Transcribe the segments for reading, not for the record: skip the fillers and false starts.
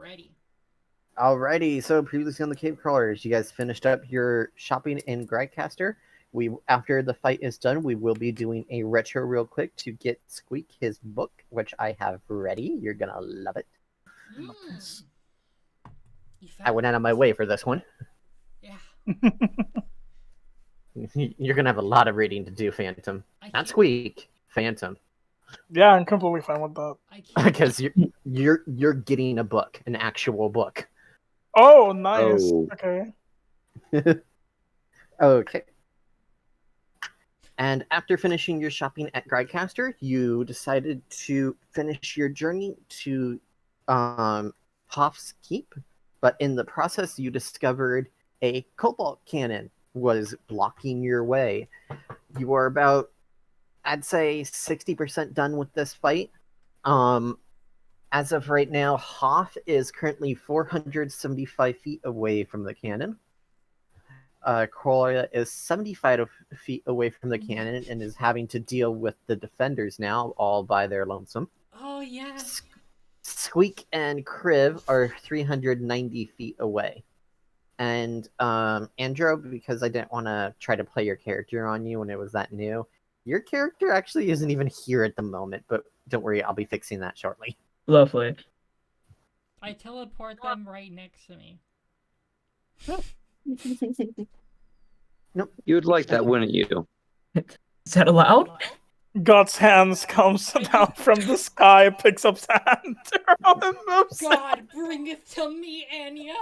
ready. Alrighty, so previously on the Cave Crawlers, you guys finished up your shopping in Grycaster. After the fight is done, we will be doing a retro real quick to get Squeak his book, which I have ready. You're gonna love it. Mm. I went out of my way for this one. Yeah. You're gonna have a lot of reading to do, Phantom. Not Squeak, Phantom. Yeah, I'm completely fine with that. Because you're getting a book, an actual book. Oh, nice. Oh. Okay. Okay. And after finishing your shopping at Grycaster, you decided to finish your journey to Hoff's Keep, but in the process, you discovered a cobalt cannon was blocking your way. You are about, I'd say, 60% done with this fight. As of right now, Hoff is currently 475 feet away from the cannon. Qurröra is 75 feet away from the cannon and is having to deal with the defenders now, all by their lonesome. Oh, yeah. Squeak and Kriv are 390 feet away. And Andrew, because I didn't want to try to play your character on you when it was that new, your character actually isn't even here at the moment, but don't worry, I'll be fixing that shortly. Lovely. I teleport them right next to me. Nope. You would like that, wouldn't you? Is that allowed? God's hands comes down from the sky, picks up sand, and moves God, bring it to me, Anya.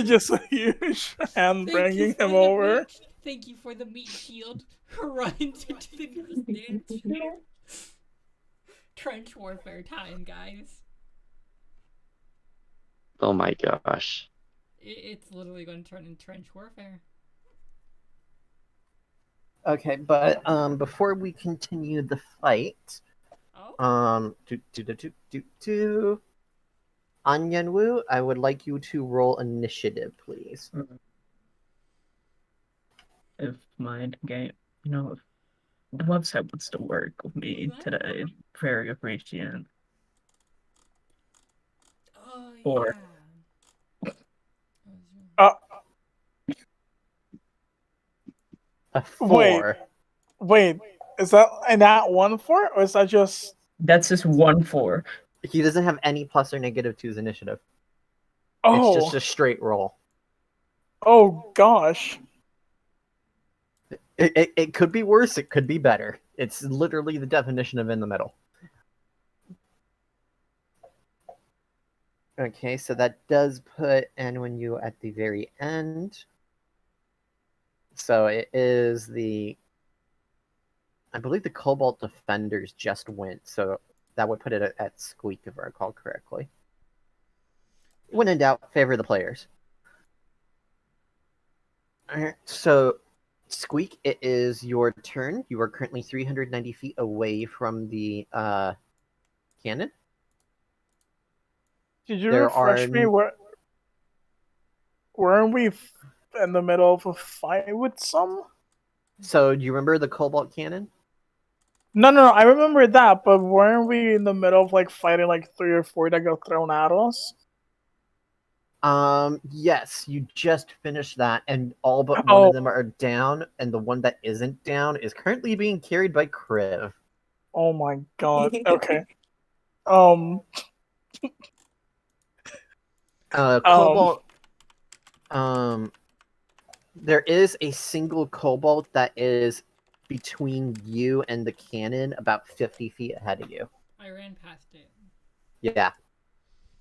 Just a huge hand bringing him over. Thank you for the meat shield. Runs into the nearest trench warfare time, guys. Oh my gosh. It's literally going to turn into trench warfare. Okay, but before we continue the fight, Anyanwu, I would like you to roll initiative, please. If my game, if the website would still work with me today, very appreciated. Oh, yeah. Or a 4. Wait, is that an at 1 4, or is that just? That's just 1 4. He doesn't have any plus or negative to his initiative. Oh, it's just a straight roll. Oh gosh. It could be worse. It could be better. It's literally the definition of in the middle. Okay, so that does put Anyanwu at the very end. So it is I believe the Cobalt Defenders just went, so that would put it at Squeak, if I recall correctly. When in doubt, favor the players. Alright, so Squeak, it is your turn. You are currently 390 feet away from the cannon. Did you refresh me? Weren't we in the middle of a fight with some? So, do you remember the Cobalt Cannon? No, I remember that, but weren't we in the middle of fighting 3 or 4 that got thrown at us? Yes, you just finished that, and all but one of them are down, and the one that isn't down is currently being carried by Kriv. Oh my god. Okay. Cobalt. There is a single Cobalt that is between you and the cannon, about 50 feet ahead of you. I ran past it. Yeah.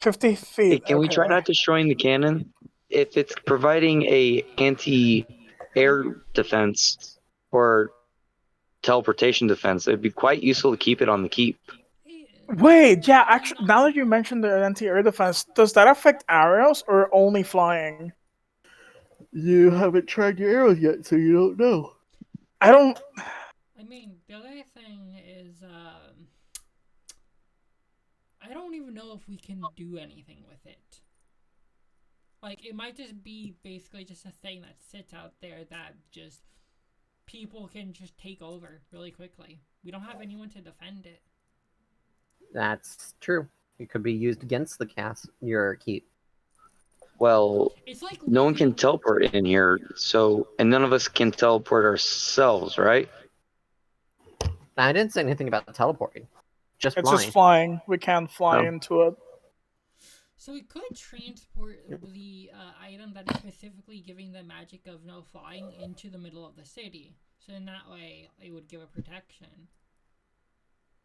50 feet. Hey, can we try not destroying the cannon? If it's providing a anti-air defense or teleportation defense, it'd be quite useful to keep it on the keep. Wait, yeah, actually, now that you mentioned the anti-air defense, does that affect arrows or only flying? You haven't tried your arrows yet, so you don't know. I mean, the other thing is, I don't even know if we can do anything with it. It might just be basically just a thing that sits out there that just people can just take over really quickly. We don't have anyone to defend it. That's true. It could be used against your keep. Well, It's like no one can looking- teleport in here, and none of us can teleport ourselves, right? I didn't say anything about teleporting. Just It's flying. just flying. We can't fly Oh. into it. So we could transport the item that is specifically giving the magic of no flying into the middle of the city. So in that way, it would give a protection.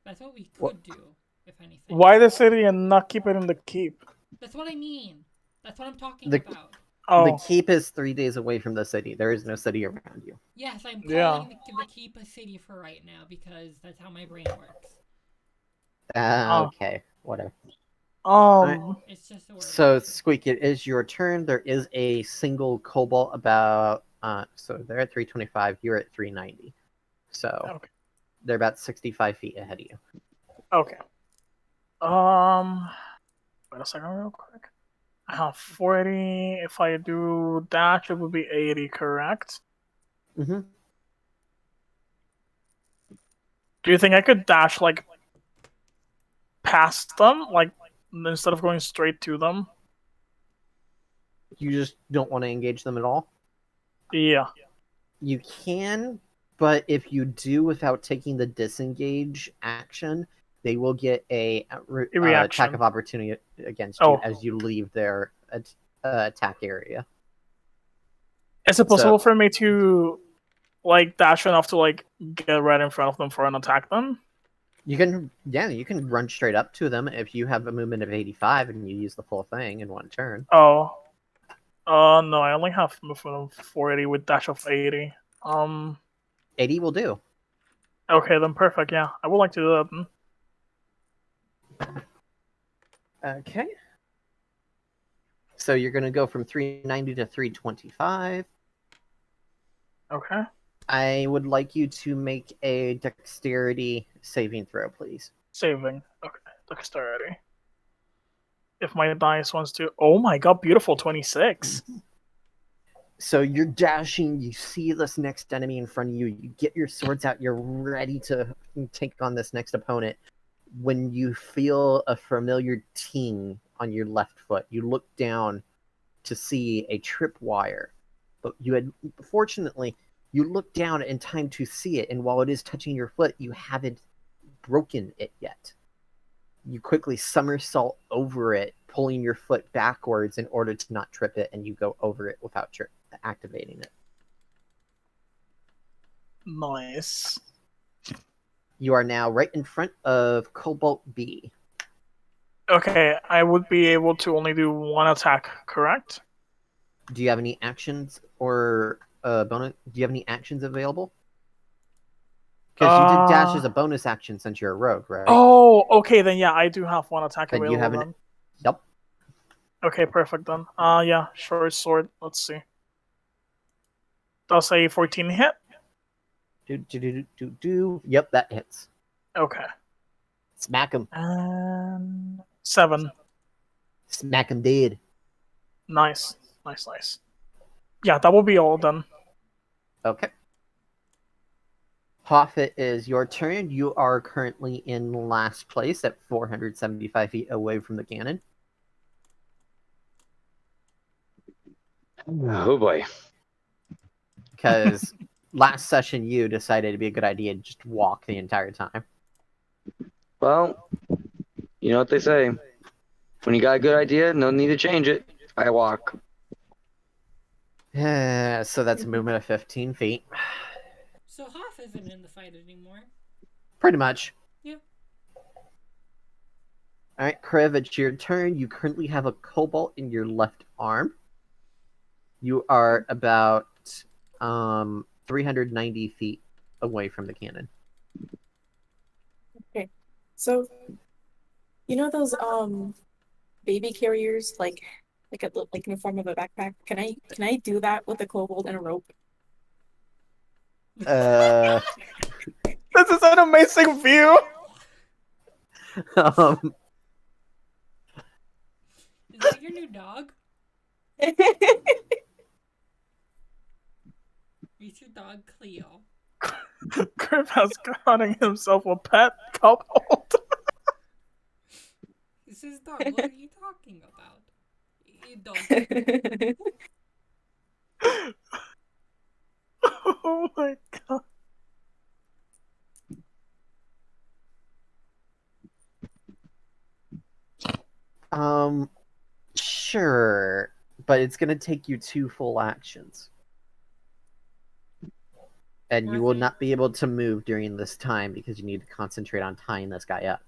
That's what we could do, if anything. Why the city and not keep it in the keep? That's what I mean. That's what I'm talking The- about. Oh, The keep is 3 days away from the city. There is no city around you. Yes, I'm Yeah. calling the keep a city for right now because that's how my brain works. Okay, whatever. It's just a word. So, Squeak, it is your turn. There is a single cobalt about... so they're at 325, you're at 390. So, Okay. they're about 65 feet ahead of you. Okay. Wait a second, real quick. I have 40. If I do dash, it would be 80, correct? Mm-hmm. Do you think I could dash, like, past them? Like, instead of going straight to them? You just don't want to engage them at all? Yeah. You can, but if you do without taking the disengage action, they will get a reaction. attack of opportunity against Oh. you as you leave their attack area. Is it possible for me to, like, dash enough to, like, get right in front of them for an attack then? You can run straight up to them if you have a movement of 85 and you use the full thing in one turn. Oh. No, I only have movement of 480 with dash of 80. 80 will do. Okay, then perfect, yeah. I would like to do that then. Okay. So you're going to go from 390 to 325. Okay. I would like you to make a dexterity saving throw, please. Saving. Okay, dexterity. If my dice wants to... Oh my god, beautiful, 26. So you're dashing, you see this next enemy in front of you, you get your swords out, you're ready to take on this next opponent. When you feel a familiar ting on your left foot, you look down to see a tripwire. But fortunately, you look down in time to see it, and while it is touching your foot, you haven't broken it yet. You quickly somersault over it, pulling your foot backwards in order to not trip it, and you go over it without activating it. Nice. You are now right in front of Cobalt B. Okay, I would be able to only do one attack, correct? Do you have any actions or bonus? Do you have any actions available? Because you did dash as a bonus action since you're a rogue, right? Oh, okay, then yeah, I do have one attack Then available you have then. Yep. Okay, perfect then. Yeah, short sword. Let's see. Does a 14 hit? Yep, that hits. Okay. Smack him. And 7. Smack him dead. Nice. Nice. Yeah, that will be all then. Okay. Hoff, it is your turn. You are currently in last place at 475 feet away from the cannon. Oh boy. Because last session you decided it'd be a good idea to just walk the entire time. Well, you know what they say. When you got a good idea, no need to change it. I walk. So that's a movement of 15 feet. So Hoff isn't in the fight anymore. Pretty much. Yeah. Alright, Krev, it's your turn. You currently have a cobalt in your left arm. You are about 390 feet away from the cannon. Okay. So you know those baby carriers like in the form of a backpack? Can I do that with a kobold and a rope? Uh This is an amazing view! Is that your new dog? It's your dog Cleo. Griff has gotten himself a pet kobold. This is dog. What are you talking about? Dog. Oh my god. Sure, but it's gonna take you 2 full actions. And you will not be able to move during this time because you need to concentrate on tying this guy up.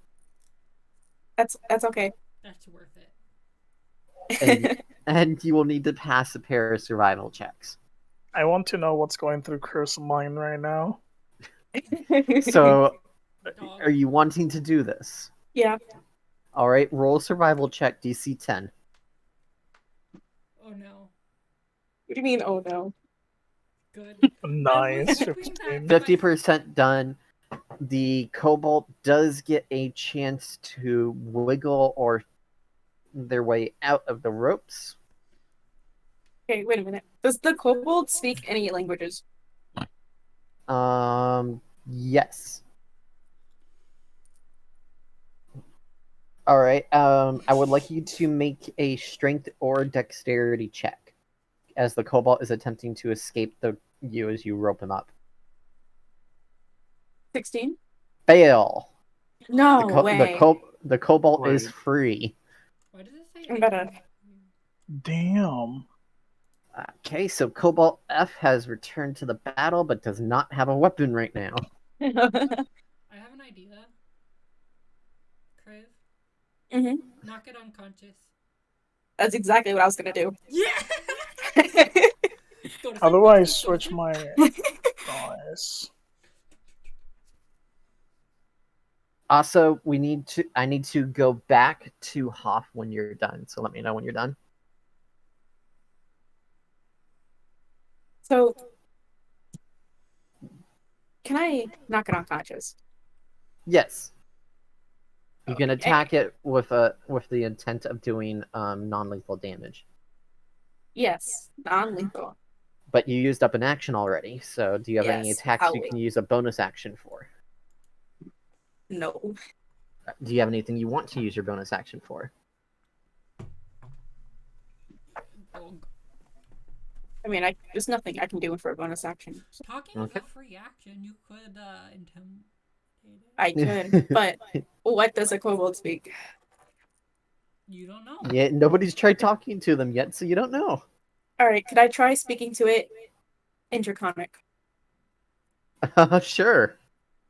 That's okay. That's worth it. And you will need to pass a pair of survival checks. I want to know what's going through Kurt's mind right now. So, Dog. are you wanting to do this? Yeah. Alright, roll a survival check, DC 10. Oh no. What do you mean, oh no? Good. Nice. I was hoping 15. that 50% done. The kobold does get a chance to wiggle or their way out of the ropes. Okay, wait a minute. Does the kobold speak any languages? Yes. Alright, I would like you to make a strength or dexterity check as the kobold is attempting to escape you as you rope him up. 16? Fail! No way. The kobold is Right. free. Why does it say? I'm better. Damn. Okay, so Cobalt F has returned to the battle but does not have a weapon right now. I have an idea. Crave, hmm knock it unconscious. That's exactly what I was gonna do. Yeah. How do I switch my dice? Also, I need to go back to Hoff when you're done. So let me know when you're done. So, can I knock it unconscious? Yes. You can Okay. attack it with the intent of doing non-lethal damage. Yes, non-lethal. But you used up an action already, so do you have any Yes, attacks you Howie. can use a bonus action for? No. Do you have anything you want to use your bonus action for? Dog. I mean, there's nothing I can do for a bonus action. So Talking Okay. of a free action, you could intimidate it. I could, but what does a kobold speak? You don't know. Yeah, nobody's tried talking to them yet, so you don't know. All right, could I try speaking to it in Draconic? Sure.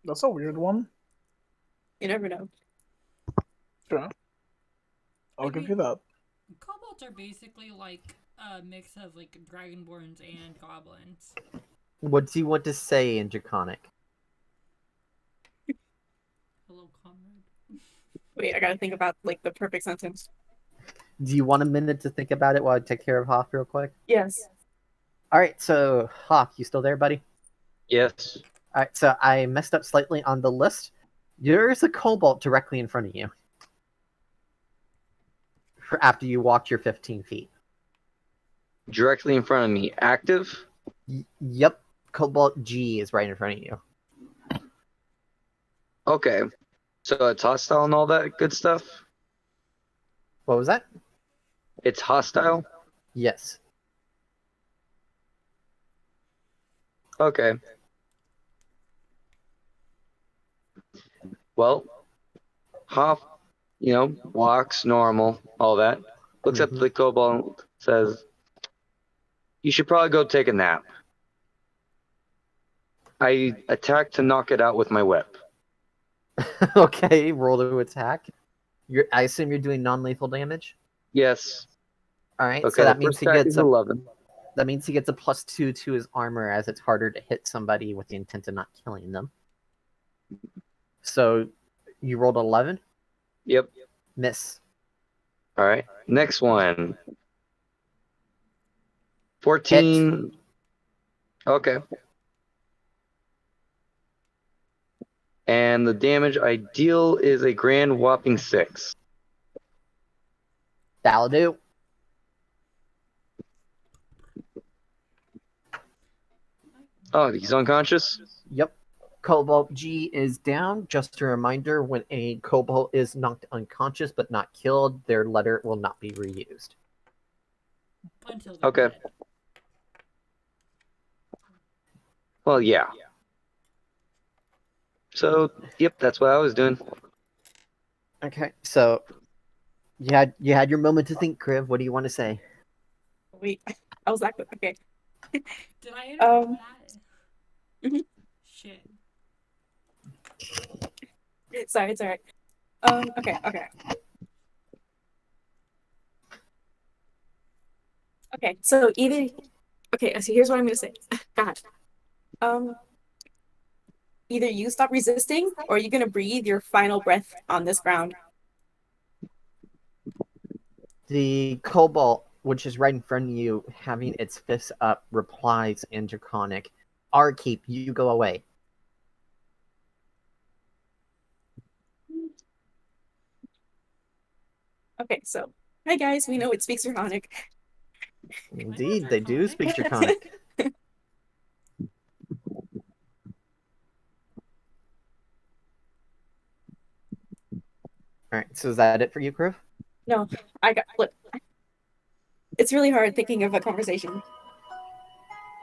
That's a weird one. You never know. Sure. I'll give you that. Kobolds are basically like a mix of like dragonborns and goblins. What do you want to say in Draconic? Hello, comrade. Wait, I gotta think about like the perfect sentence. Do you want a minute to think about it while I take care of Hoff real quick? Yes. Alright, so Hoff, you still there, buddy? Yes. Alright, so I messed up slightly on the list. There's a kobold directly in front of you. After you walked your 15 feet. Directly in front of me. Active? Yep, Cobalt G is right in front of you. Okay. So it's hostile and all that good stuff? What was that? It's hostile? Yes. Okay. Well, Hoff, walks normal, all that. Looks at the kobold, says, "You should probably go take a nap." I attack to knock it out with my whip. Okay, roll to attack. I assume you're doing non-lethal damage? Yes. Alright, Okay, so that the means first he attack gets is a 11. That means he gets a +2 to his armor as it's harder to hit somebody with the intent of not killing them. So you rolled 11? Yep. Miss. All right. Next one. 14. Okay. And the damage I deal is a grand whopping 6. That'll do. Oh, he's unconscious? Yep. Cobalt G is down. Just a reminder, when a Cobalt is knocked unconscious but not killed, their letter will not be reused. Until they're Okay. dead. Well, yeah. So, yep, that's what I was doing. Okay, so you had your moment to think, Kriv. What do you want to say? Wait, I was like, okay. Did I interrupt that? Mhm. Shit. Sorry, it's alright. Okay. Okay, so here's what I'm gonna say. God. Either you stop resisting or you're gonna breathe your final breath on this ground. The Cobalt, which is right in front of you, having its fists up, replies in Draconic. Our keep, you go away. Okay, so hi guys, we know it speaks Draconic. Indeed, they do Draconic. speak Draconic. Alright, so is that it for you, Kriv? No, look. It's really hard thinking of a conversation.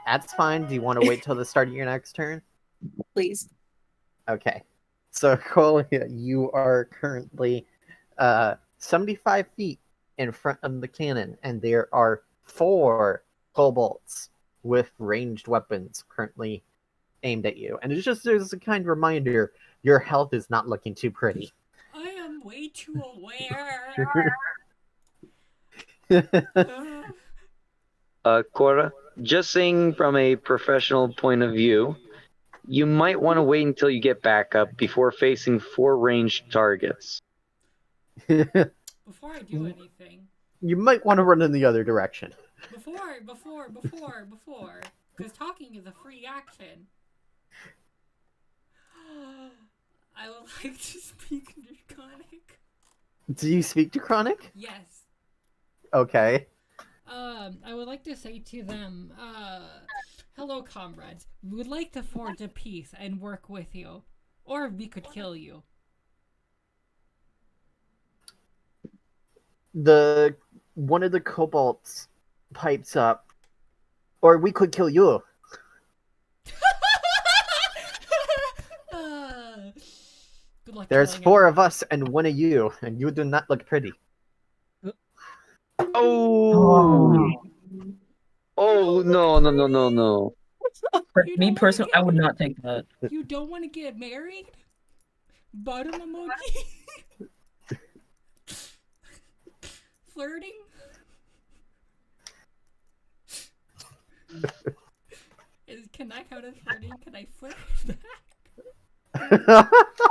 That's fine. Do you want to wait till the start of your next turn? Please. Okay. So, Colia, you are currently 75 feet in front of the cannon, and there are 4 kobolds with ranged weapons currently aimed at you. And it's just there's a kind reminder, your health is not looking too pretty. I am way too aware. Qurröra, just saying from a professional point of view, you might want to wait until you get back up before facing 4 ranged targets. Before I do anything. You might want to run in the other direction. Before. Because talking is a free action. I would like to speak Draconic. Do you speak to Chronic? Yes. Okay. I would like to say to them, hello comrades. We would like to forge a peace and work with you. Or we could kill you. One of the kobolds pipes up, or we could kill you. Good luck. There's killing 4 of us and 1 of you, and you do not look pretty. Oh! Oh, no. For You me don't wanna personally, I would get- not take that. You don't want to get married? Bottom emoji? Flirting? Can that count as flirting? Can I flirt back?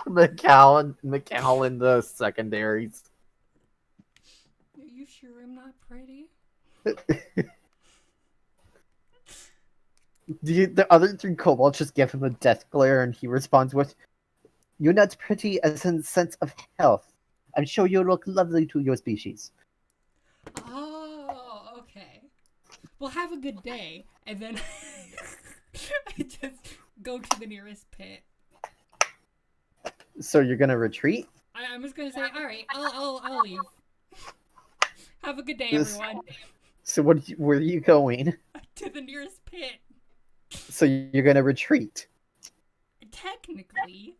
McAllen, the secondaries. Are you sure I'm not pretty? The other 3 kobolds just give him a death glare, and he responds with, "You're not pretty as in sense of health. I'm sure you look lovely to your species." Oh, okay. Well, have a good day. And then I just go to the nearest pit. So you're gonna retreat? I'm just gonna say, all right, I'll leave. Have a good day, This- everyone. So where are you going? To the nearest pit. So you're gonna retreat? Technically,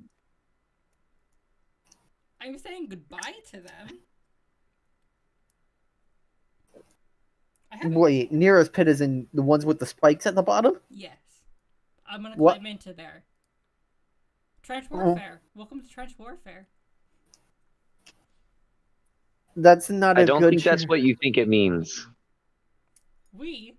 I'm saying goodbye to them. I haven't. Wait, nearest pit is in the ones with the spikes at the bottom? Yes, I'm gonna What? climb into there. Trench warfare. Welcome to trench warfare. That's not a I don't good think that's what you think it means. We,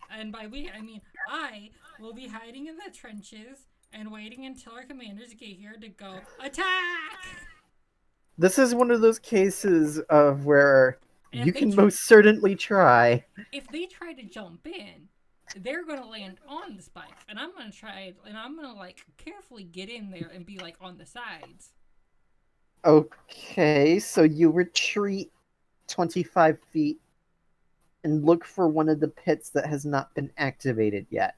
and by we I mean I, will be hiding in the trenches and waiting until our commanders get here to go attack. This is one of those cases of where And you if they can tr- most certainly try. If they try to jump in, they're gonna land on the spike, and I'm gonna try, and I'm gonna like carefully get in there and be like on the sides. Okay, so you retreat 25 feet and look for one of the pits that has not been activated yet.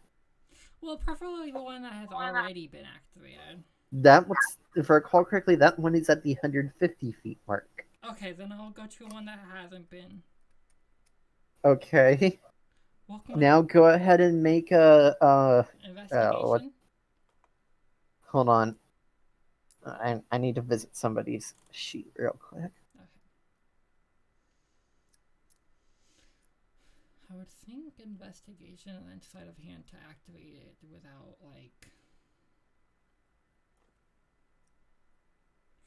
Well, preferably the one that has already been activated. That was, if I recall correctly, that one is at the 150 feet mark. Okay, then I'll go to one that hasn't been. Okay. Welcome Now go ahead and make a investigation. hold on. I need to visit somebody's sheet real quick. Okay. I would think investigation and then sleight of hand to activate it without like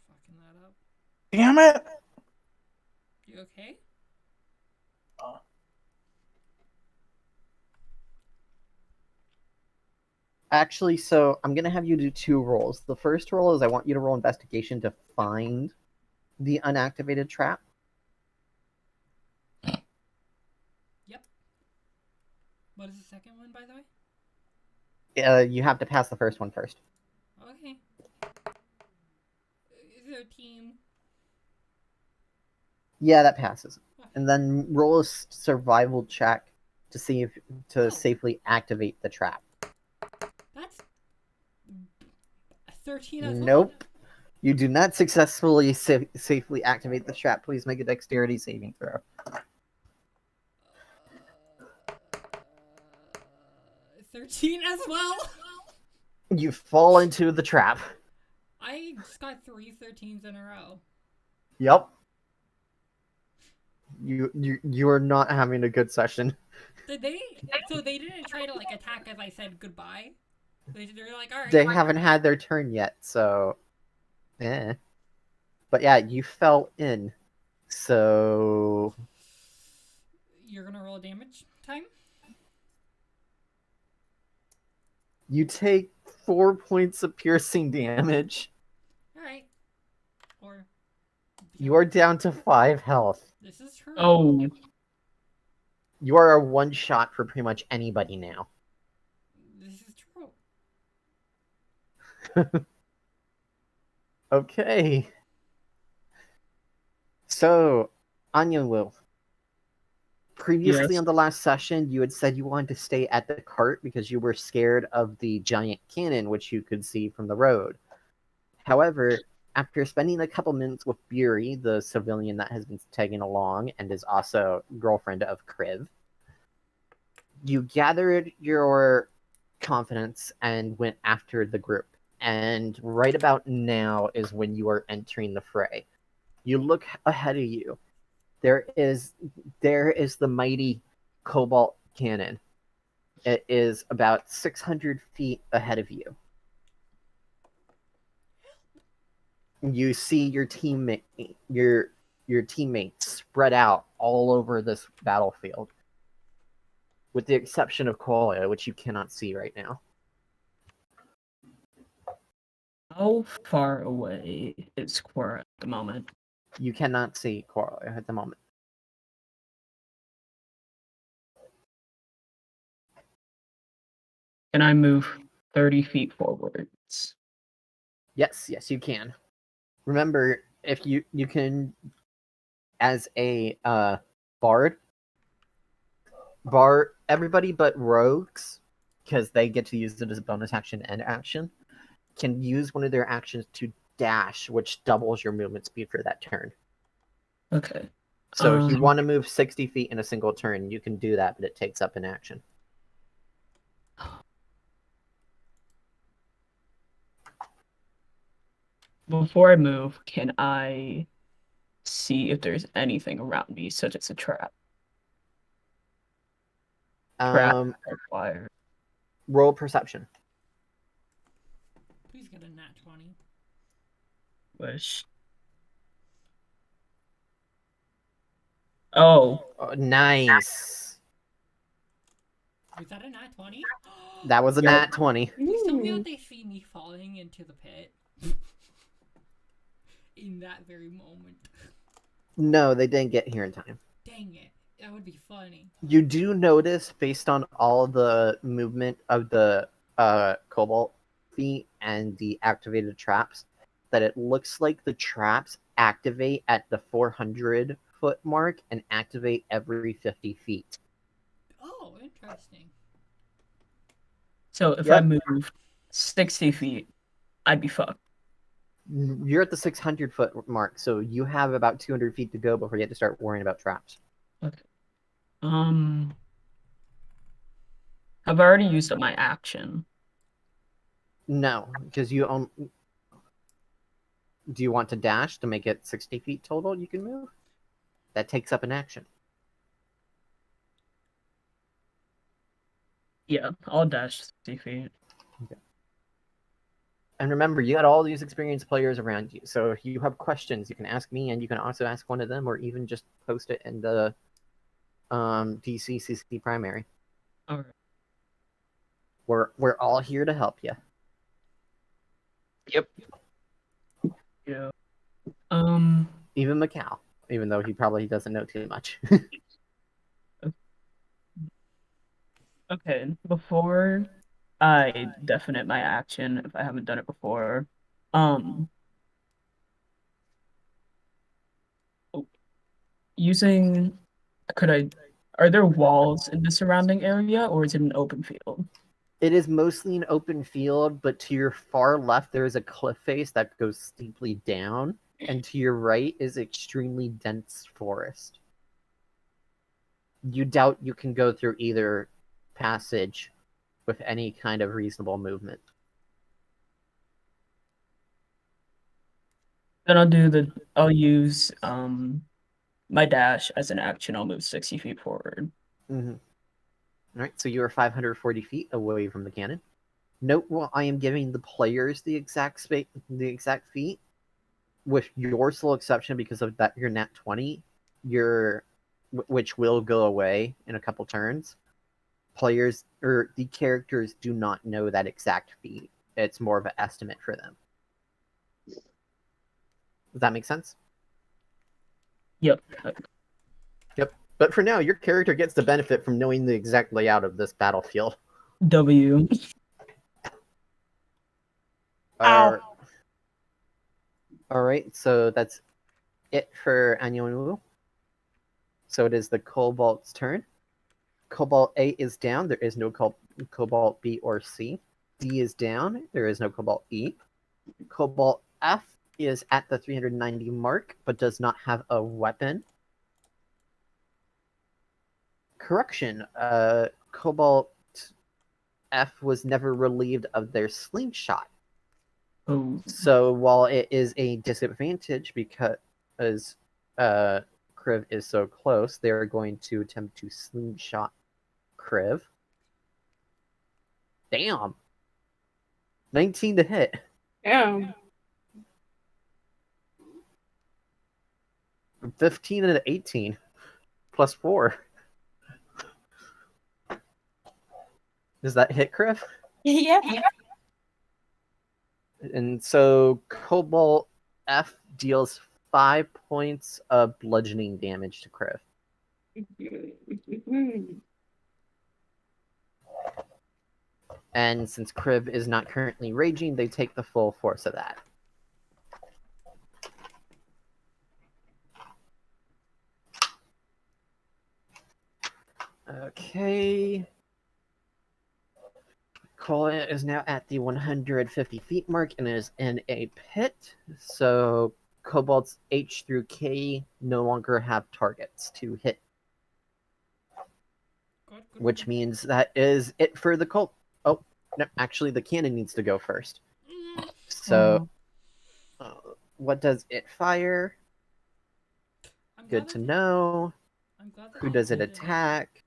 fucking that up. Damn it! You okay? Actually, so I'm gonna have you do 2 rolls. The first roll is I want you to roll investigation to find the unactivated trap. Yep. What is the second one, by the way? You have to pass the first one first. Okay. 13. Yeah, that passes. And then roll a survival check to see if to safely activate the trap. That's 13 as well. Nope. You do not successfully safely activate the trap. Please make a dexterity saving throw. 13 as well. You fall into the trap. I just got 3 13s in a row. Yep. You are not having a good session. Did they? So they didn't try to like attack as I said goodbye. They're like, all right. They haven't had their turn yet, so But yeah, you fell in. So You're gonna roll damage time. you take 4 points of piercing damage. All right. Or You are down to 5 health. this is true. Oh, You are a one shot for pretty much anybody now. This is true. Okay. So, Anyanwu. Previously Yes. on the last session, you had said you wanted to stay at the cart because you were scared of the giant cannon, which you could see from the road. However, after spending a couple minutes with Buri, the civilian that has been tagging along and is also girlfriend of Kriv, you gathered your confidence and went after the group. And right about now is when you are entering the fray. You look ahead of you. There is the mighty Cobalt Cannon. It is about 600 feet ahead of you. You see your teammates spread out all over this battlefield, with the exception of Qualia, which you cannot see right now. how far away is Qurröra at the moment? You cannot see Qualia at the moment. Can I move 30 feet forwards? Yes, you can. Remember, if you can, as a bard, bar everybody but rogues, because they get to use it as a bonus action and action, can use one of their actions to dash, which doubles your movement speed for that turn. Okay. So if you want to move 60 feet in a single turn, you can do that, but it takes up an action. Before I move, can I see if there's anything around me, such as a trap? Trap or fire? Roll perception. Please get a nat 20. Wish. Oh. Nice. Was that a nat 20? That was a nat 20. Please tell me that they see me falling into the pit. In that very moment. No, they didn't get here in time. Dang it. That would be funny. You do notice, based on all the movement of the Cobalt feet and the activated traps, that it looks like the traps activate at the 400-foot mark and activate every 50 feet. Oh, interesting. So if I Yep. moved 60 feet, I'd be fucked. You're at the 600-foot mark, so you have about 200 feet to go before you have to start worrying about traps. Okay. I've already used up my action. No, because you own. Do you want to dash to make it 60 feet total you can move? That takes up an action. Yeah, I'll dash 60 feet. Okay. And remember, you got all these experienced players around you, so if you have questions, you can ask me, and you can also ask one of them, or even just post it in the DCCC primary. All right. We're all here to help you. Yep. Yeah. Even Macau, even though he probably doesn't know too much. Okay. Before I definite my action, if I haven't done it before, using are there walls in the surrounding area, or is it an open field? It is mostly an open field, but to your far left there is a cliff face that goes steeply down, and to your right is extremely dense forest. You doubt you can go through either passage with any kind of reasonable movement. Then I'll use my dash as an action. I'll move 60 feet forward. Mm-hmm. All right, so you are 540 feet away from the cannon. Note while I am giving the players the exact feet, with your sole exception because of that your nat 20, which will go away in a couple turns. Players or the characters do not know that exact feat. It's more of an estimate for them. Does that make sense? Yep. Yep. But for now, your character gets the benefit from knowing the exact layout of this battlefield. W. Ow. All right, so that's it for Anyanwu. So it is the Cobalt's turn. Cobalt A is down. There is no Cobalt B or C. D is down. There is no Cobalt E. Cobalt F is at the 390 mark, but does not have a weapon. Correction. Cobalt F was never relieved of their slingshot. Oh. So while it is a disadvantage because Kriv is so close, they are going to attempt to slingshot Kriv. Damn. 19 to hit. Damn. 15 and 18. Plus 4. Does that hit Kriv? Yeah. And so Cobalt F deals 5 points of bludgeoning damage to Kriv. And since Kriv is not currently raging, they take the full force of that. Okay. Colin is now at the 150 feet mark and is in a pit. So Cobalt's H through K no longer have targets to hit. Good. Which means that is it for the Colt. Oh, no, actually the cannon needs to go first. So what does it fire? I'm Good glad to that- know. I'm glad that Who you does it did attack?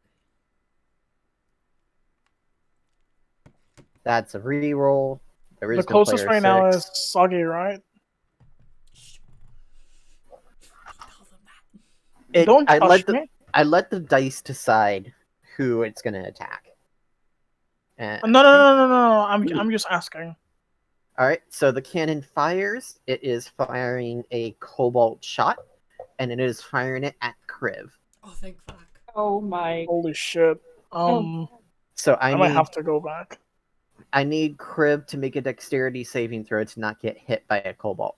That's a reroll. There is The no closest player right now is 6. Soggy, right? Shh. Tell them that. Don't touch me. I let the dice decide who it's going to attack. No. I'm just asking. All right, so the cannon fires. It is firing a cobalt shot, and it is firing it at Kriv. Oh, thank fuck. Oh my. Holy shit. So I might have to go back. I need Kriv to make a dexterity saving throw to not get hit by a cobalt.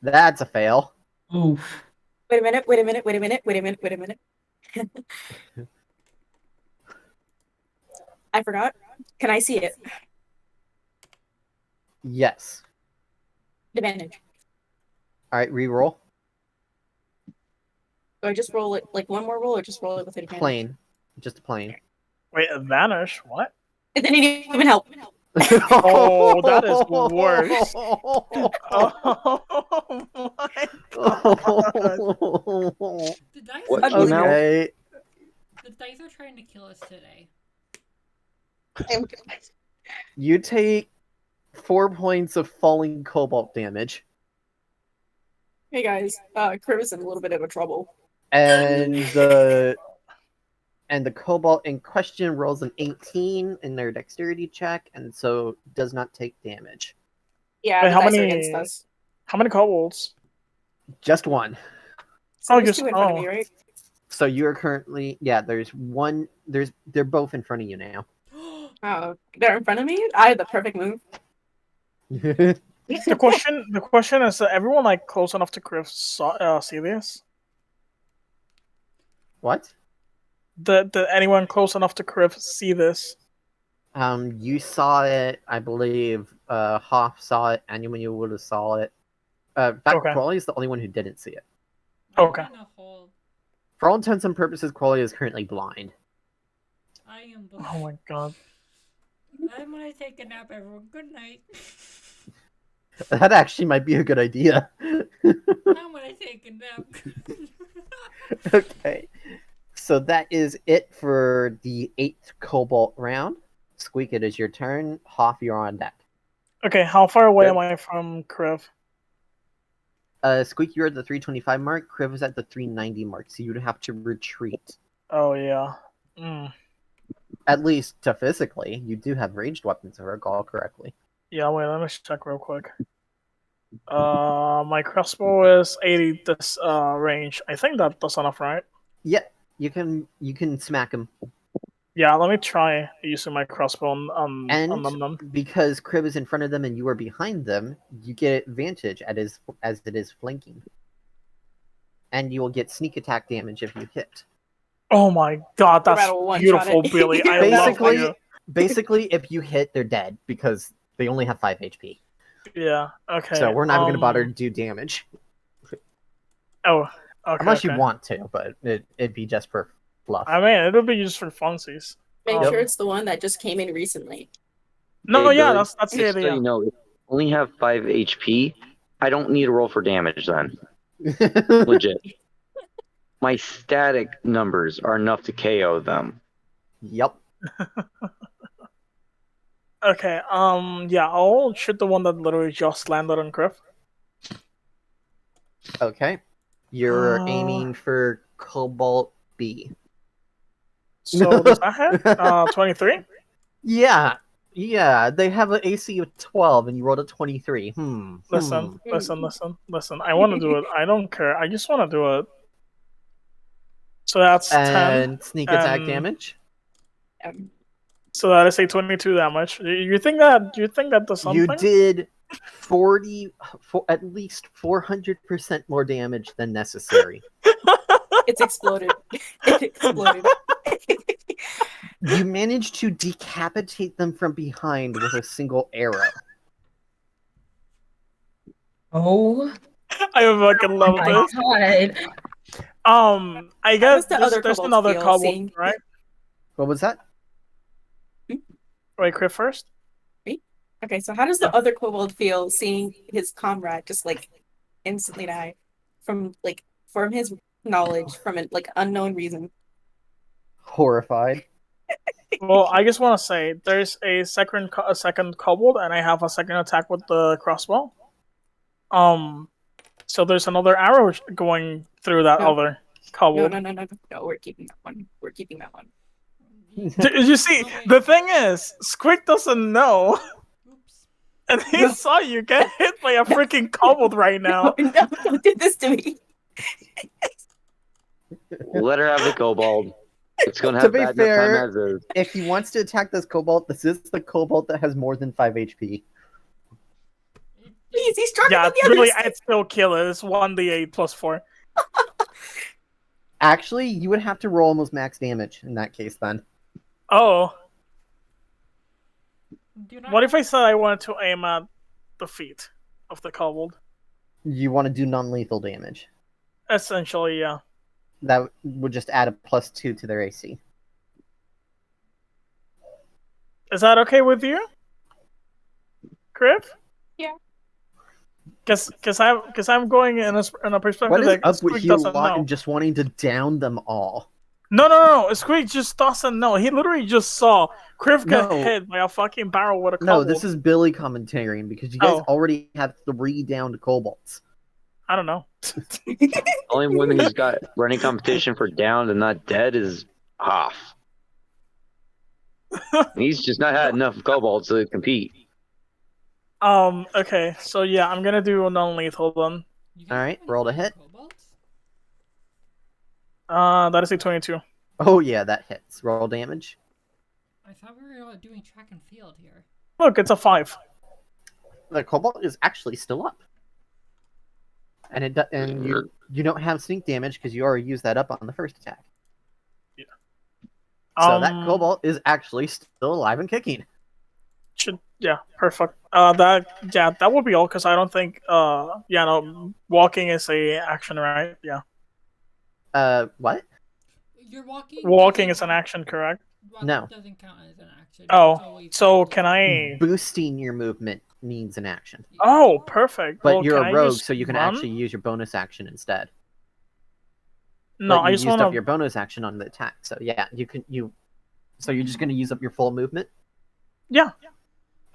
That's a fail. Oof. Wait a minute. I forgot. Can I see it? Yes. Advantage. All right, re-roll. Do I just roll it like one more roll, or just roll it with advantage? Plain. Just a plain. Wait, advantage? What? It didn't even help. Oh, that is worse. Oh my god. The dice What are came out? Okay. The dice are trying to kill us today. You take 4 points of falling cobalt damage, Hey guys, Crib is in a little bit of a trouble. and the cobalt in question rolls an 18 in their dexterity check, and so does not take damage. Yeah, Wait, the how dice are many- against us. How many kobolds? Just one. So Oh, there's just- two in front of oh. me, right? So you're currently there's one. They're both in front of you now. Oh, they're in front of me. I had the perfect move. The question is, everyone like close enough to Chris see this? What? Did anyone close enough to Chris see this? You saw it, I believe. Hoff saw it. Anyanwu would have saw it. In fact, Okay. Crawley is the only one who didn't see it. Okay. I'm in a hole. For all intents and purposes, Crawley is currently blind. I am. Oh my god. I'm gonna take a nap, everyone. Good night. That actually might be a good idea. I'm gonna take a nap. Okay. So that is it for the 8th Cobalt round. Squeak, it is your turn. Hoff, you're on deck. Okay, how far away Good. am I from Kriv? Squeak, you're at the 325 mark. Kriv is at the 390 mark, so you'd have to retreat. Oh yeah. Mm. At least to physically. You do have ranged weapons, if I recall correctly. Yeah, wait, let me check real quick. My crossbow is 80 this range. I think that's enough, right? Yeah, you can smack him. Yeah, let me try using my crossbow on And them. because Crib is in front of them and you are behind them, you get advantage as it is flanking. And you will get sneak attack damage if you hit. Oh my god, that's About a one-shot beautiful, it. Billy. I love you. Basically, if you hit, they're dead because they only have 5 HP. Yeah, okay. So we're not even going to bother to do damage. Oh, okay. Unless you okay. want to, but it'd be just for fluff. I mean, it'll be used for funsies. Make Um, sure it's the one that just came in recently. No, Hey, yeah, Billy, that's the just so idea. you know, if you only have 5 HP, I don't need to roll for damage then. Legit. My static numbers are enough to KO them. Yep. Okay, yeah, I'll shoot the one that literally just landed on Griff. Okay. You're Uh, aiming for Cobalt B. So does that hit? 23? Yeah. Yeah, they have an AC of 12 and you rolled a 23. Listen. I want to do it. I don't care. I just want to do it. So that's 10. And sneak attack and- damage. So that is a 22 damage. You think that does something? You did at least 400% more damage than necessary. It's exploded. It exploded. You managed to decapitate them from behind with a single arrow. Oh I fucking love my this. god. I How guess does the other there's kobold another feel kobold, seeing- right? What was that? Wait, Crit first? Okay, so how does the other kobold feel seeing his comrade just like instantly die from his knowledge from an unknown reason? Horrified. Well, I just want to say there's a second kobold, and I have a second attack with the crossbow. So there's another arrow going through that No. other kobold. No. We're keeping that one. We're keeping that one. Did you see? The thing is, Squeak doesn't know, Oops. and he saw you get hit by a freaking kobold right now. No, don't do this to me. Let her have the kobold. It's going to To have be bad enough fair- time as is. If he wants to attack this Cobalt, this is the Cobalt that has more than 5 HP. Please, he's stronger Yeah, than the really, others. I'd still kill it. It's 1d8 plus 4. Actually, you would have to roll almost max damage in that case then. Oh, Do not what if have- I said I wanted to aim at the feet of the kobold? You want to do non-lethal damage. Essentially, yeah. That would just add a +2 to their AC. Is that okay with you, Crib? Yeah. Cause I'm going in a perspective What is that up with Squeak you doesn't lot know. and just wanting to down them all? No. Squeak just doesn't know. He literally just saw Criv get No. hit by a fucking barrel with a No, kobold. this is Billy commentating because you guys Oh. already have 3 downed kobolds. I don't know. Only one who's got running competition for downed and not dead is Hoff. He's just not had enough kobolds to compete. Okay, so yeah, I'm gonna do a non-lethal then. You guys Alright, have any roll to flying hit. kobolds? That is a 22. Oh yeah, that hits. Roll damage. I thought we were doing track and field here. Look, it's a 5. The kobold is actually still up. And you don't have sneak damage because you already used that up on the first attack. So that kobold is actually still alive and kicking. Yeah, perfect. That would be all because I don't think walking is a action, right? Yeah. What? You're walking. Walking doesn't is an action, correct? Walking No. doesn't count as an action. Oh, It's always so double can damage. I? Boosting your movement needs an action. Oh, perfect. But Well, you're can a I rogue, just so you can run? actually use your bonus action instead. No, But you I just used want up your bonus action on the attack, so yeah, So you're just gonna use up your full movement? Yeah.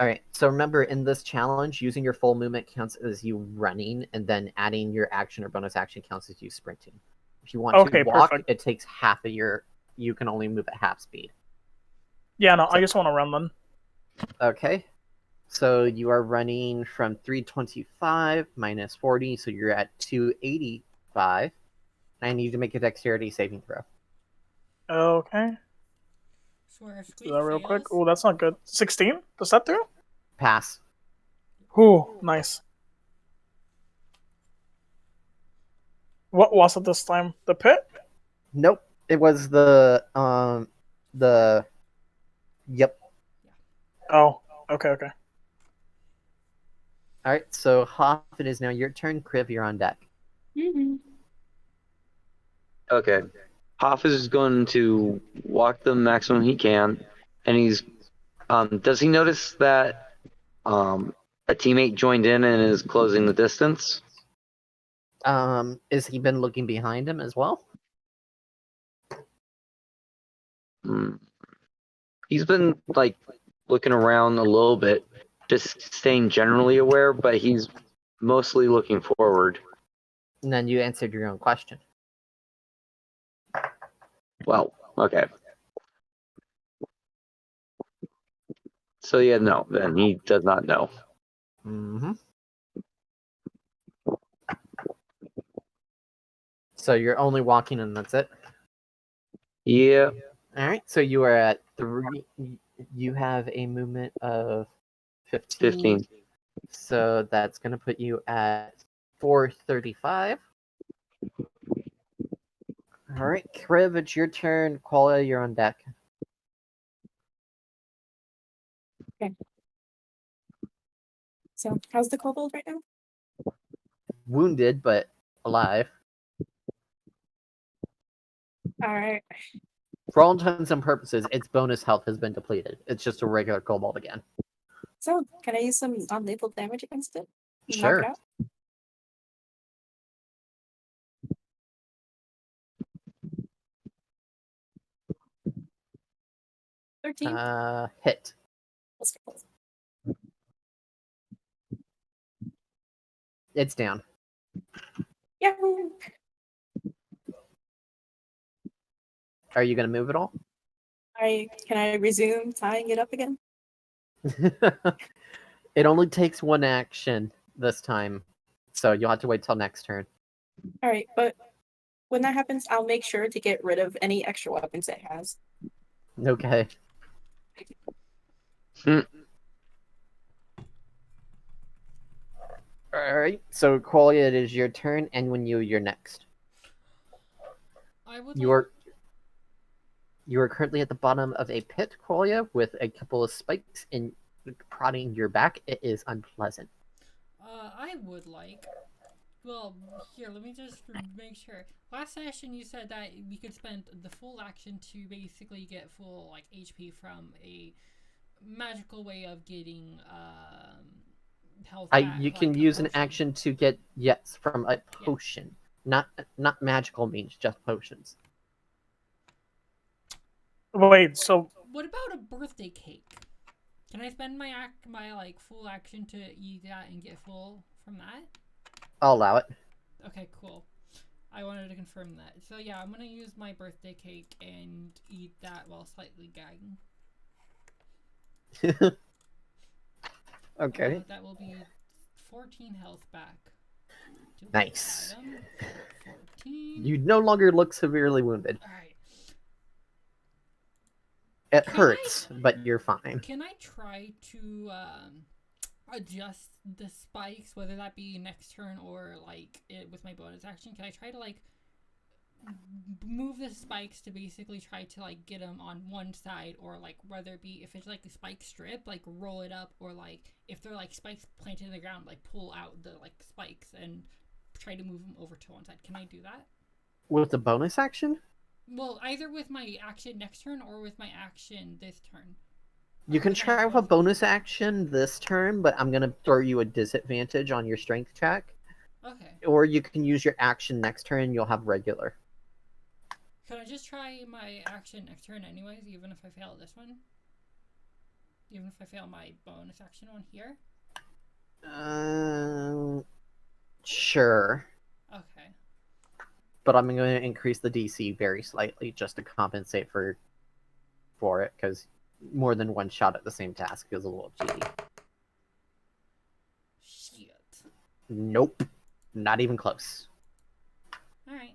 Alright, so remember in this challenge, using your full movement counts as you running, and then adding your action or bonus action counts as you sprinting. If you want Okay, to walk, perfect. it takes half of your. You can only move at half speed. Yeah, no, I So- just want to run then. Okay. So you are running from 325 minus 40, so you're at 285. I need to make a dexterity saving throw. Okay. Swear, if Do Squeak that real quick. fails, Oh, that's not good. 16? Does that do? Pass. Ooh, nice. What was it this time? The pit? Nope. It was the. Yep. Oh, okay. Alright, so Hoff, it is now your turn. Kriv, you're on deck. Okay. Hoff is going to walk the maximum he can, and he's does he notice that a teammate joined in and is closing the distance? Is he been looking behind him as well? He's been like looking around a little bit, just staying generally aware, but he's mostly looking forward. And then you answered your own question. Well, okay. So yeah, no, then he does not know. Mm-hmm. So you're only walking and that's it? Yeah. Alright, so you are at 3. You have a movement of 15. 15. So that's going to put you at 435. Alright, Kriv, it's your turn. Koala, you're on deck. So, how's the kobold right now? Wounded, but alive. Alright. For all intents and purposes, its bonus health has been depleted. It's just a regular kobold again. So, can I use some non-lethal damage against it? Knock Sure. it out? Hit. Let's go. It's down. Yahoo! Are you going to move at all? Can I resume tying it up again? It only takes one action this time, so you'll have to wait till next turn. Alright, but when that happens, I'll make sure to get rid of any extra weapons it has. Okay. Alright, so Qualia, it is your turn, and when you're next. I would You are currently at the bottom of a pit, Qualia, with a couple of spikes in prodding your back. It is unpleasant. I would like. Well, here, let me just make sure. Last session, you said that we could spend the full action to basically get full like HP from a magical way of getting health back. You can like a use an potion. action to get from a potion, not magical means, just potions. Wait, so What about a birthday cake? Can I spend my like full action to eat that and get full from that? I'll allow it. Okay, cool. I wanted to confirm that. So yeah, I'm gonna use my birthday cake and eat that while slightly gagging. Okay. That will be 14 health back. Nice. Item, 14. You no longer look severely wounded. All right. It hurts, but you're fine. Can I try to adjust the spikes, whether that be next turn or like with my bonus action? Can I try to like move the spikes to basically try to like get them on one side, or like whether it be if it's like a spike strip, like roll it up, or like if they're like spikes planted in the ground, like pull out the like spikes and try to move them over to one side? Can I do that? With the bonus action? Well, either with my action next turn or with my action this turn. You can try with a bonus action this turn, but I'm going to throw you a disadvantage on your strength check. Okay. Or you can use your action next turn, you'll have regular. Could I just try my action next turn anyways, even if I fail this one? Even if I fail my bonus action one here? Sure. Okay. But I'm going to increase the DC very slightly just to compensate for it, because more than one shot at the same task is a little cheaty. Shit. Nope. Not even close. Alright.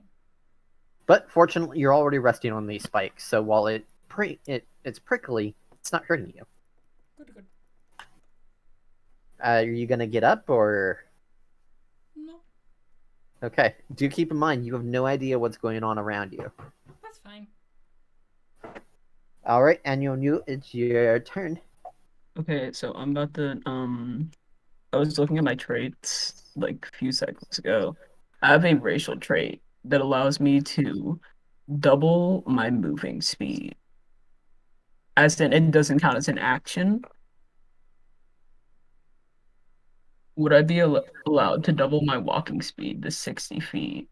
But fortunately, you're already resting on these spikes, so while it's prickly, it's not hurting you. Good. Are you going to get up, or... No, Okay. Do keep in mind, you have no idea what's going on around you. that's fine. Alright, Anyanwu, it's your turn. Okay, so I'm about to I was looking at my traits like a few seconds ago. I have a racial trait that allows me to double my moving speed. As in, it doesn't count as an action. Would I be allowed to double my walking speed to 60 feet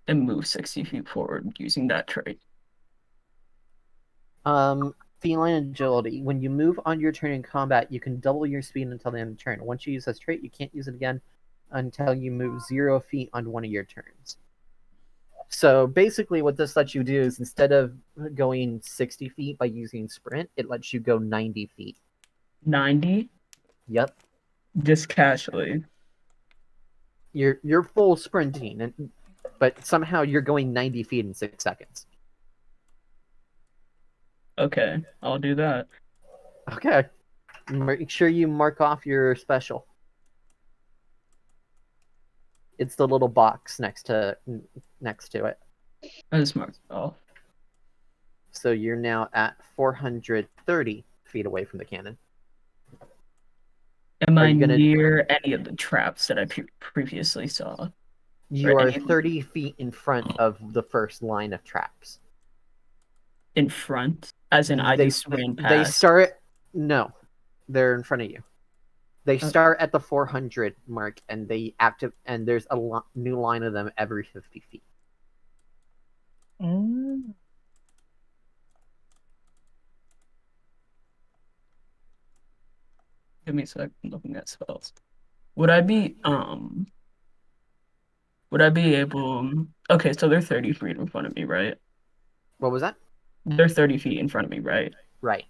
and move 60 feet forward using that trait? Feline agility. When you move on your turn in combat, you can double your speed until the end of the turn. Once you use this trait, you can't use it again until you move 0 feet on one of your turns. So basically what this lets you do is instead of going 60 feet by using sprint, it lets you go 90 feet. 90? Yep. Just casually. You're full sprinting, but somehow you're going 90 feet in 6 seconds. Okay, I'll do that. Okay. Make sure you mark off your special. It's the little box next to it. I just marked it off. So you're now at 430 feet away from the cannon. Am I you gonna- near any of the traps that I previously saw? You Or are any- 30 feet in front of the first line of traps. In front? As in, I just ran past. They start... No. They're in front of you. They Okay. start at the 400 mark, and and there's a new line of them every 50 feet. Give me a sec. I'm looking at spells. Would I be able? Okay, so they're 30 feet in front of me, right? What was that? They're 30 feet in front of me, right? Right.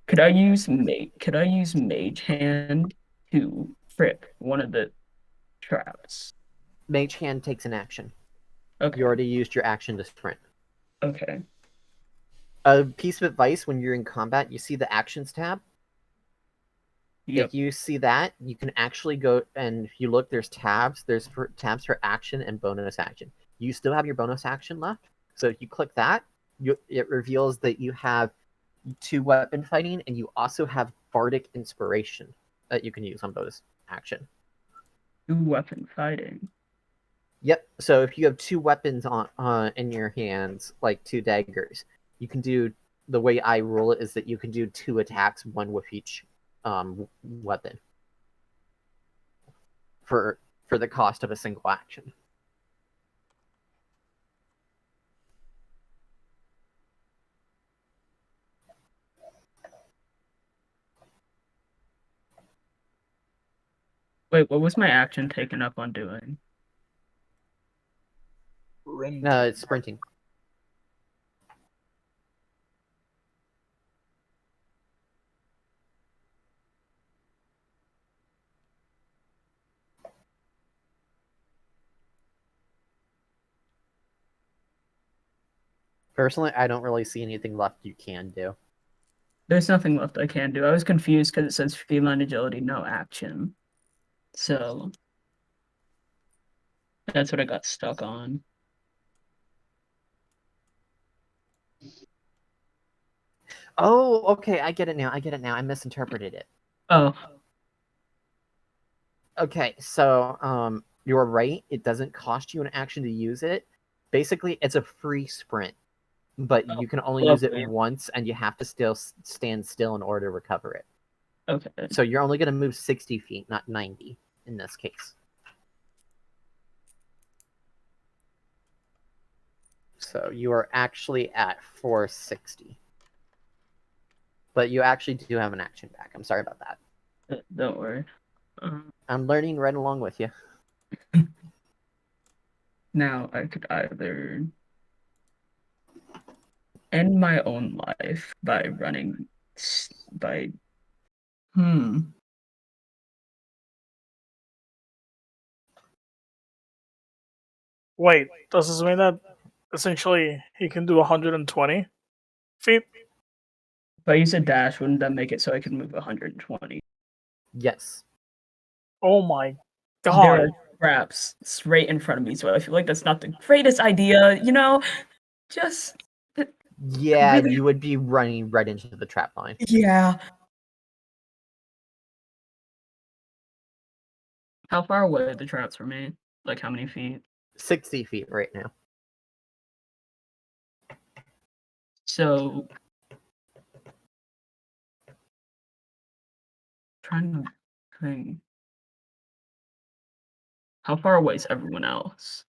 Could I use Mage Hand to frick one of the traps? Mage Hand takes an action. Okay. You already used your action to sprint. Okay. A piece of advice when you're in combat, you see the actions tab. Yep. If you see that, you can actually go, and if you look, there's tabs. There's tabs for action and bonus action. You still have your bonus action left, So if you click that, it reveals that you have 2 weapon fighting, and you also have bardic inspiration that you can use on bonus action. 2 weapon fighting. Yep. So if you have 2 weapons on in your hands, like 2 daggers, you can do, the way I rule it is that you can do 2 attacks, 1 with each weapon, for the cost of a single action. Wait, what was my action taken up on doing? It's sprinting. Personally, I don't really see anything left you can do. There's nothing left I can do. I was confused because it says feline agility, no action. So that's what I got stuck on. Oh, okay, I get it now. I misinterpreted it. Oh, Okay, so you're right. It doesn't cost you an action to use it. Basically, it's a free sprint, but you can only use lovely. it once, and you have to still stand still in order to recover it. Okay. So you're only going to move 60 feet, not 90 in this case. So you are actually at 460. But you actually do have an action back. I'm sorry about that. Don't worry. I'm learning right along with you. Now I could either end my own life by running by Wait, does this mean that essentially he can do 120 feet? If I use a dash, wouldn't that make it so I could move 120? Yes. Oh my There god. are traps straight in front of me, so I feel like that's not the greatest idea, you know? Just Yeah, really? you would be running right into the trap line. Yeah. How far away are the traps from me? Like how many feet? 60 feet right now. So trying to think. How far away is everyone else?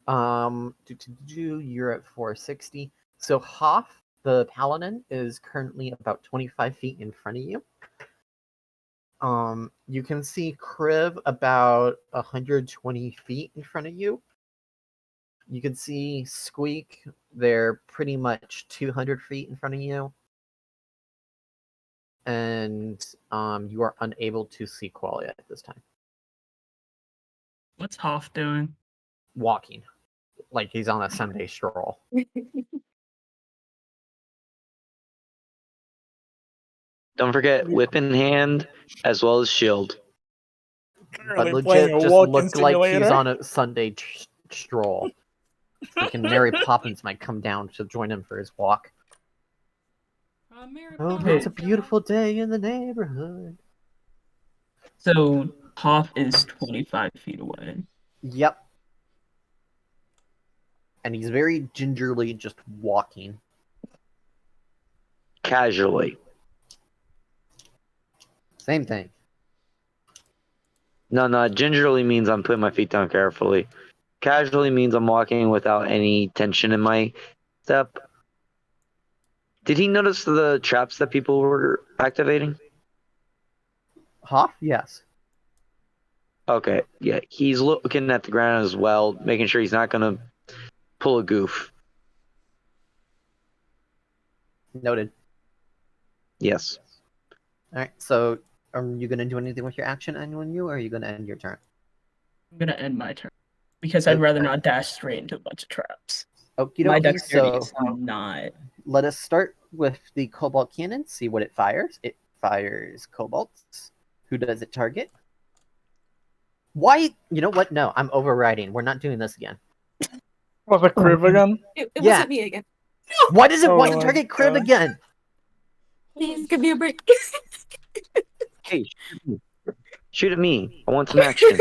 You're at 460. So Hoff, the paladin, is currently about 25 feet in front of you. You can see Kriv about 120 feet in front of you. You can see Squeak, they're pretty much 200 feet in front of you. And you are unable to see Qualia at this time. What's Hoff doing? Walking. Like he's on a Sunday stroll. Don't forget whip in hand as well as shield. But Currently playing legit a just walking look like he's simulator. on a Sunday stroll. Freaking Mary Poppins might come down to join him for his walk. Mary Oh, Poppins, it's a beautiful day in the neighborhood. So Hoff is 25 feet away. Yep. And he's very gingerly just walking. Casually. Same thing. No, gingerly means I'm putting my feet down carefully. Casually means I'm walking without any tension in my step. Did he notice the traps that people were activating? Hoff? Yes. Okay, yeah, he's looking at the ground as well, making sure he's not gonna pull a goof. Noted. Yes. Alright, so are you going to do anything with your action, Anyanwu, or are you going to end your turn? I'm gonna end my turn because I'd rather not dash straight into a bunch of traps. Okie My dokie, dexterity so is not. let us start with the Cobalt Cannon, see what it fires. It fires Cobalts. Who does it target? Why? You know what? No, I'm overriding. We're not doing this again. Was it Crib again? It Yeah. wasn't me again. Why does it Oh want to my target Crib God. again? Please give me a break. Hey, shoot at me. I want some action.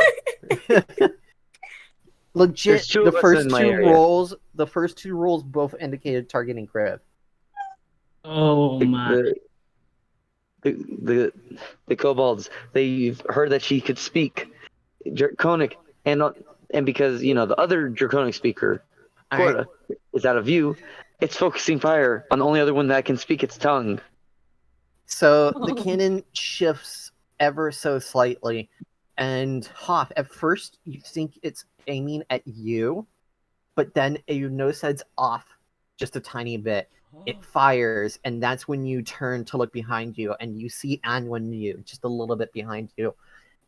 Legit, There's two of us in my area. the first two rolls both indicated targeting Crib. Oh my. The kobolds, they've heard that she could speak Draconic, and because the other Draconic speaker, Qurröra, is out of view, it's focusing fire on the only other one that can speak its tongue. So the cannon shifts ever so slightly, and Hoff, at first you think it's aiming at you, but then you notice that it's off just a tiny bit. It fires, and that's when you turn to look behind you, and you see Anyanwu just a little bit behind you,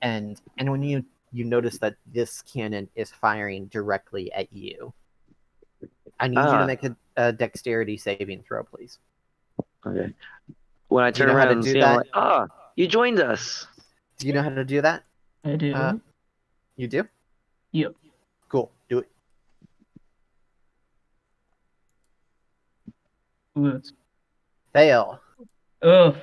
and when you notice that this cannon is firing directly at you. I need you to make a dexterity saving throw, please. Okay. When I Do you turn know how to around and do see, that? I'm like, you joined us. Do you know how to do that? I do. You do? Yep. Cool. Do it. Ooh, that's... Fail. Ugh.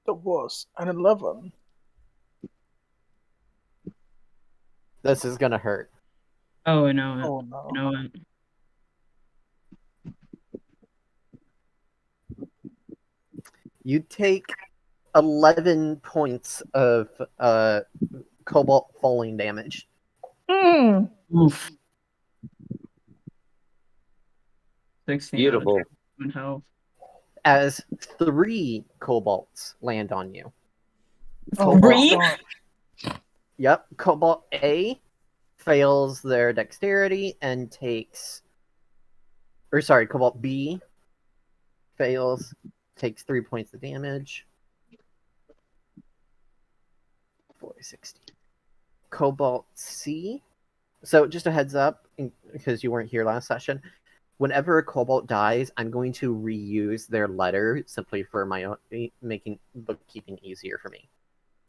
That was an 11. This is gonna hurt. Oh, I know it. Oh no. I know it. You take 11 points of cobalt falling damage. Oof. 16 Beautiful. out of health. As 3 cobalts land on you. Oh my Three? God. Yep. Cobalt A fails their dexterity and takes... Or sorry, Cobalt B fails, takes 3 points of damage. 460. Cobalt C. So just a heads up, because you weren't here last session, whenever a cobalt dies, I'm going to reuse their letter simply for my own, making bookkeeping easier for me.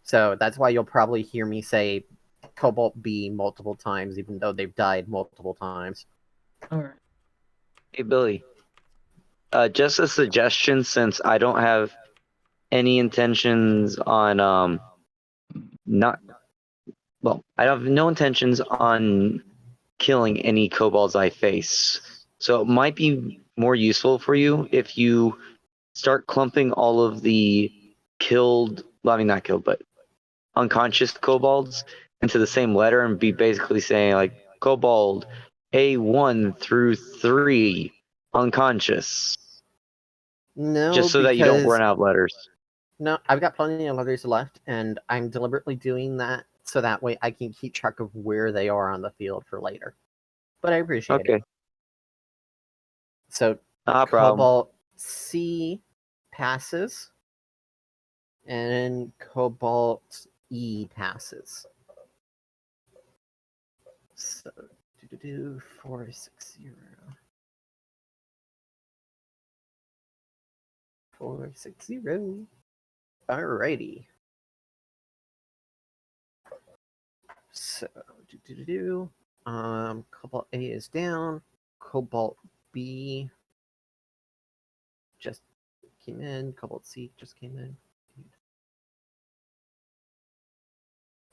So that's why you'll probably hear me say Cobalt B multiple times, even though they've died multiple times. Alright. Hey, Billy. Just a suggestion, since I don't have any intentions on I have no intentions on killing any kobolds I face. So it might be more useful for you if you start clumping all of the not killed, but unconscious kobolds into the same letter and be basically saying like kobold A1 through 3 unconscious. No, Just so that you don't run out of letters. No, I've got plenty of letters left, and I'm deliberately doing that so that way I can keep track of where they are on the field for later. But I appreciate it. So, Not a problem. Cobalt C passes, and Cobalt E passes. So, 460. 460. Alrighty. So, Cobalt A is down. Cobalt B just came in. Cobalt C just came in.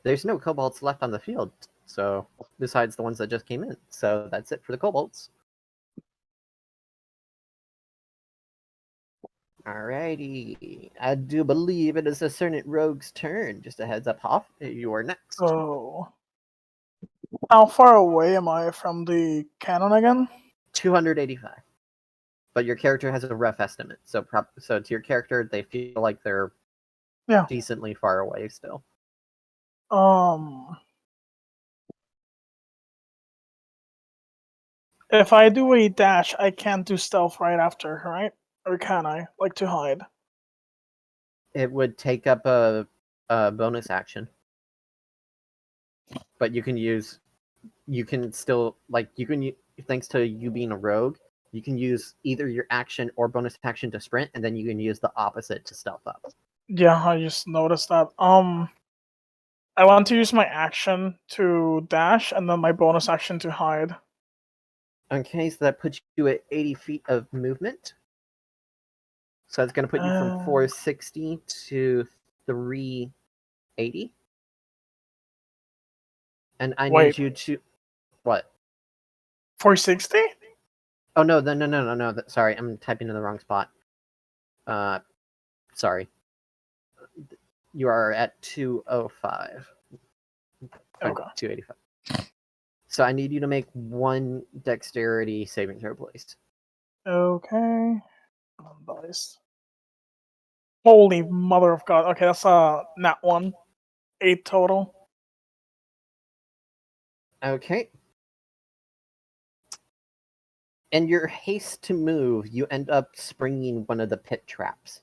There's no kobolds left on the field, so besides the ones that just came in. So that's it for the kobolds. Alrighty. I do believe it is a certain rogue's turn. Just a heads up, Hoff. You are next. Oh. How far away am I from the cannon again? 285. But your character has a rough estimate. So to your character, they feel like they're decently far away still. If I do a dash, I can't do stealth right after, right? Or can I? Like to hide? It would take up a bonus action. But you can still, thanks to you being a rogue, you can use either your action or bonus action to sprint, and then you can use the opposite to stealth up. Yeah, I just noticed that. I want to use my action to dash and then my bonus action to hide. Okay, so that puts you at 80 feet of movement. So it's going to put you from 460 to 380. And I Wait. need you to... What? 460? Oh, no. Sorry, I'm typing in the wrong spot. Sorry. You are at 205. Okay. 285. So I need you to make one dexterity saving throw, please. Okay. Dice. Holy mother of God. Okay, that's nat 1. 8 total. Okay. In your haste to move, you end up springing one of the pit traps.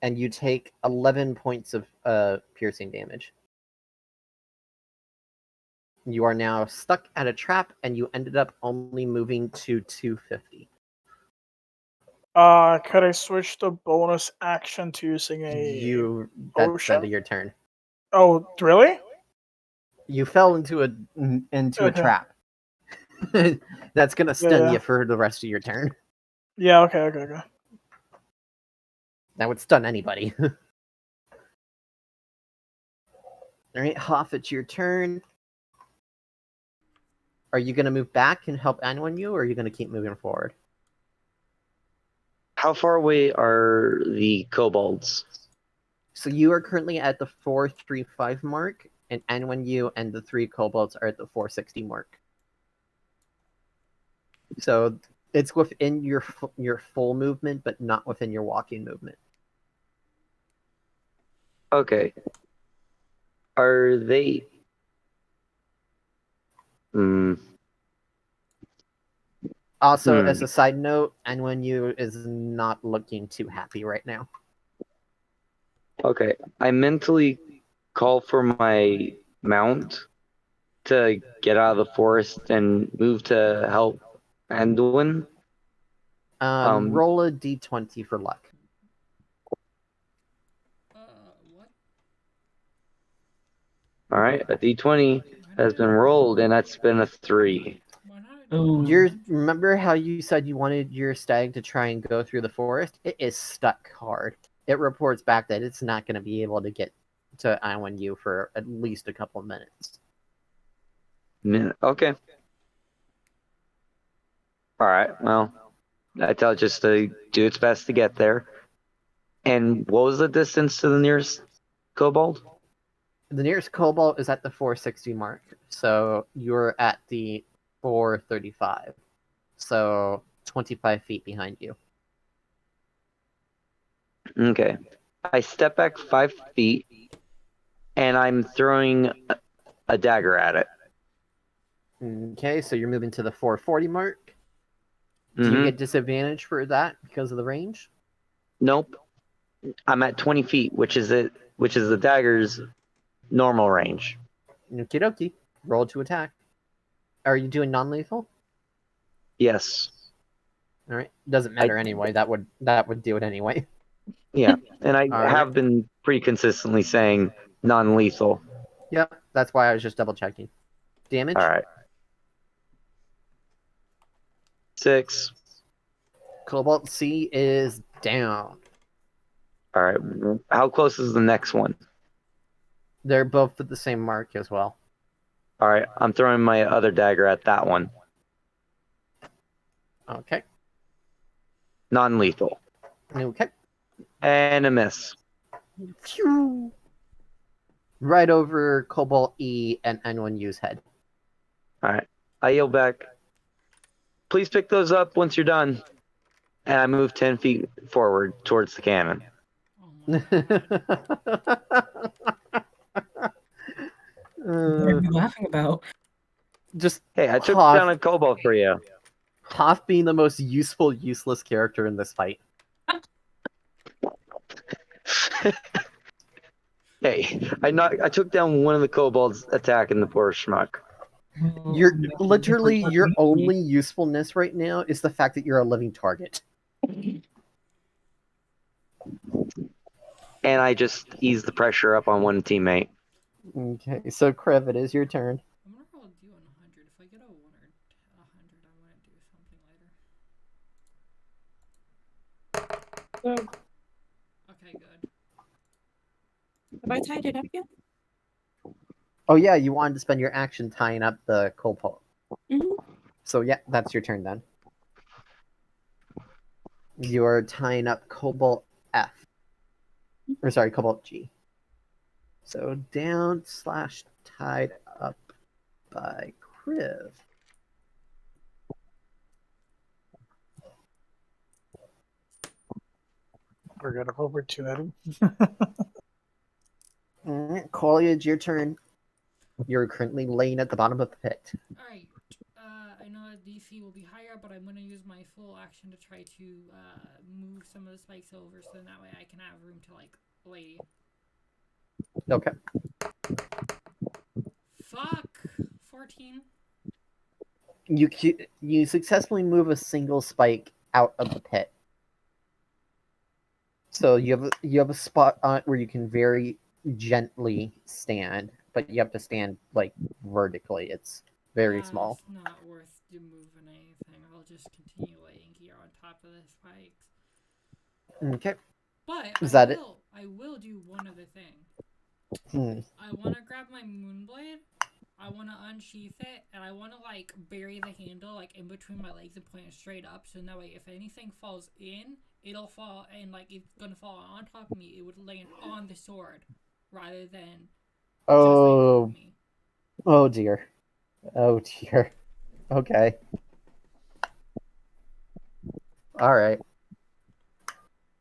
And you take 11 points of piercing damage. You are now stuck at a trap, and you ended up only moving to 250. Could I switch the bonus action to using a That's potion? end of your turn. Oh, really? You fell into a trap. That's gonna stun you for the rest of your turn. Yeah, okay. That would stun anybody. Alright, Hoff, it's your turn. Are you gonna move back and help Anyanwu, or are you gonna keep moving forward? How far away are the kobolds? So you are currently at the 435 mark, and Anyanwu and the 3 kobolds are at the 460 mark. So it's within your full movement, but not within your walking movement. Okay. Are they... Also, as a side note, Anyanwu is not looking too happy right now. Okay. I mentally call for my mount to get out of the forest and move to help Anduin. Roll a d20 for luck. What? All right, a d20 has been rolled, and that's been a 3. Why not? Oh, Remember how you said you wanted your stag to try and go through the forest? It is stuck hard. It reports back that it's not going to be able to get to Anyanwu for at least a couple of minutes. Okay. All right, well, I tell it just to do its best to get there. And what was the distance to the nearest kobold? The nearest kobold is at the 460 mark, so you're at the 435. So 25 feet behind you. Okay. I step back 5 feet, and I'm throwing a dagger at it. Okay, so you're moving to the 440 mark. Do you get disadvantage for that because of the range? Nope. I'm at 20 feet, which is the dagger's normal range. Okie dokie. Roll to attack. Are you doing non-lethal? Yes. All right. Doesn't matter anyway. That would do it anyway. Yeah, and I All have right. been pretty consistently saying non-lethal. Yep. That's why I was just double checking. Damage. All right. 6. Cobalt C is down. All right. How close is the next one? They're both at the same mark as well. All right. I'm throwing my other dagger at that one. Okay. Non-lethal. Okay. And a miss. Phew. Right over Cobalt E and N1U's head. All right. I yell back, please pick those up once you're done. And I move 10 feet forward towards the cannon. Oh my what are you laughing about? Just Hey, I took Hoff, down a kobold for you. Hoff being the most useful, useless character in this fight. Hey, I took down one of the kobolds attacking the poor schmuck. You're literally your only usefulness right now is the fact that you're a living target. and I just ease the pressure up on one teammate. Okay, so Krev, it is your turn. I wonder how I'll do on 100. If I get a 1 or 100, I want to do something later. Okay, good. Have I tied it up yet? Oh yeah, you wanted to spend your action tying up the cobalt. Mhm. So yeah, that's your turn then. You're tying up cobalt F. Or sorry, cobalt G. So down / tied up by Kriv. Forgot of opportunity. Collier, it's your turn. You're currently laying at the bottom of the pit. Alright. I know that DC will be higher, but I'm going to use my full action to try to move some of the spikes over so that way I can have room to, like, lay. Okay. Fuck! 14. You successfully move a single spike out of the pit. So you have a spot on it where you can very gently stand, but you have to stand like vertically. It's very small. It's not worth moving anything. I'll just continue laying here on top of the spikes. Okay. But Is that it? I will do one other thing. Hmm. I want to grab my moonblade. I want to unsheath it, and I want to like bury the handle like in between my legs and point it straight up, so that way if anything falls in, it'll fall and like it's gonna fall on top of me. It would land on the sword rather than just on top of me. Oh dear. Oh dear. Okay. All right.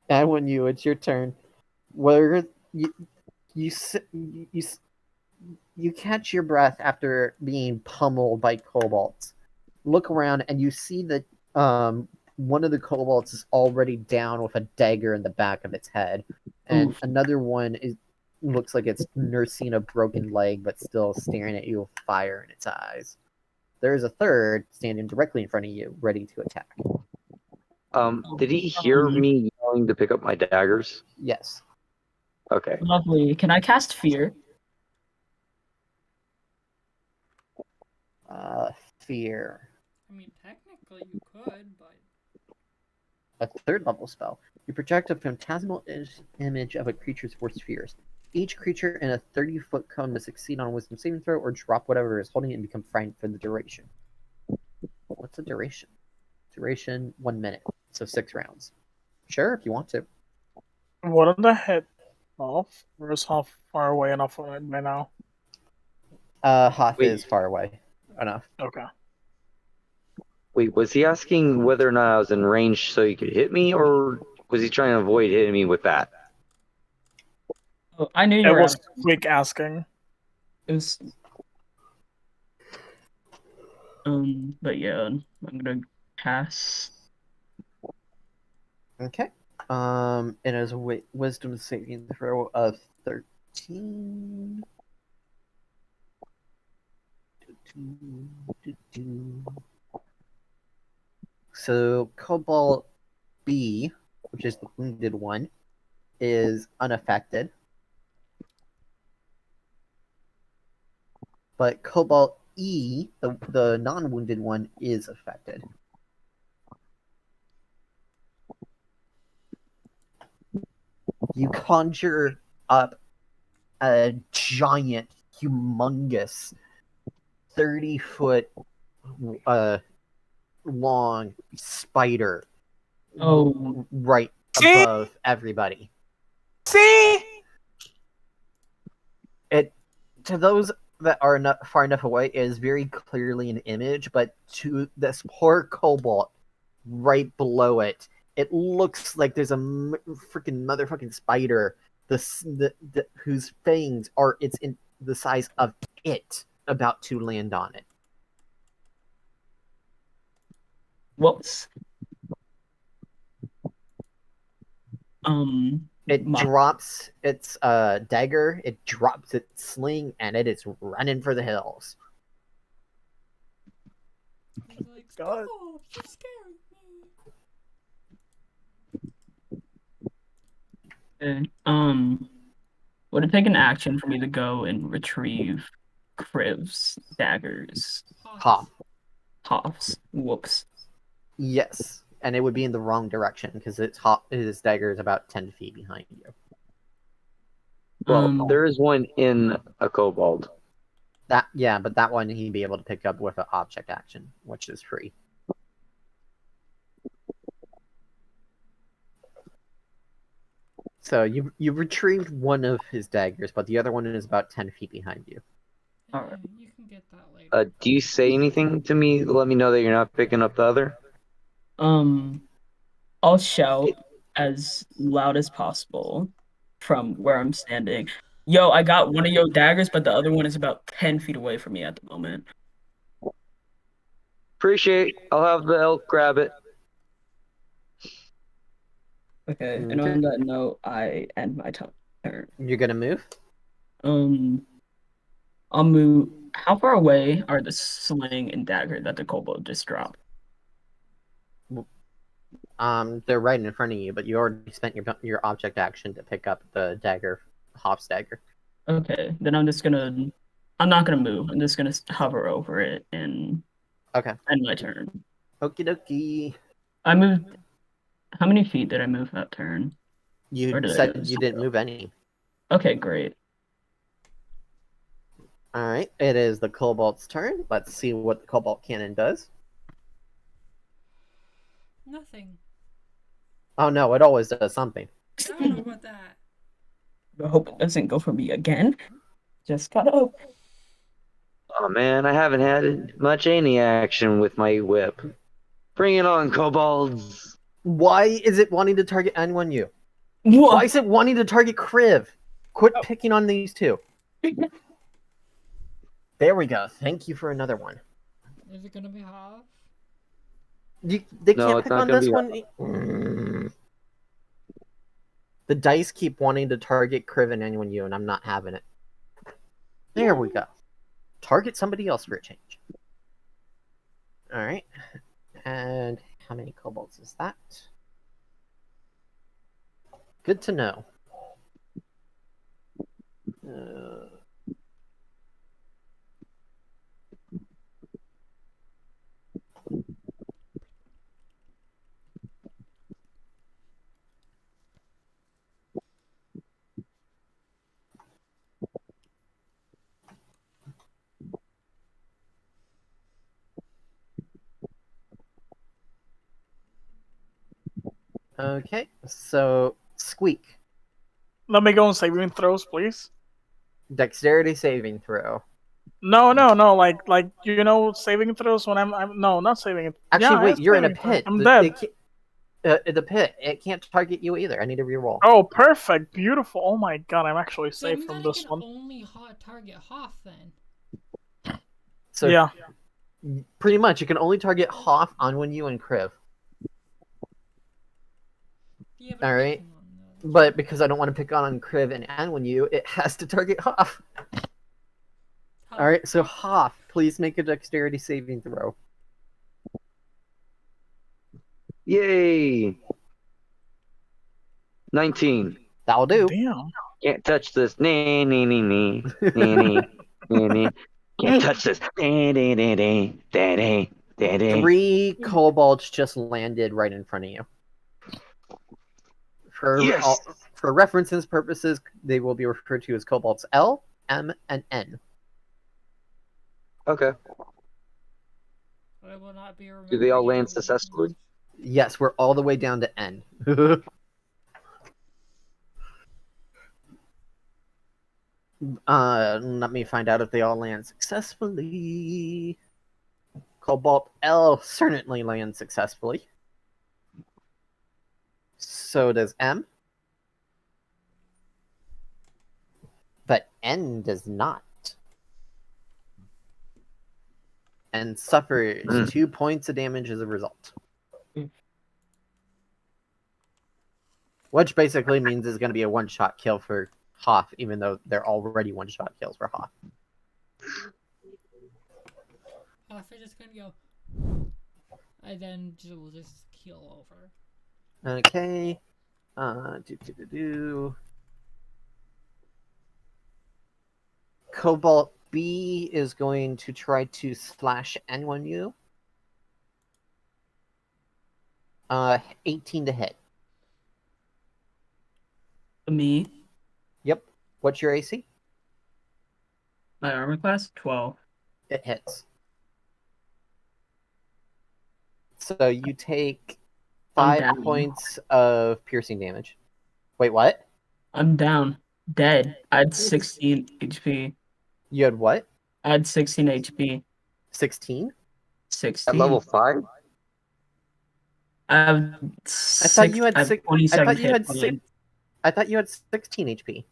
Anyanwu, it's your turn. Where you catch your breath after being pummeled by kobolds. Look around and you see that one of the kobolds is already down with a dagger in the back of its head, and another one looks like it's nursing a broken leg but still staring at you with fire in its eyes. There is a third standing directly in front of you, ready to attack. Did he hear me yelling to pick up my daggers? Yes. Okay. Lovely. Can I cast fear? Fear. I mean, technically you could, but A third level spell. You project a phantasmal image of a creature's worst fears. Each creature in a 30-foot cone must succeed on a wisdom saving throw or drop whatever is holding it and become frightened for the duration. What's the duration? Duration 1 minute. So 6 rounds. Sure, if you want to. Wouldn't the hit off? Or is Hoff far away enough from it by now? Hoff Wait. is far away enough. Okay. Wait, was he asking whether or not I was in range so he could hit me, or was he trying to avoid hitting me with that? Oh, I knew you It were was out. quick asking. It was. But yeah, I'm gonna pass. Okay. It has a wisdom saving throw of 13. So Cobalt B, which is the wounded one, is unaffected. But Cobalt E, the non-wounded one, is affected. You conjure up a giant, humongous, 30-foot long spider right above everybody. See? It, to those that are not far enough away, it is very clearly an image, but to this poor kobold right below it, it looks like there's a freaking motherfucking spider whose fangs are in the size of it about to land on it. Whoops. It drops its dagger, it drops its sling, and it is running for the hills. he's like, God. "Stop! You're scaring me." Okay. Would it take an action for me to go and retrieve Criv's daggers? Hoff. Hoff's. Whoops. Yes, and it would be in the wrong direction because his dagger is about 10 feet behind you. Well, there is one in a kobold. But that one he'd be able to pick up with an object action, which is free. So you retrieved one of his daggers, but the other one is about 10 feet behind you. Alright. You can get that later. Do you say anything to me to let me know that you're not picking up the other? I'll shout as loud as possible from where I'm standing. Yo, I got one of your daggers, but the other one is about 10 feet away from me at the moment. Appreciate. I'll have the elk grab it. Okay, and on that note, I end my turn. You're gonna move? I'll move. How far away are the sling and dagger that the kobold just dropped? They're right in front of you, but you already spent your object action to pick up the dagger, Hoff's dagger. Okay, then I'm not gonna move. I'm just gonna hover over it and Okay. end my turn. Okie dokie. I moved. How many feet did I move that turn? You Or did I said just you didn't move any. Okay, great. Alright, it is the kobold's turn. Let's see what the cobalt cannon does. Nothing. Oh no, it always does something. I don't know about that. I hope it doesn't go for me again. Just gotta hope. Oh man, I haven't had much any action with my whip. Bring it on, kobolds. Why is it wanting to target Anyanwu? What? Why is it wanting to target Kriv? Quit picking on these two. There we go. Thank you for another one. Is it gonna be Hoff? They No, can't it's pick not on gonna this be one. The dice keep wanting to target Kriv and Anyanwu, and I'm not having it. There we go. Target somebody else for a change. Alright. And how many kobolds is that? Good to know. Okay, so Squeak. Let me go on saving throws, please. Dexterity saving throw. No, like saving throws when I'm no, not saving it. Actually, yeah, wait, you're in a saving throw. pit. I'm dead. The pit. It can't target you either. I need to reroll. Oh, perfect, beautiful. Oh my god, I'm actually So safe from then it this can one. only target Hoff then. So Yeah. pretty much, you can only target Hoff, Anyanwu, and Kriv. Yeah, All right. hang on, no. But because I don't want to pick on Kriv and Anyanwu, it has to target Hoff. All right, so Hoff, please make a dexterity saving throw. Yay! 19. That'll do. Damn. Can't touch this. Nee, nee, nee, nee. Nee, nee, nee, nee. Can't touch this. Nee, nee, nee, nee. Nee, nee, nee, nee. 3 kobolds just landed right in front of you. Yes! For references purposes, they will be referred to as kobolds L, M, and N. Okay. I will not be Do they all remembering land any successfully? Yes, we're all the way down to N. Let me find out if they all land successfully. Cobalt L certainly lands successfully. So does M. But N does not. And suffers 2 points of damage as a result. Which basically means it's going to be a one-shot kill for Hoff, even though they're already one-shot kills for Hoff. Hoff is just gonna go, and then we'll just keel over. Okay. Cobalt B is going to try to slash Anyanwu. 18 to hit. Me, Yep. What's your AC? my armor class, 12. It hits. So you take I'm 5 down. points of piercing damage. Wait, what? I'm down. Dead. I had 16 HP. You had what? I had 16 HP. 16? 16. At level 5? I have I thought you had 27 I thought you hit had points. I thought you had 16 HP.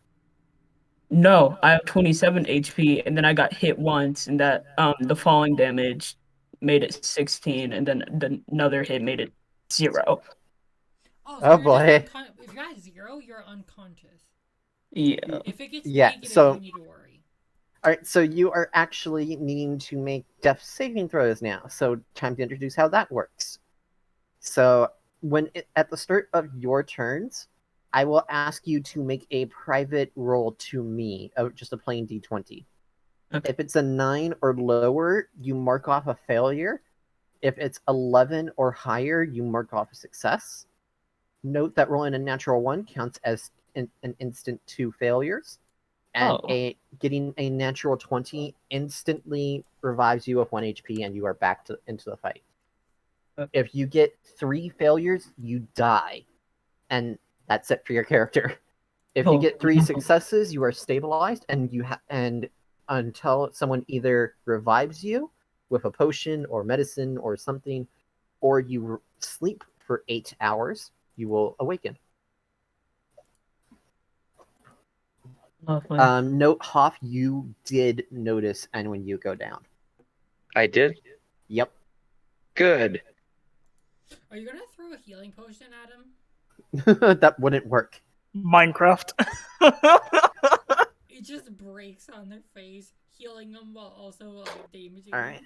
No, I have 27 HP, and then I got hit once, and that the falling damage made it 16, and then another hit made it 0. Oh, Oh, you're boy. if you're at 0, you're unconscious. Yeah. If it gets Yeah, negative, so- you need to worry. Alright, so you are actually needing to make death saving throws now. So time to introduce how that works. So at the start of your turns, I will ask you to make a private roll to me, just a plain d20. Okay. If it's a 9 or lower, you mark off a failure. If it's 11 or higher, you mark off a success. Note that rolling a natural 1 counts as an instant 2 failures. And Oh. getting a natural 20 instantly revives you with 1 HP and you are back into the fight. If you get 3 failures, you die. And that's it for your character. If you get 3 successes, you are stabilized, and and until someone either revives you with a potion or medicine or something, or you sleep for 8 hours, you will awaken. Lovely. Note, Hoff, you did notice and when you go down. I did? Yep. Good. Are you gonna throw a healing potion at him? That wouldn't work. Minecraft. It just breaks on their face, healing them while also damaging All right. them.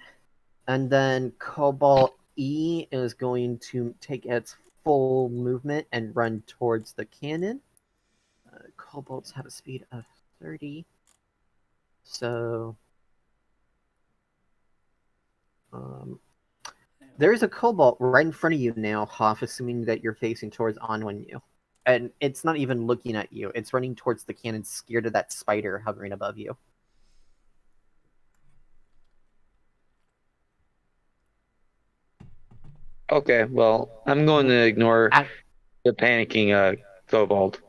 And then Cobalt E is going to take its full movement and run towards the cannon. Cobalts have a speed of 30. So there's a Cobalt right in front of you now, Hoff, assuming that you're facing towards Anyanwu. And it's not even looking at you. It's running towards the cannon, scared of that spider hovering above you. Okay, well, I'm going to ignore the panicking kobold.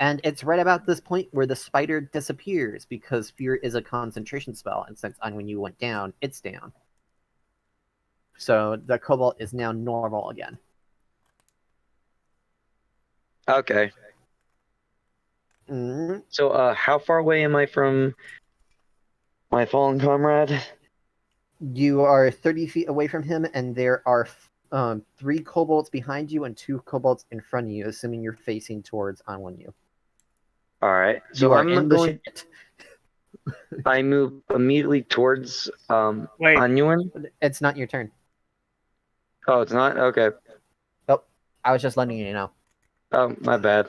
And it's right about this point where the spider disappears, because fear is a concentration spell, and since Anyanwu went down, it's down. So the Cobalt is now normal again. Okay. Mm-hmm. So, how far away am I from my fallen comrade? You are 30 feet away from him, and there are 3 Kobolds behind you and 2 Kobolds in front of you, assuming you're facing towards Anyanwu. Alright, You so are I'm in the going. shit. I move immediately towards Wait. Anyanwu. It's not your turn. Oh, it's not? Okay. Oh, I was just letting you know. Oh, my bad.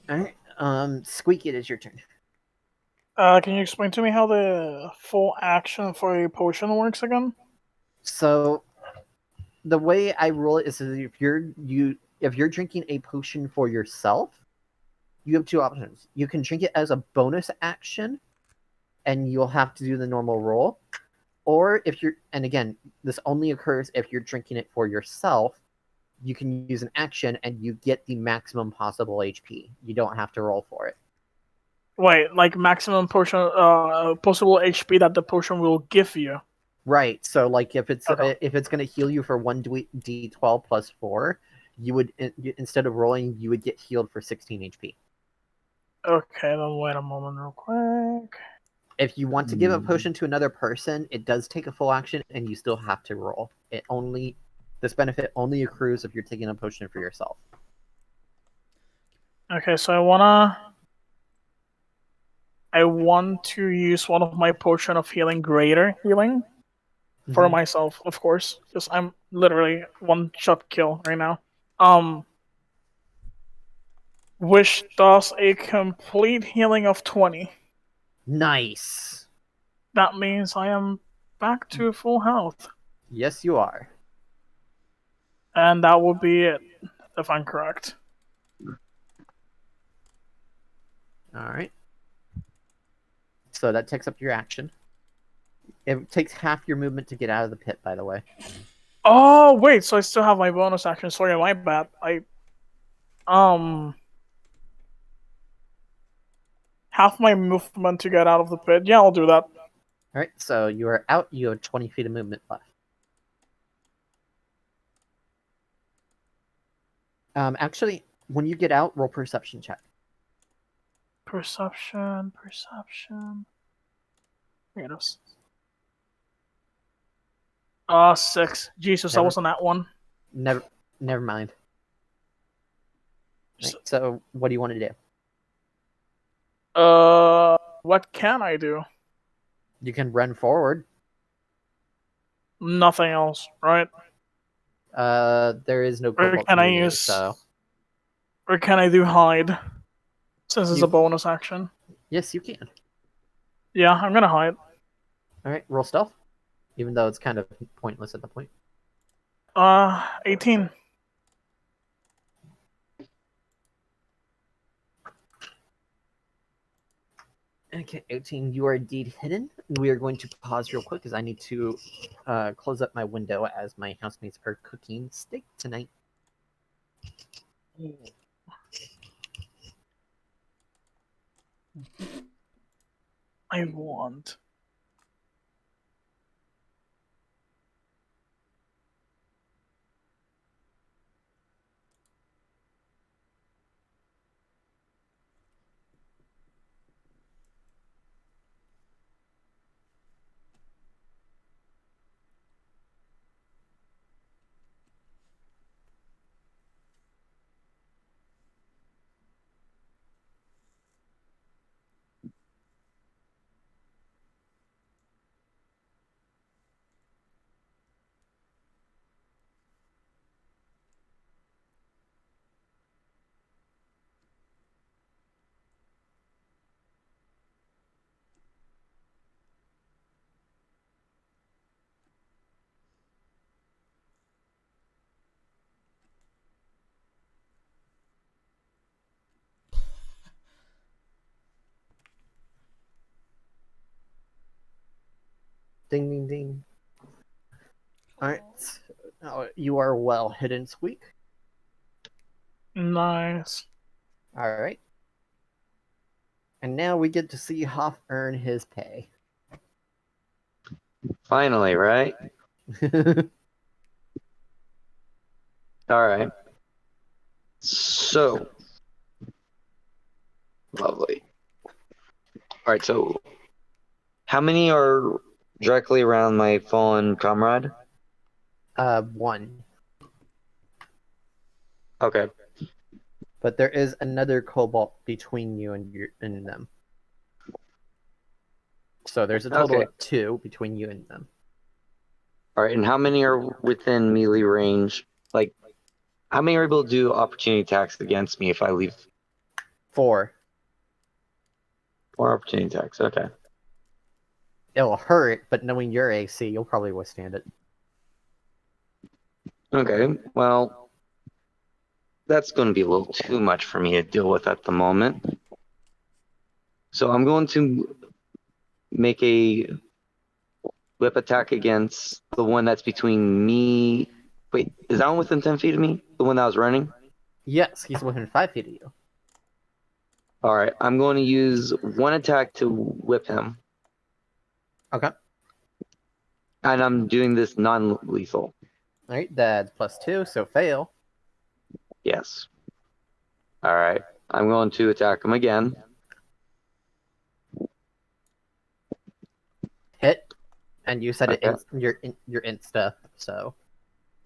Alright, Squeak, it is your turn. Can you explain to me how the full action for a potion works again? So, the way I roll it is if you're drinking a potion for yourself, you have 2 options. You can drink it as a bonus action, and you'll have to do the normal roll. Or and again, this only occurs if you're drinking it for yourself, you can use an action and you get the maximum possible HP. You don't have to roll for it. Wait, like maximum potion, possible HP that the potion will give you. Right. So, like, if it's Okay. going to heal you for 1d12 plus 4, you would, instead of rolling, you would get healed for 16 HP. Okay, then wait a moment real quick. If you want to give a potion to another person, it does take a full action, and you still have to roll. This benefit only accrues if you're taking a potion for yourself. Okay, so I want to use one of my potion of healing, greater healing, for myself, of course, because I'm literally one shot kill right now. which does a complete healing of 20. Nice. That means I am back to full health. Yes, you are. And that would be it, if I'm correct. All right. So that takes up your action. It takes half your movement to get out of the pit, by the way. Oh, wait, so I still have my bonus action. Sorry, my bad. Half my movement to get out of the pit. Yeah, I'll do that. All right, so you are out. You have 20 feet of movement left. Actually, when you get out, roll perception check. Perception. Here it is. 6. Jesus, that wasn't that one. Never mind. Right, so what do you want to do? What can I do? You can run forward. Nothing else, right? There is no Or cobalt can I near you, use? so Or can I do hide? Since it's You- a bonus action. yes, you can. Yeah, I'm gonna hide. All right, roll stealth, even though it's kind of pointless at the point. 18. Okay, 18, you are indeed hidden. We are going to pause real quick because I need to close up my window as my housemates are cooking steak tonight. I want. Ding, ding, ding. All right, you are well hidden, Squeak. Nice. All right. And now we get to see Hoff earn his pay. Finally, right? All right. So, lovely. All right, so how many are directly around my fallen comrade? 1. Okay. But there is another cobalt between you and them. So there's a total Okay. of 2 between you and them. All right, and how many are within melee range? Like, how many are able to do opportunity attacks against me if I leave? 4. 4 opportunity attacks, okay. It'll hurt, but knowing your AC, you'll probably withstand it. Okay, well, that's going to be a little too much for me to deal with at the moment. So I'm going to make a whip attack against the one that's between me. Wait, is that one within 10 feet of me? The one that was running? Yes, he's within 5 feet of you. All right, I'm going to use one attack to whip him. Okay. And I'm doing this non-lethal. All right, that's +2, so fail. Yes. All right, I'm going to attack him again. Hit, and you said Okay. your insta, so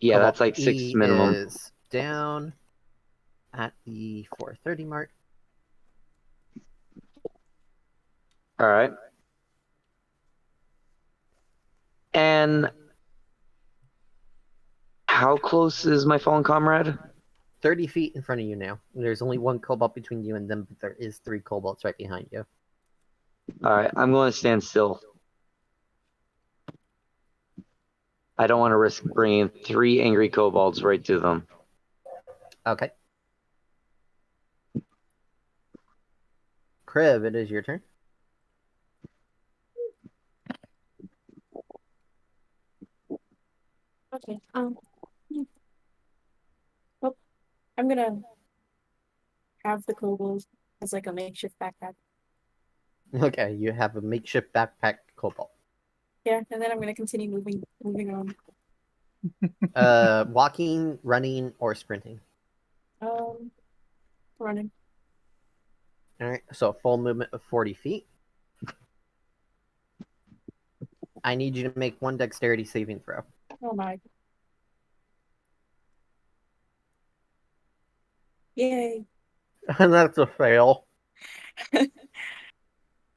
Yeah, Cobalt that's like 6 E minimum. is down at the 430 mark. All right. And how close is my fallen comrade? 30 feet in front of you now. There's only one cobalt between you and them, but there is 3 cobalts right behind you. All right, I'm going to stand still. I don't want to risk bringing 3 angry kobolds right to them. Okay. Kriv, it is your turn. Okay. Well, I'm gonna have the kobold as like a makeshift backpack. Okay, you have a makeshift backpack cobalt. Yeah, and then I'm gonna continue moving on. Walking, running, or sprinting. Running. All right, so a full movement of 40 feet. I need you to make one dexterity saving throw. Oh my. Yay. And that's a fail.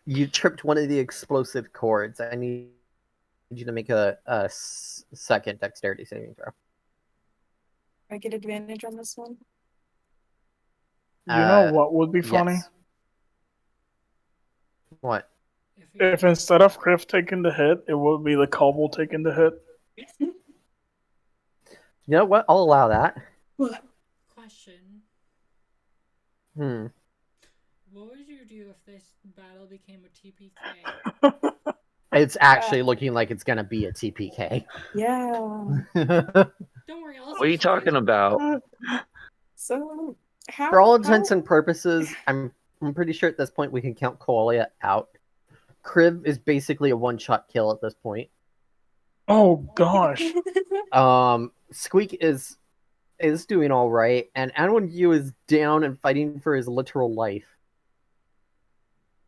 You tripped one of the explosive cords. I need you to make a second dexterity saving throw. I get advantage on this one. You know what would be funny? Yes. What? If instead of Kriv taking the hit, it would be the kobold taking the hit. You know what? I'll allow that. Question. What would you do if this battle became a TPK? It's actually looking like it's gonna be a TPK. Yeah. Don't worry, I'll What are you talking about? So how? For all intents and purposes, I'm pretty sure at this point we can count Koalia out. Kriv is basically a one-shot kill at this point. Oh gosh. Squeak is doing all right, and Anyanwu is down and fighting for his literal life.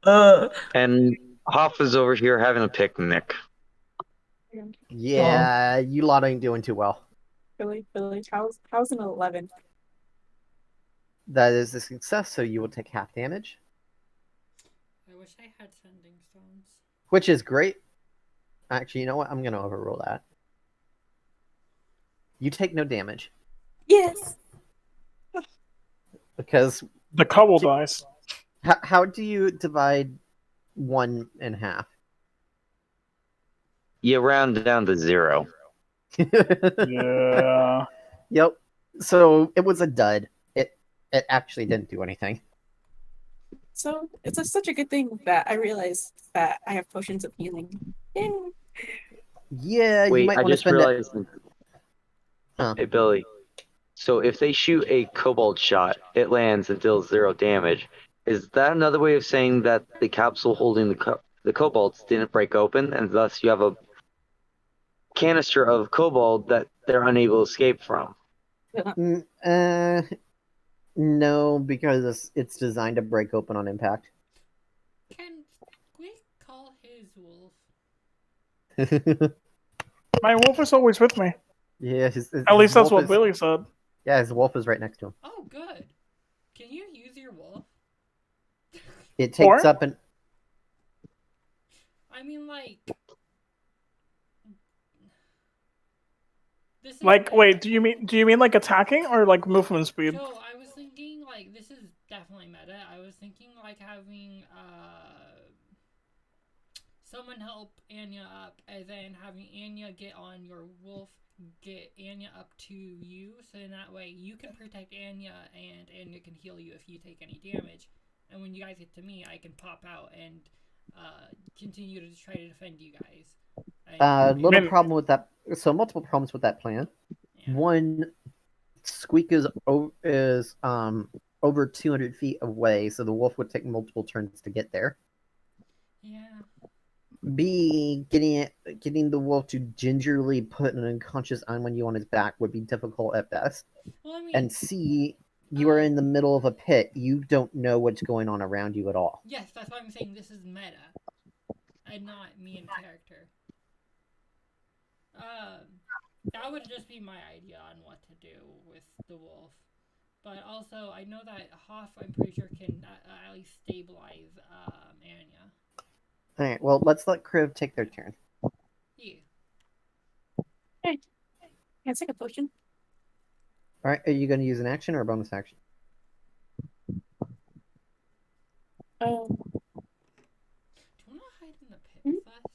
And Hoff is over here having a picnic. Yeah, you lot ain't doing too well. Billy, how's an 11? That is a success, so you will take half damage, I wish I had sending stones. which is great. Actually, you know what? I'm gonna overrule that. You take no damage Yes. because The kobold dies. how do you divide 1 in half? You round down to 0. Yeah. Yep. So it was a dud. It actually didn't do anything. So it's such a good thing that I realized that I have potions of healing. Yay. Yeah, you Wait, might I want to just spend realized. Huh. Hey, Billy. So if they shoot a kobold shot, it lands and deals 0 damage. Is that another way of saying that the capsule holding the kobolds didn't break open, and thus you have a canister of kobold that they're unable to escape from? No, because it's designed to break open on impact. Can we call his wolf? My wolf is always with me. Yeah, At least that's wolf what is- Billy said. Yeah, his wolf is right next to him. Oh, good. Can you use your wolf? It takes Or- up an. I mean, like. This is Like, meta. wait, do you mean like attacking or like movement speed? So I was thinking, like, this is definitely meta. I was thinking, like, having someone help Anya up, and then having Anya get on your wolf, get Anya up to you, so in that way you can protect Anya, and Anya can heal you if you take any damage. And when you guys get to me, I can pop out and continue to try to defend you guys. And Little problem with that. So multiple problems with that plan. yeah. One, Squeak is over 200 feet away, so the wolf would take multiple turns to get there. Yeah. B, getting the wolf to gingerly put an unconscious Anyanwu on his back would be difficult at best. Well, I mean, And C, you are in the middle of a pit. You don't know what's going on around you at all. yes, that's why I'm saying this is meta, and not me in character. That would just be my idea on what to do with the wolf. But also, I know that Hoff, I'm pretty sure, can at least stabilize Anya. Alright, well, let's let Kriv take their turn. Yeah. Hey, can I take a potion? All right, are you going to use an action or a bonus action? Oh, Do you want to hide in the pit with us?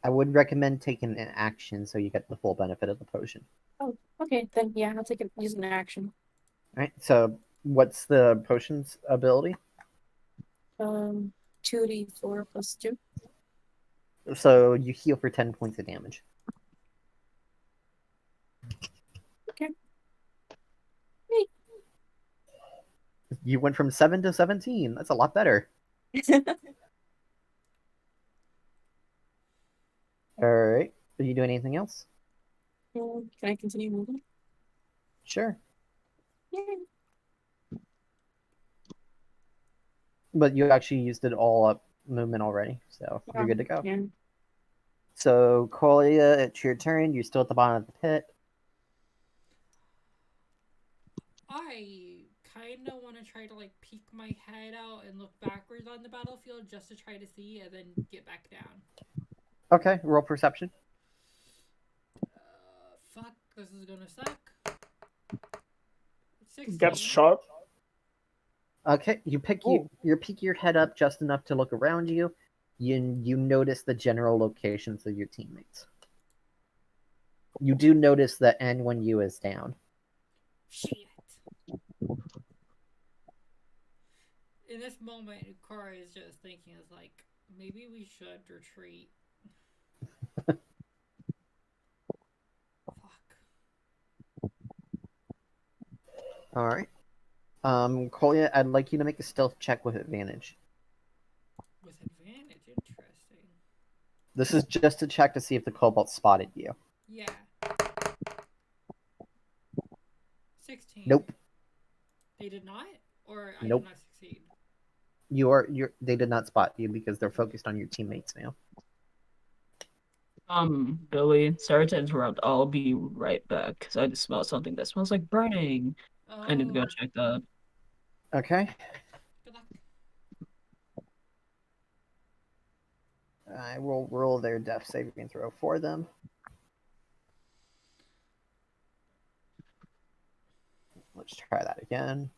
I would recommend taking an action so you get the full benefit of the potion. oh, okay. Then yeah, I'll take it. Use an action. All right, so what's the potion's ability? 2d4 plus 2. So you heal for 10 points of damage. Okay. You went from 7 to 17. That's a lot better. All right. Are you doing anything else? Can I continue moving? Sure. Yeah. But you actually used it all up movement already, so you're good to go. Yeah. So, Colia, it's your turn. You're still at the bottom of the pit. I kind of want to try to like peek my head out and look backwards on the battlefield just to try to see and then get back down. Okay, roll perception. Fuck, this is gonna suck. 16. Gets shot. Okay, you peek your head up just enough to look around you. You notice the general locations of your teammates. You do notice that Anyanwu is down. Shit. In this moment, Qurröra is just thinking, is like, maybe we should retreat. Fuck. All right. Colia, I'd like you to make a stealth check with advantage. With advantage, interesting. This is just to check to see if the kobold spotted you. Yeah. 16. Nope. They did not? Or I Nope. did not succeed? They did not spot you because they're focused on your teammates now. Billy, sorry to interrupt. I'll be right back because I just smelled something that smells like burning. Oh. I need to go check that. Okay. Good luck. I will roll their death saving throw for them. Let's try that again.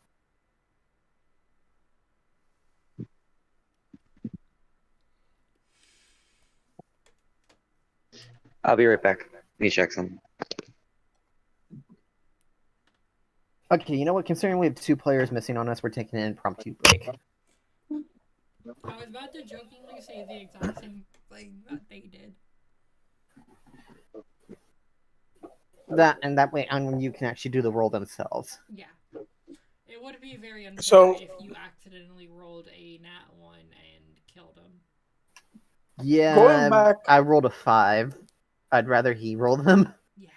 I'll be right back. Let me check some. Okay, you know what? Considering we have 2 players missing on us, we're taking an impromptu break. I was about to jokingly say the exact same thing that they did. That way, you can actually do the roll themselves. Yeah. It would be very unfair So- if you accidentally rolled a nat 1 and killed him. Yeah, Going back- I rolled a 5. I'd rather he roll them. Yeah.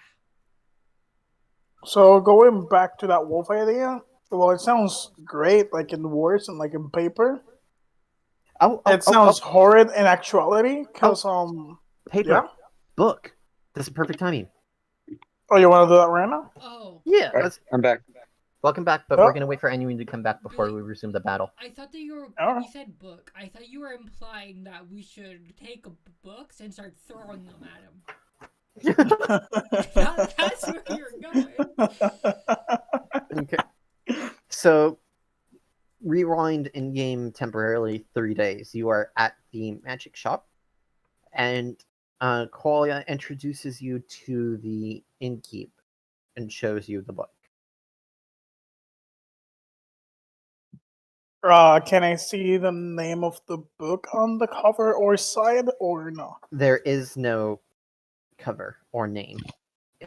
So going back to that wolf idea, well, it sounds great, like in words and like in paper. It sounds horrid in actuality, because paper, yeah. book. This is perfect timing. Oh, you want to do that right now? Oh. Yeah, All right, I'm back. welcome back, but Oh. we're gonna wait for Anyanwu to come back before we resume the battle. I thought that you were. Oh. You said book. I thought you were implying that we should take books and start throwing them at him. That's where you're going. Okay. So, rewind in game temporarily 3 days. You are at the magic shop, and Qualia introduces you to the innkeep and shows you the book. Can I see the name of the book on the cover or side, or no? There is no cover or name.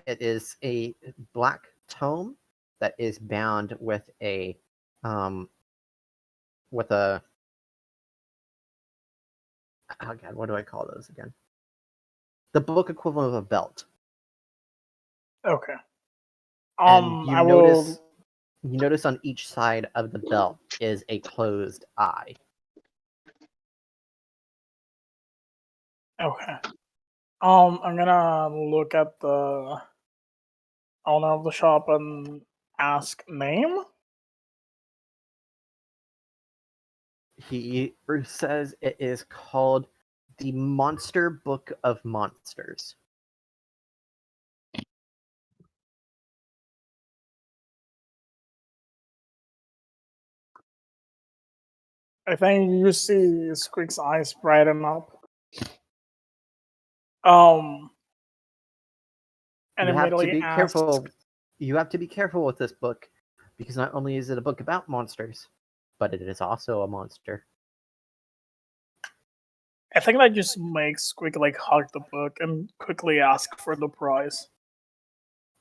It is a black tome that is bound with a oh god, what do I call those again? The book equivalent of a belt. Okay. And I will. you notice on each side of the belt is a closed eye. Okay. I'm gonna look at the owner of the shop and ask name. He says it is called the Monster Book of Monsters. I think you see Squeak's eyes brighten up. And You have to immediately be asks, careful. You have to be careful with this book, because not only is it a book about monsters, but it is also a monster. I think that just makes Squeak like hug the book and quickly ask for the prize.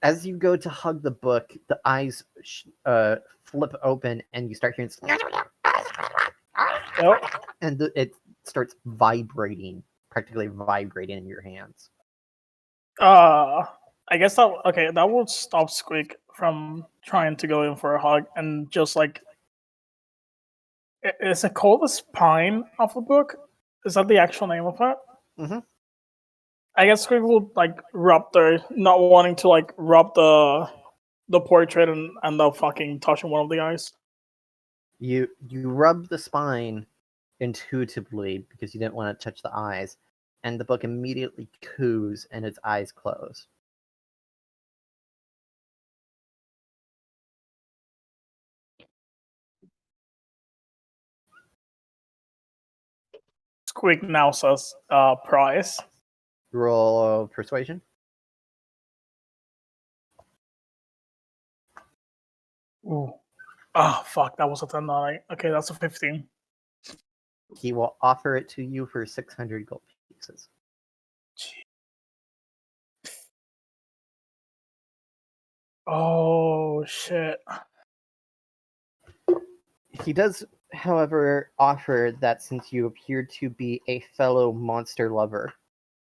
As you go to hug the book, the eyes flip open, and you start hearing, and it starts vibrating, practically vibrating in your hands. I guess that will stop Squeak from trying to go in for a hug and just like, is it called the spine of the book? Is that the actual name of it? Mm-hmm. I guess Squeak will like rub not wanting to like rub the portrait and end up fucking touching one of the eyes. You rub the spine intuitively because you didn't want to touch the eyes, and the book immediately coos and its eyes close. Squeak now says prize. Roll persuasion. Ooh. Ah, fuck, that was a 10. Okay, that's a 15. He will offer it to you for 600 gold pieces. Oh, shit. He does, however, offer that since you appear to be a fellow monster lover,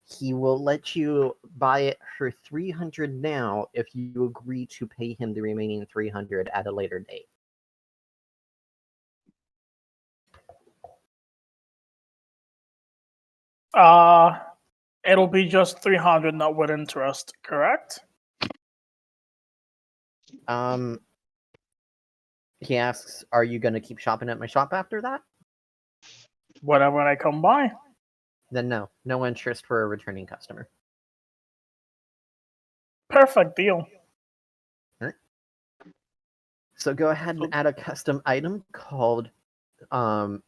he will let you buy it for 300 now if you agree to pay him the remaining 300 at a later date. It'll be just 300, not with interest, correct? He asks, are you going to keep shopping at my shop after that? Whatever I come by. Then no interest for a returning customer. Perfect deal. All right. So go ahead and add a custom item called the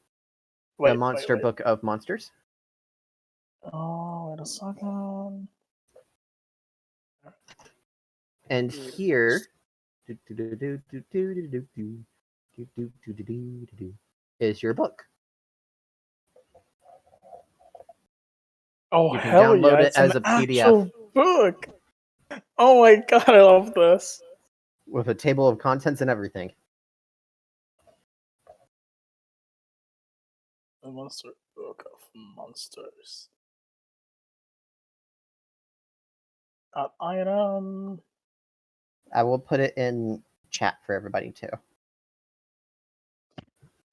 Monster Book of Monsters. Oh, wait a second. And here is your book. Oh, you can hell download yeah, it as a PDF. Actual book. Oh my god, I love this. With a table of contents and everything. The Monster Book of Monsters. Item. I will put it in chat for everybody too.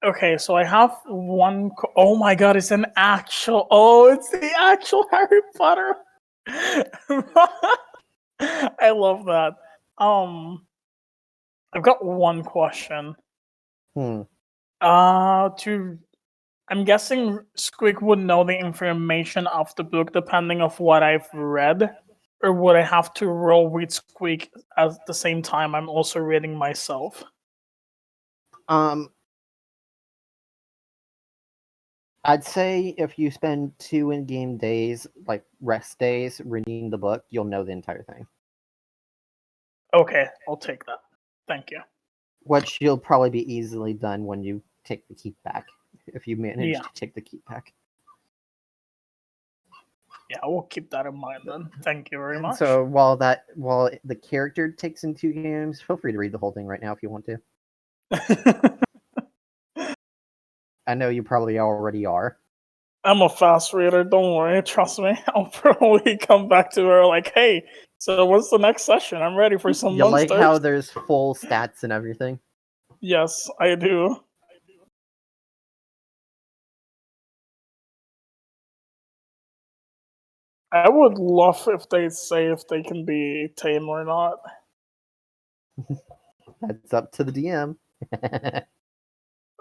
Okay, so I have one. Oh my god, it's an actual. Oh, it's the actual Harry Potter. I love that. I've got one question. I'm guessing Squeak would know the information of the book depending of what I've read, or would I have to roll with Squeak at the same time I'm also reading myself? I'd say if you spend 2 in-game days, like rest days, reading the book, you'll know the entire thing. Okay, I'll take that. Thank you. Which you'll probably be easily done when you take the keep back, if you manage to take the keep back. Yeah, I will keep that in mind then. Thank you very much. So while the character takes in 2 games, feel free to read the whole thing right now if you want to. I know you probably already are. I'm a fast reader, don't worry, trust me. I'll probably come back to her like, hey, so what's the next session? I'm ready for some monsters. You like how there's full stats and everything? Yes, I do. I would love if they say if they can be tame or not. That's up to the DM.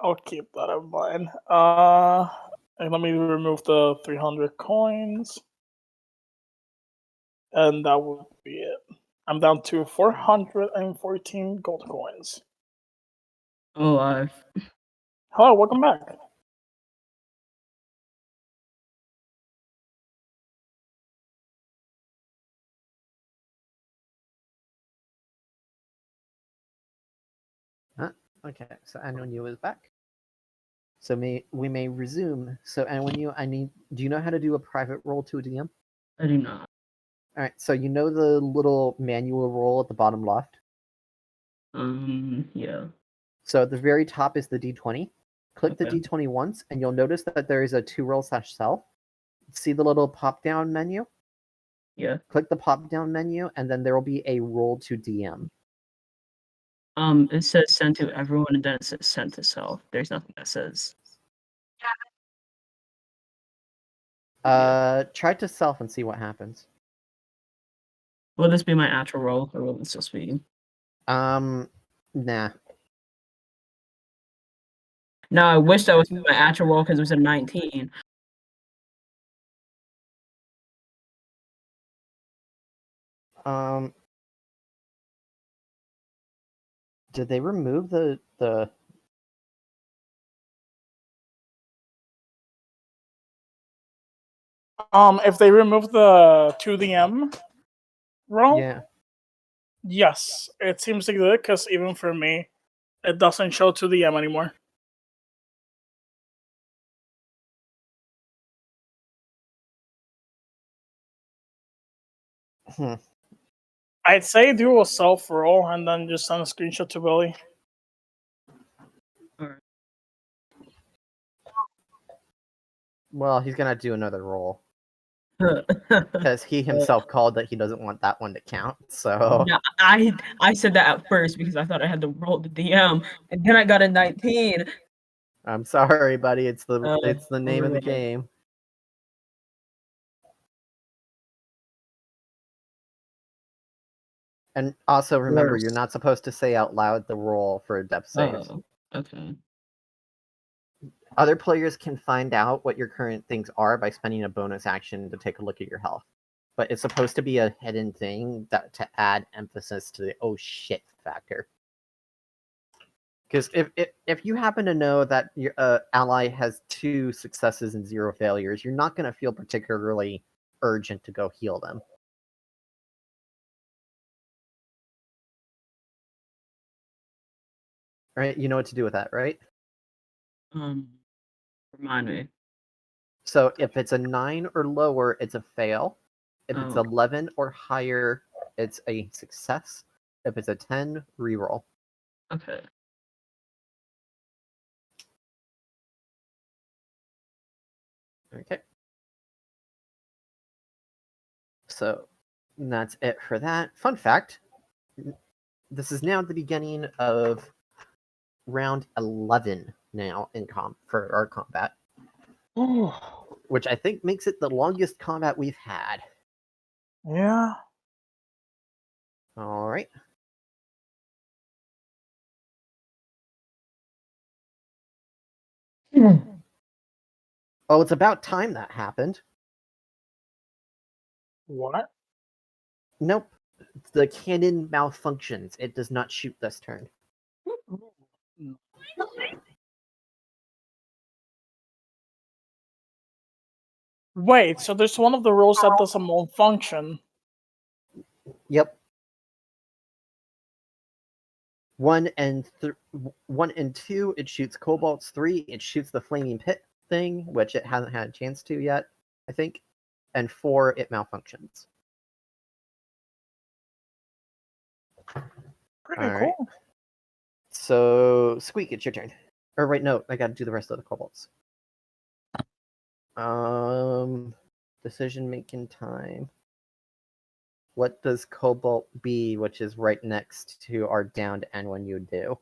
I'll keep that in mind. And let me remove the 300 coins. And that would be it. I'm down to 414 gold coins. Alive. Hello, welcome back. Okay, so Anyanwu is back. So we may resume. So Anyanwu, do you know how to do a private roll to a DM? I do not. All right, so you know the little manual roll at the bottom left? Yeah. So at the very top is the D20. Click the Okay. D20 once, and you'll notice that there is a 2-roll/self. See the little pop-down menu? Yeah. Click the pop-down menu, and then there will be a roll to DM. It says send to everyone, and then it says send to self. There's nothing that says. Try to self and see what happens. Will this be my actual roll, or will this just be? Nah. No, I wish that was my actual roll because it was a 19. Did they remove the If they remove the 2DM roll, Yeah. yes, it seems to good because even for me, it doesn't show 2DM anymore. I'd say do a self roll and then just send a screenshot to Billy. Alright. Well, he's gonna do another roll because he himself called that he doesn't want that one to count. So Yeah, I said that at first because I thought I had to roll the DM, and then I got a 19. I'm sorry, buddy. It's the name of the alright. game. And also remember, Worse. you're not supposed to say out loud the roll for depth saves. Oh, okay. Other players can find out what your current things are by spending a bonus action to take a look at your health. But it's supposed to be a hidden thing to add emphasis to the oh shit factor. Because if you happen to know that your ally has 2 successes and 0 failures, you're not going to feel particularly urgent to go heal them. Right? You know what to do with that, right? Remind me. So if it's a 9 or lower, it's a fail. If it's Oh. 11 or higher, it's a success. If it's a 10, reroll. Okay. Okay. So that's it for that. Fun fact, this is now the beginning of round 11 now for our combat, which I think makes it the longest combat we've had. Yeah. All right. Oh, it's about time that happened. What? Nope. The cannon malfunctions. It does not shoot this turn. Wait, so there's one of the rolls that does a malfunction. Yep. 1 and 2, it shoots cobalts. 3, it shoots the flaming pit thing, which it hasn't had a chance to yet, I think. And 4, it malfunctions. Pretty All cool. right. So, Squeak, it's your turn. Or wait, no, I gotta do the rest of the cobalts. Decision making time. What does Cobalt B, which is right next to our downed Anyanwu, do?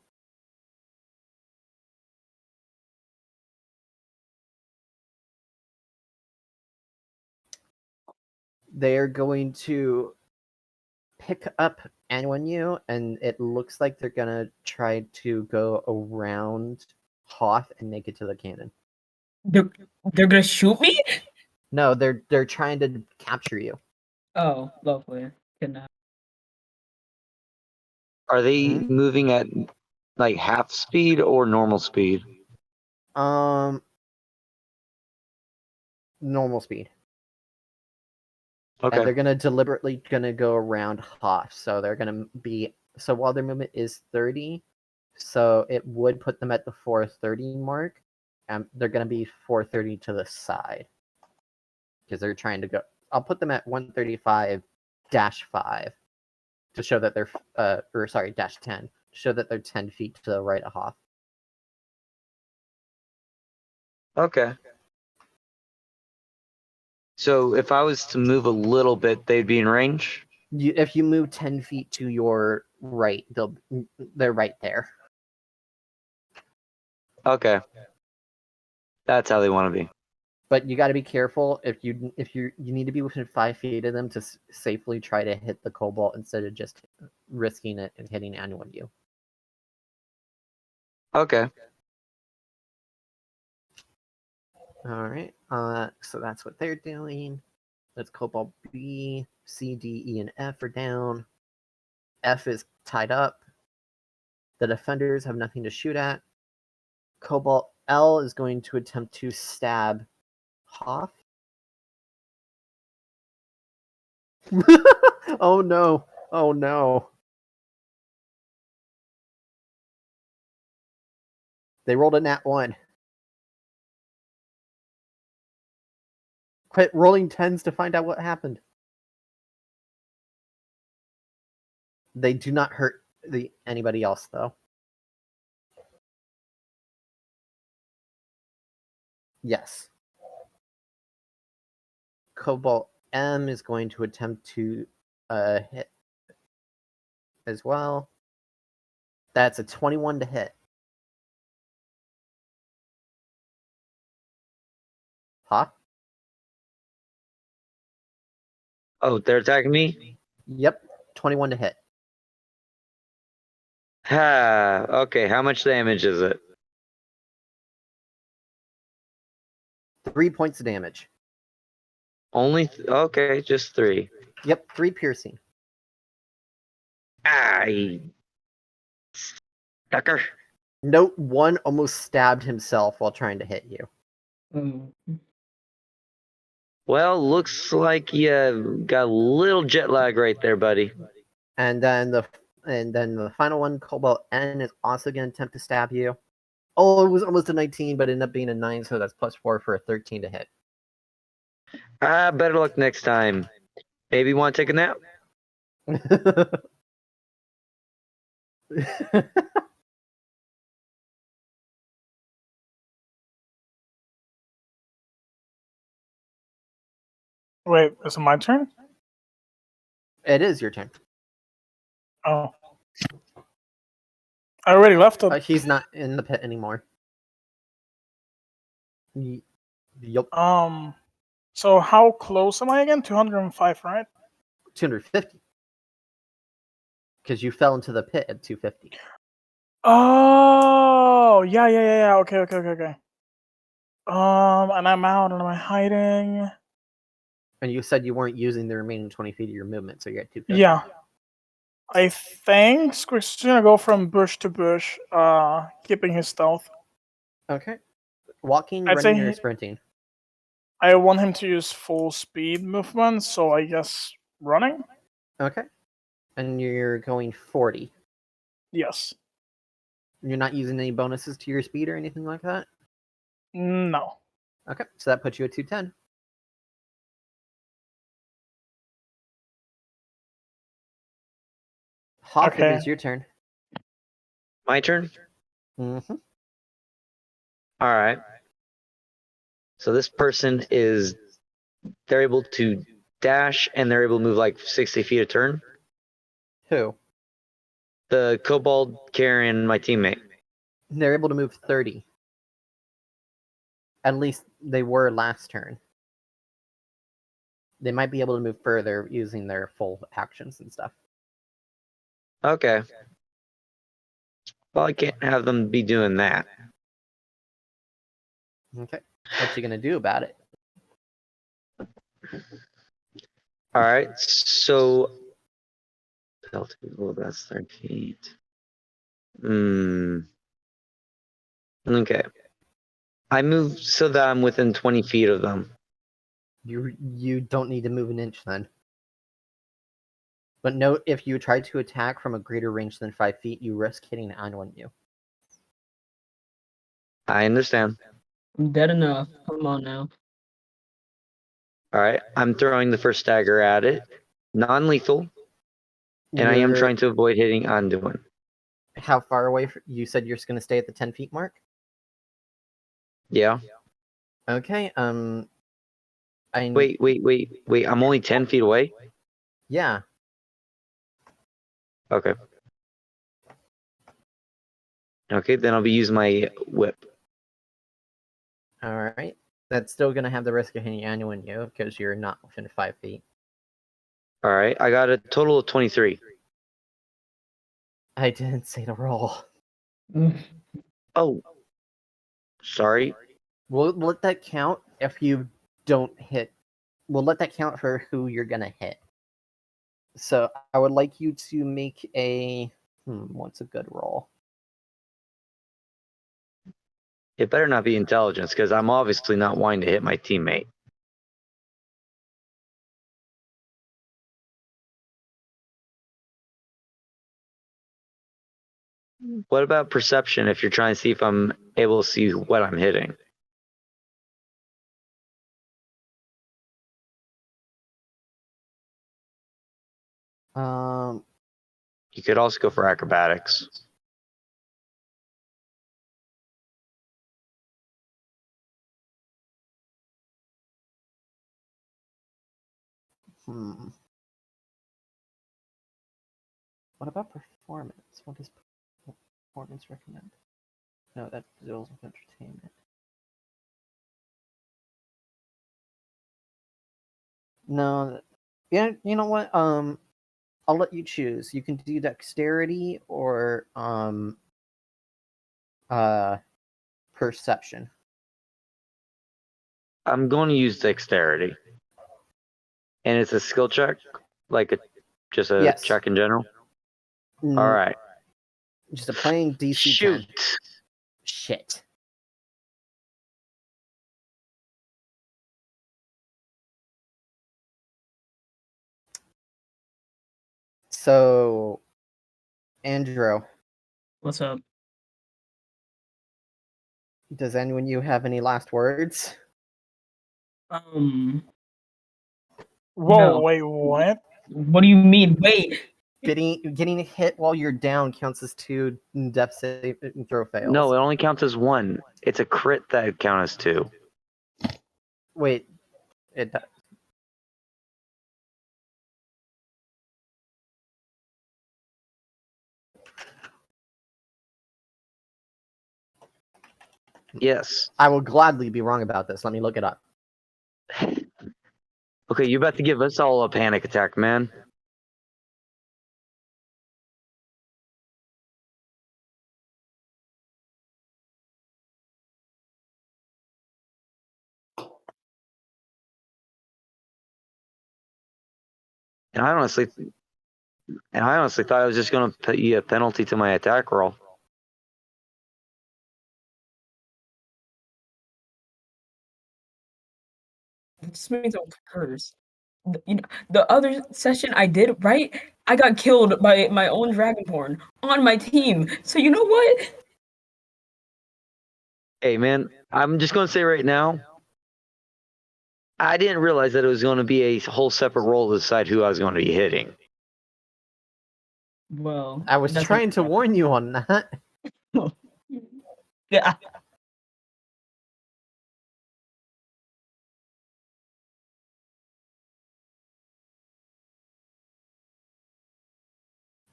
They're going to pick up Anyanwu, and it looks like they're gonna try to go around Hoff and make it to the cannon. They're gonna shoot me? No, they're trying to capture you. Oh, lovely. Good night. Are they moving at like half speed or normal speed? Normal speed. Okay. And they're gonna deliberately go around Hoff. So they're gonna be while their movement is 30, So it would put them at the 430 mark. They're going to be 430 to the side. Because they're trying to go. I'll put them at 135-5 to show that they're, -10, to show that they're 10 feet to the right of Hoff. Okay. So if I was to move a little bit, they'd be in range? If you move 10 feet to your right, they're right there. Okay. That's how they want to be. But you got to be careful if you need to be within 5 feet of them to safely try to hit the cobalt instead of just risking it and hitting Anyanwu. Okay. All right. So that's what they're doing. That's Cobalt B, C, D, E, and F are down. F is tied up. The defenders have nothing to shoot at. Cobalt L is going to attempt to stab Hoff. Oh no. Oh no. They rolled a nat 1. Quit rolling 10s to find out what happened. They do not hurt anybody else, though. Yes. Cobalt M is going to attempt to hit as well. That's a 21 to hit. Huh? Oh, they're attacking me? Yep, 21 to hit. Okay, how much damage is it? 3 points of damage. Only okay, just 3. Yep, 3 piercing. Sucker. Note 1 almost stabbed himself while trying to hit you. Mm. Well, looks like you got a little jet lag right there, buddy. And then the final one, Cobalt N, is also going to attempt to stab you. Oh, it was almost a 19, but it ended up being a 9, so that's +4 for a 13 to hit. Better luck next time. Maybe want to take a nap? Wait, is it my turn? It is your turn. Oh. I already left him. He's not in the pit anymore. Yep. So how close am I again? 205, right? 250. Because you fell into the pit at 250. Oh, yeah. Okay. And I'm out, and am I hiding? And you said you weren't using the remaining 20 feet of your movement, so you're at 250. Yeah. I think Squeak's gonna go from bush to bush, keeping his stealth. Okay. Walking, I'd say running, or sprinting? I want him to use full speed movement, so I guess running? Okay. And you're going 40. Yes. You're not using any bonuses to your speed or anything like that? No. Okay, so that puts you at 210. Hoff, Okay. it is your turn. My turn? Mm-hmm. All right. So this person they're able to dash and they're able to move like 60 feet a turn. Who? The kobold carrying my teammate. They're able to move 30. At least they were last turn. They might be able to move further using their full actions and stuff. Okay. Well, I can't have them be doing that. Okay. What you gonna do about it? All right. So, well, that's 30 feet. Okay. I move so that I'm within 20 feet of them. You don't need to move an inch then. But note, if you try to attack from a greater range than 5 feet, you risk hitting Anyanwu. I understand. I'm dead enough. Come on now. All right, I'm throwing the first dagger at it, non-lethal, and I am You're trying to avoid hitting Anduin. how far away? You said you're just going to stay at the 10 feet mark. Yeah. Okay. Wait. I'm only 10 feet away. Yeah. Okay. Okay, then I'll be using my whip. All right. That's still going to have the risk of hitting Anyanwu you because you're not within 5 feet. All right, I got a total of 23. I didn't say to roll. Oh, sorry. We'll let that count if you don't hit. We'll let that count for who you're going to hit. So I would like you to make a. What's a good roll? It better not be intelligence because I'm obviously not wanting to hit my teammate. What about perception if you're trying to see if I'm able to see what I'm hitting? You could also go for acrobatics. What about performance? What does performance recommend? No, that deals with entertainment. No, yeah, you know what? I'll let you choose. You can do dexterity or perception. I'm going to use dexterity. And it's a skill check? Like just a Yes. check in general? Mm, All right. Just a plain DC Shoot. 10. Shit. So, Andrew, What's up? does anyone you have any last words? Whoa, No. wait, what? What do you mean? Wait. Getting hit while you're down counts as 2 death save throw fails. No, it only counts as 1. It's a crit that counts as 2. Wait, it. Yes. I will gladly be wrong about this. Let me look it up. Okay, you're about to give us all a panic attack, man. And I honestly thought I was just going to put you a penalty to my attack roll. This means I'll curse. You know, the other session I did, right? I got killed by my own dragonborn on my team. So you know what? Hey, man, I'm just going to say right now, I didn't realize that it was going to be a whole separate roll to decide who I was going to be hitting. Well, I was trying to warn you on that. Yeah.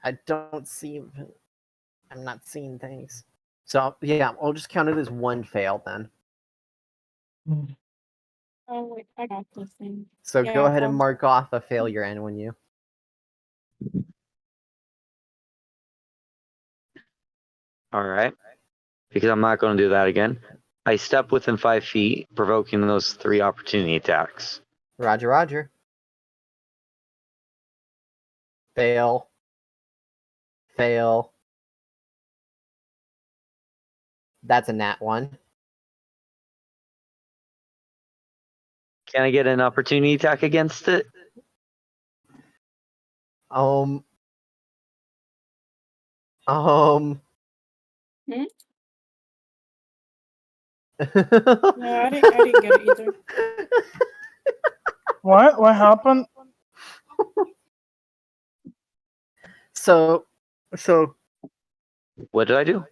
I don't see. I'm not seeing things. So yeah, I'll just count it as 1 fail then. Oh wait, I got this thing. So Yeah, go ahead and sounds- mark off a failure, and when you. All right. Because I'm not going to do that again. I step within 5 feet, provoking those 3 opportunity attacks. Roger, Roger. Fail. Fail. That's a nat 1. Can I get an opportunity attack against it? Um. Hmm? No, I didn't get it either. What? What happened? So, What did I do?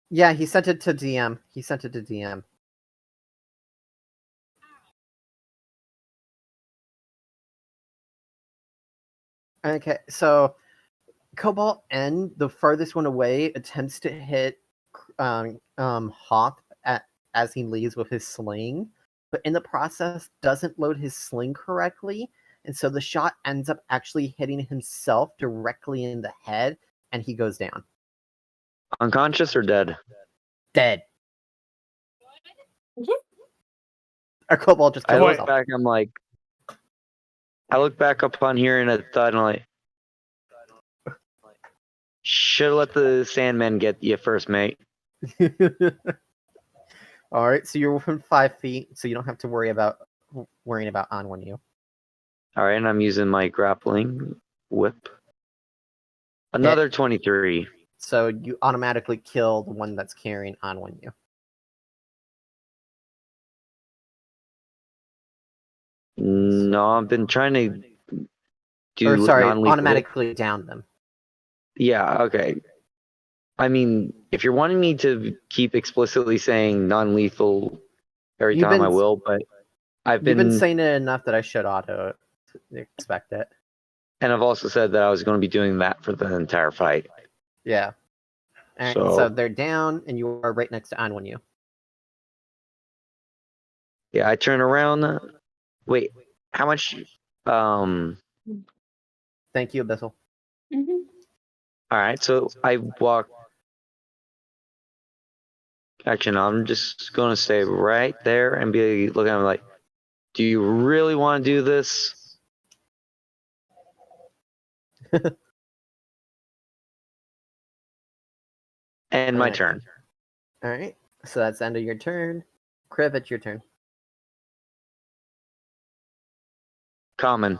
yeah, he sent it to DM. He sent it to DM. Okay, so Cobalt N, the farthest one away, attempts to hit Hoff as he leaves with his sling, but in the process doesn't load his sling correctly, and so the shot ends up actually hitting himself directly in the head, and he goes down. Unconscious or dead? Dead. Our Cobalt just I killed look himself. back. I'm like, I look back upon hearing a thud, and I'm like, should have let the Sandman get you first, mate. All right, so you're within 5 feet, so you don't have to worrying about Anyanwu. All right, and I'm using my grappling whip. Another 23. So you automatically kill the one that's carrying Anyanwu. No, I've been trying to do Or sorry, non-lethal. automatically down them. Yeah, okay. I mean, if you're wanting me to keep explicitly saying non-lethal every You've time, been- I will, but You've been saying it enough that I should auto expect it. and I've also said that I was going to be doing that for the entire fight. Yeah. All right, so they're down, and you are right next to Anyanwu. Yeah, I turn around. Wait, how much? Thank you, Abyssal. All right, so I walk. Actually, no, I'm just going to stay right there and be looking at him like, do you really want to do this? And my Alright. turn. All right, so that's the end of your turn. Kriv, it's your turn. Common.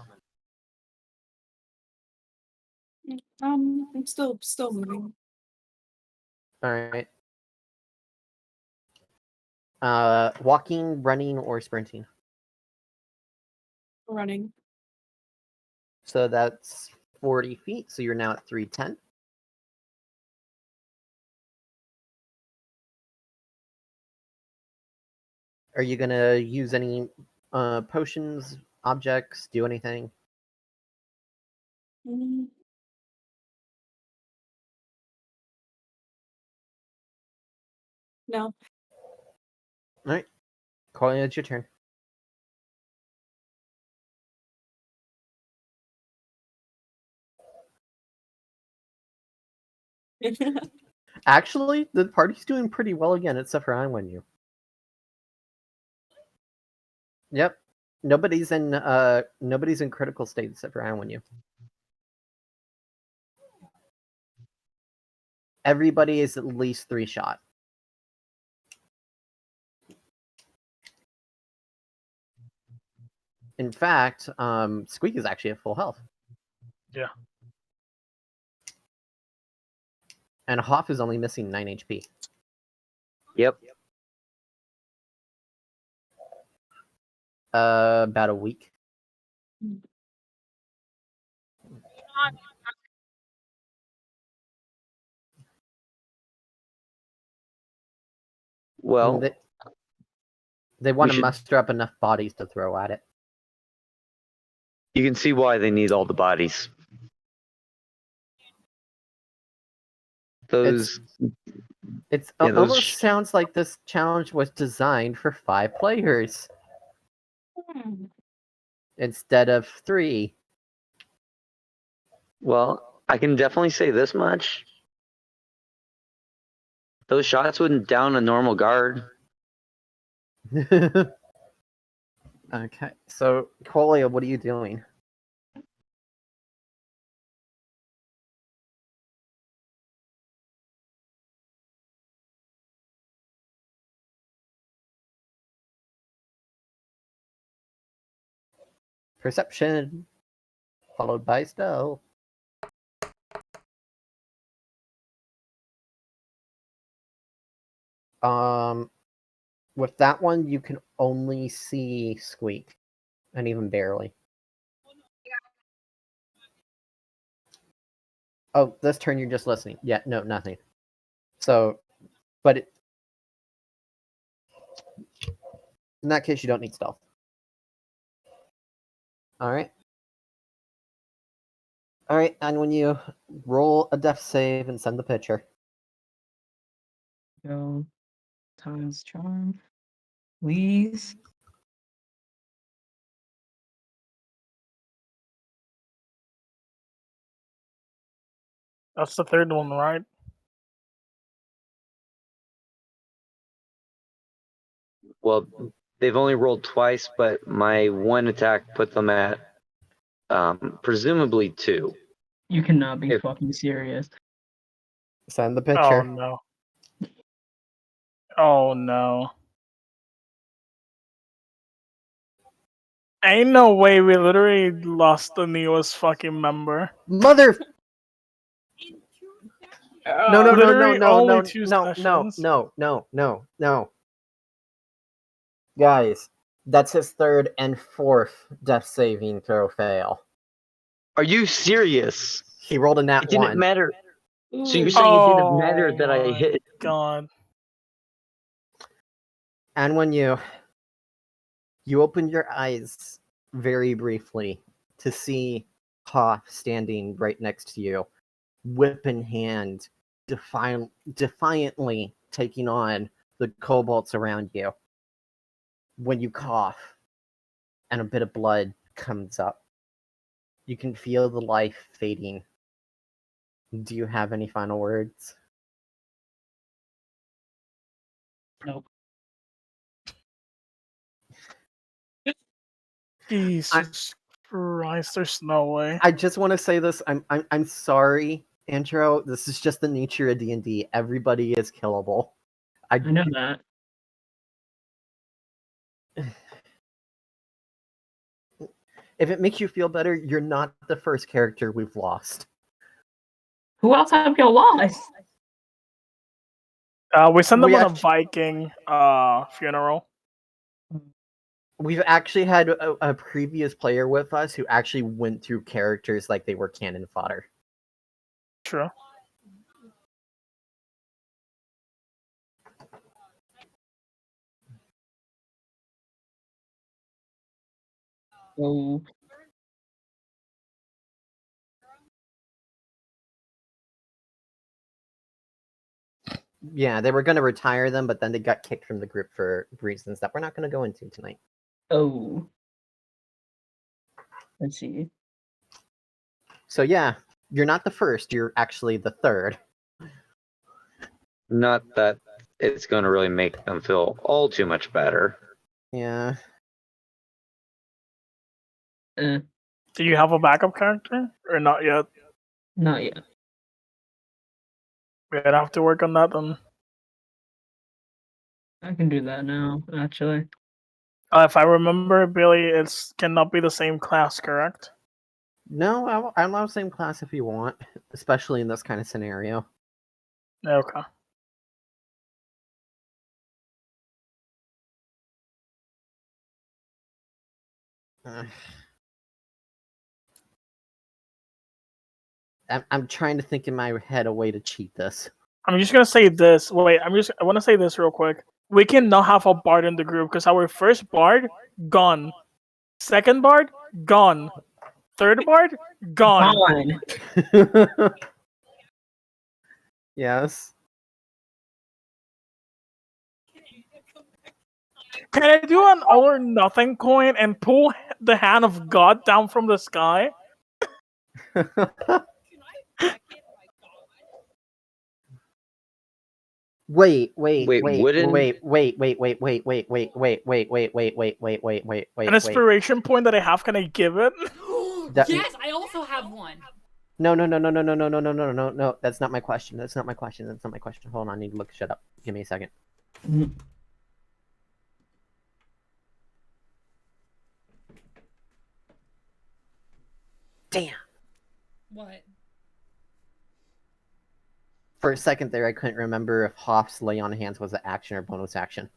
I'm still moving. All right. Walking, running, or sprinting. Running. So that's 40 feet. So you're now at 310. Are you gonna use any potions, objects, do anything? Mm. No. All right, Colin, it's your turn. Actually, the party's doing pretty well again, except for Anyanwu. Yep, nobody's in critical state except for Anyanwu. Everybody is at least 3 shot. In fact, Squeak is actually at full health. Yeah. And Hoff is only missing 9 HP. Yep. About a week. Well, they want to should- muster up enough bodies to throw at it. you can see why they need all the bodies. Those. It Yeah, those almost sounds like this challenge was designed for 5 players instead of 3. Well, I can definitely say this much. Those shots wouldn't down a normal guard. Okay, so Qualia, what are you doing? Perception, followed by stealth. With that one, you can only see Squeak, and even barely. Oh, this turn you're just listening. Yeah, no, nothing. So, but in that case, you don't need stealth. All right. All right, and when you roll a death save and send the picture. Go times charm. Please. That's the third one, right? Well, they've only rolled twice, but my one attack put them at presumably 2. You cannot be If- fucking serious. Send the Oh picture. no. Oh no. Ain't no way we literally lost the newest fucking member. Mother. No, no, no, no, Literally no, only no, 2 no, sessions. no. Guys, that's his third and fourth death saving throw fail. Are you serious? He rolled a It nat didn't 1. matter. So you're saying it didn't matter that I my hit? God. And when you open your eyes very briefly to see Hoff standing right next to you, whip in hand, defiantly taking on the kobolds around you. When you cough and a bit of blood comes up, you can feel the life fading. Do you have any final words? Nope. Jesus Christ, there's no way. I just want to say this. I'm sorry, intro. This is just the nature of D&D. Everybody is killable. I know that. If it makes you feel better, you're not the first character we've lost. Who else have y'all lost? We sent them We on a act- Viking funeral. We've actually had a previous player with us who actually went through characters like they were cannon fodder. True. So Yeah, they were going to retire them, but then they got kicked from the group for reasons that we're not going to go into tonight. oh. Let's see. So yeah, you're not the first. You're actually the third. Not that it's going to really make them feel all too much better. Yeah. Eh, Do you have a backup character? Or not yet? not yet. We'd have to work on that then. I can do that now, actually. If I remember, Billy, it cannot be the same class, correct? No, I allow same class if you want, especially in this kind of scenario. Okay. I'm trying to think in my head a way to cheat this. I'm just gonna say this. Wait, I want to say this real quick. We cannot have a bard in the group because our first bard gone, second bard gone, third bard gone. Fine. Yes. Can I do an all or nothing coin and pull the hand of God down from the sky? Wait, Wait, wouldn't- An inspiration point that I have, can I give it? That- Yes, I also have one. No. That's not my question. That's not my question. Hold on, I need to look shit up. Give me a second. Damn. What? For a second there, I couldn't remember if Hoff's lay on hands was an action or bonus action.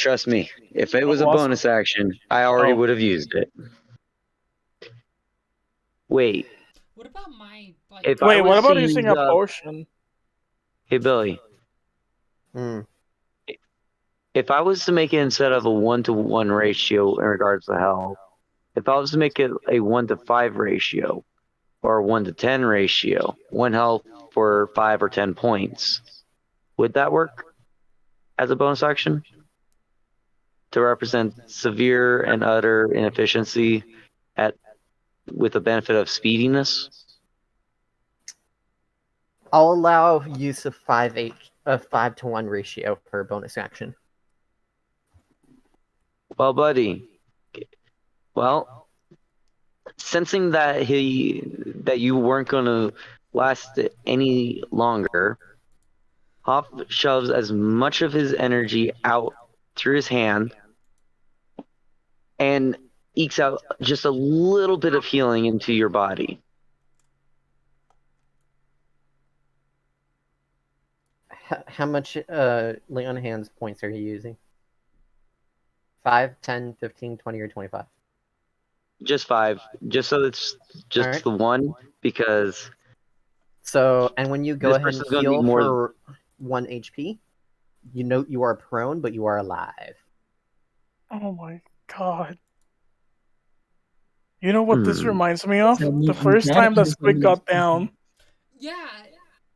Trust me, if it was a Awesome. bonus action, I already Oh. would have used it. Wait, What about my like? If I Wait, what was about to using use, a potion? hey Billy, Mm. if I was to make it instead of a 1-to-1 ratio in regards to health, if I was to make it a 1-to-5 ratio or a 1-to-10 ratio, 1 health for 5 or 10 points, would that work as a bonus action to represent severe and utter inefficiency at with the benefit of speediness? I'll allow use of 5-to-1 ratio for a bonus action. Well, buddy. Well, sensing that you weren't going to last any longer, Hoff shoves as much of his energy out through his hand and ekes out just a little bit of healing into your body. How much lay on hands points are you using? 5, 10, 15, 20, or 25? Just 5, just so it's just Alright. the one, because So, and when you go this ahead and person's gonna need heal more. for 1 HP, you know you are prone, but you are alive. Oh my god. You know what this Hmm. reminds me of? So, The first that time that is Squid got down. Yeah.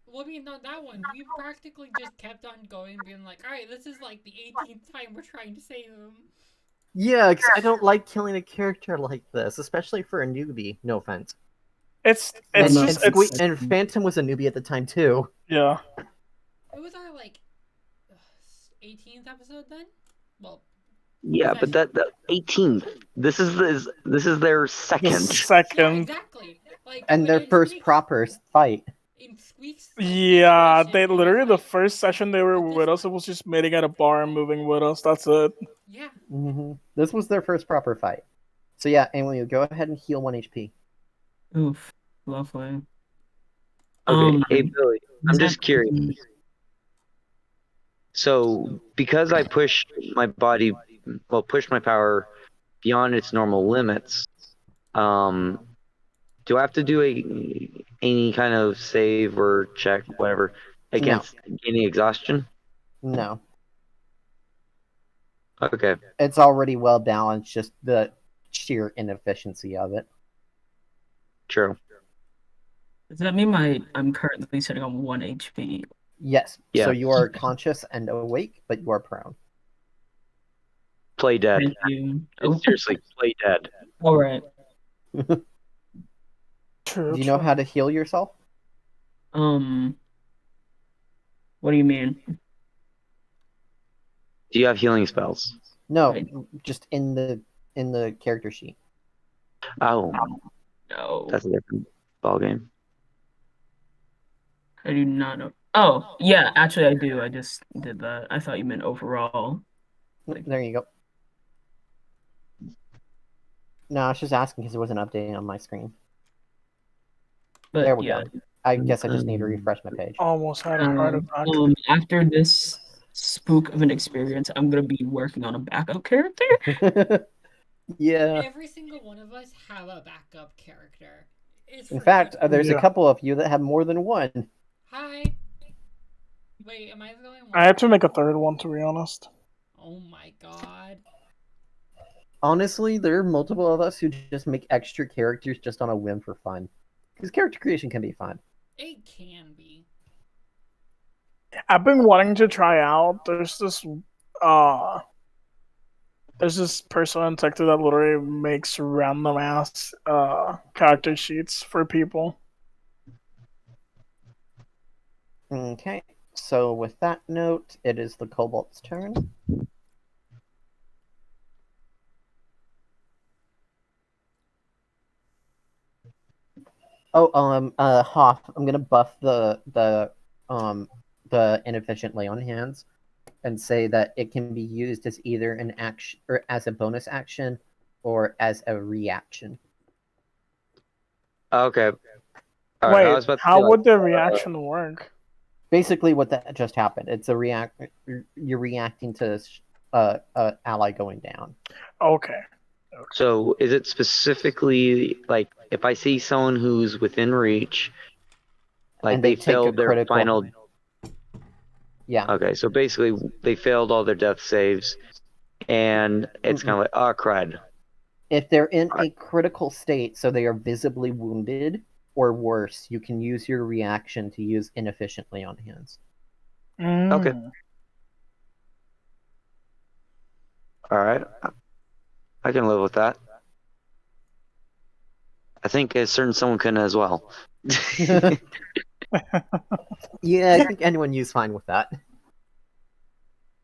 Well, I mean, not that one. We practically just kept on going, being like, all right, this is like the 18th time we're trying to save him. Yeah, because I don't like killing a character like this, especially for a newbie. No offense. It's And, just and Phantom was a newbie at the time too. yeah. It was our like 18th episode then. Well, Yeah, but that 18th. This is their The second. yeah, second. exactly. Like, And their in first Squeak's- proper fight. In Squeak's, like, Yeah, situation, they it was literally the like- first session they were But this with us, it was just meeting at a bar and moving with us. That's it. Yeah. This was their first proper fight. So yeah, Anyanwu, go ahead and heal 1 HP. Oof, lovely. Okay, hey Billy, I'm just that- curious. So, because I pushed my power beyond its normal limits, do I have to do any kind of save or check, whatever, against any exhaustion? No. Okay. It's already well balanced, just the sheer inefficiency of it. True. Does that mean I'm currently sitting on 1 HP? Yes. Yeah. So you are conscious and awake, but you are prone. Play dead. Thank you. Oh, Seriously, play dead. all right. True. Do you know how to heal yourself? What do you mean? Do you have healing spells? No, Right. just in the character sheet. Oh, No, that's a different ballgame. I do not know. Oh, yeah, actually I do. I just did that. I thought you meant overall. There you go. No, I was just asking because there was an update on my screen. But There we yeah. go. I guess I just need to refresh my page. Almost had a heart attack. After this spook of an experience, I'm gonna be working on a backup character. Yeah. Every single one of us have a backup character. It's In fact, there's a Yeah. couple of you that have more than one. Hi. Wait, am I the only one? I had to make a third one, to be honest. Oh my god. Honestly, there are multiple of us who just make extra characters just on a whim for fun. Because character creation can be fun. It can be. I've been wanting to try out. There's this person on TikTok that literally makes random ass character sheets for people. Okay, so with that note, it is the Kobold's turn. Oh, Hoff, I'm gonna buff the inefficient lay on hands, and say that it can be used as either an action or as a bonus action, or as a reaction. Okay. All right, I Wait, was about to how say, would the reaction work? Basically, what that just happened. It's a react. You're reacting to ally going down. Okay. So is it specifically like if I see someone who's within reach, like And they they take a failed their critical. final? Yeah. Okay, so basically they failed all their death saves, and it's kind of like, oh crud. If they're in a critical state, so they are visibly wounded or worse, you can use your reaction to use inefficiently on hands. Okay. Mm. All right, I can live with that. I think a certain someone can as well. Yeah, I think Anyanwu fine with that.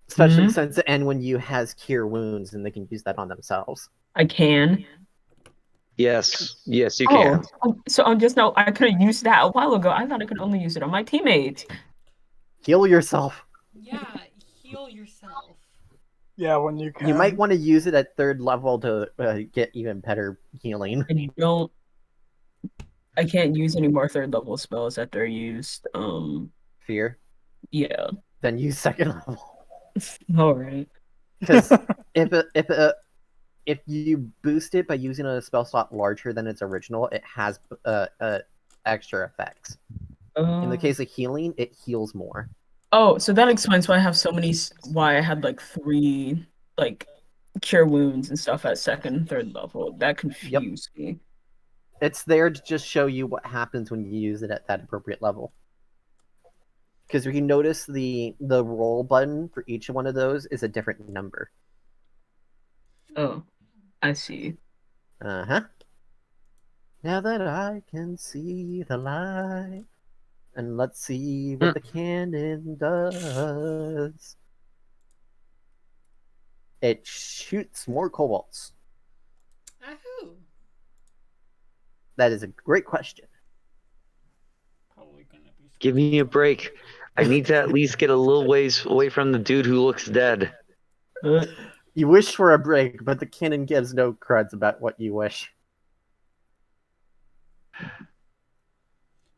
Especially Mhm. since Anyanwu has cure wounds and they can use that on themselves. I can. Yes, you Oh, can. so I'm just now. I could have used that a while ago. I thought I could only use it on my teammates. Heal yourself. Yeah, heal yourself. Yeah, when you can. You might want to use it at 3rd level to get even better healing. And you don't. I can't use any more 3rd level spells after I used. Fear. Yeah. Then use 2nd level. All right. Because if you boost it by using a spell slot larger than its original, it has extra effects. In the case of healing, it heals more. Oh, so that explains why I have so many. Why I had like 3 like cure wounds and stuff at 2nd, 3rd level. That confused me. It's there to just show you what happens when you use it at that appropriate level. Because if you notice, the roll button for each one of those is a different number. Oh, I see. Uh-huh. Now that I can see the light, and let's see what the cannon does. It shoots more kobolds. Ahoo! That is a great question. Probably gonna be. Give me a break. I need to at least get a little ways away from the dude who looks dead. You wish for a break, but the cannon gives no cruds about what you wish.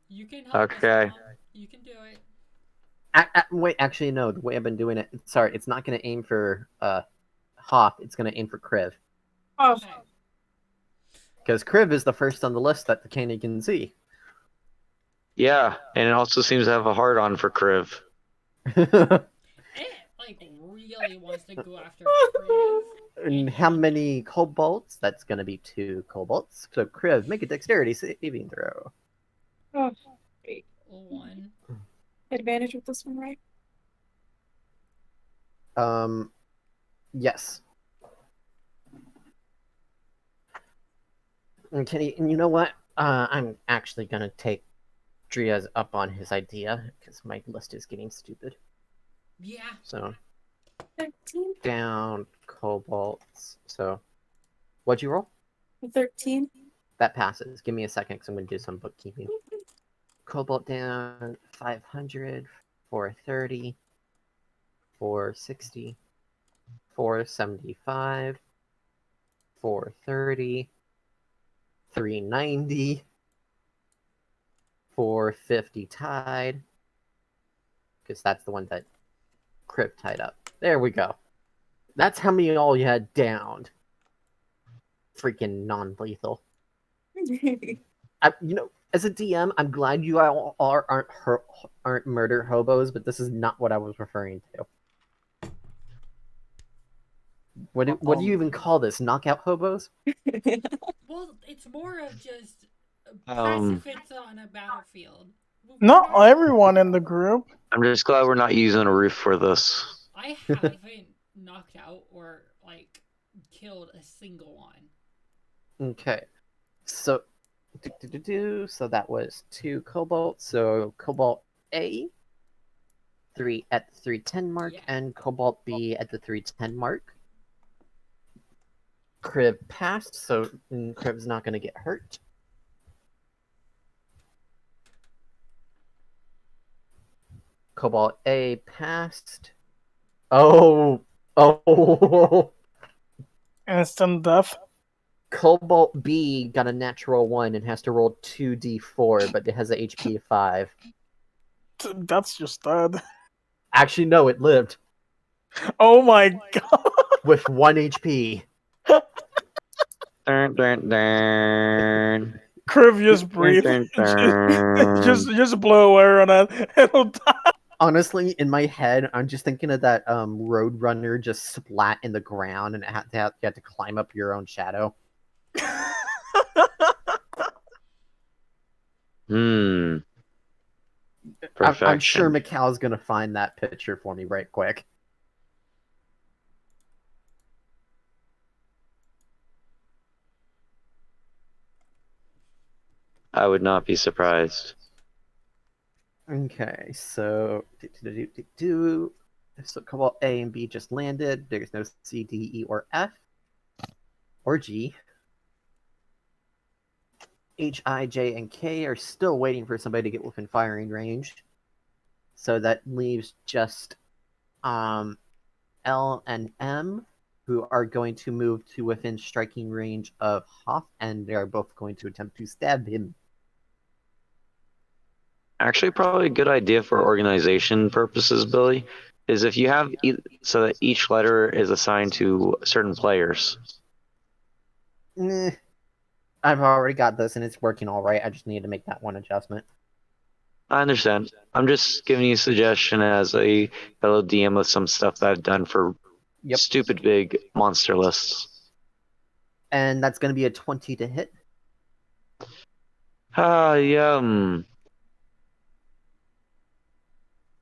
You can help Okay. us, Mom. You can do it. Wait, actually, no. The way I've been doing it, sorry, it's not going to aim for Hoff. It's going to aim for Kriv. Oh, Okay. Because Kriv is the first on the list that the cannon can see. Yeah, and it also seems to have a hard on for Kriv. It like really wants to go after Kriv. And how many kobolds? That's going to be 2 kobolds. So Kriv, make a dexterity saving throw. oh, wait. 1. Advantage with this one, right? Yes. Okay, and you know what? I'm actually gonna take Driaz up on his idea because my list is getting stupid. Yeah. So 13. down kobolds. So what'd you roll? 13. That passes. Give me a second because I'm gonna do some bookkeeping. Cobalt down 500, 430, 460, 475, 430, 390, 450 tied. Because that's the one that Crypt tied up. There we go. That's how many all you had downed. Freaking non-lethal. As a DM, I'm glad you all aren't murder hobos, but this is not what I was referring to. What do you even call this? Knockout hobos? Well, it's more of just Um, pacifists on a battlefield. Not everyone in the group. I'm just glad we're not using a roof for this. I haven't knocked out or like killed a single one. Okay. So so that was 2 cobalt. So cobalt A 3 at the 310 mark, Yeah. and cobalt B at the 310 mark. Crib passed, so Crib's not going to get hurt. Cobalt A passed. Oh. Instant death. Cobalt B got a natural 1 and has to roll 2d4, but it has a HP of 5. That's just dead. Actually, no, it lived. Oh my god. with 1 HP. Dun, dun, dun. Kriv, just Dun, breathe. dun, dun. Just blow air on it. It'll die. Honestly, in my head, I'm just thinking of that road runner just splat in the ground and you had to climb up your own shadow. Hmm. I'm sure Perfection. Mikhail's gonna find that picture for me right quick. I would not be surprised. Okay, so so Cobalt A and B just landed. There's no C, D, E, or F, or G. H, I, J, and K are still waiting for somebody to get within firing range. So that leaves just L and M, who are going to move to within striking range of Hoff, and they are both going to attempt to stab him. Actually, probably a good idea for organization purposes, Billy, is if you have so that each letter is assigned to certain players. I've already got this, and it's working all right. I just need to make that one adjustment. I understand. I'm just giving you a suggestion as a fellow DM of some stuff that I've done for stupid big monster lists. And that's going to be a 20 to hit. Yum.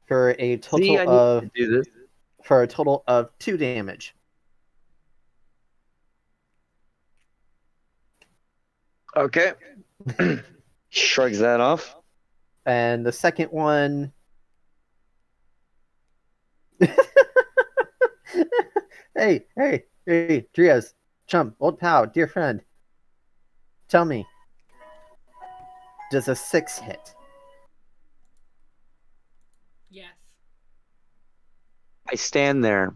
For a total See, I need to do this. For a total of 2 damage. Okay. Shrugs that off. And the second one. hey, Trias, chum, old pal, dear friend. Tell me, does a 6 hit? Yes. I stand there.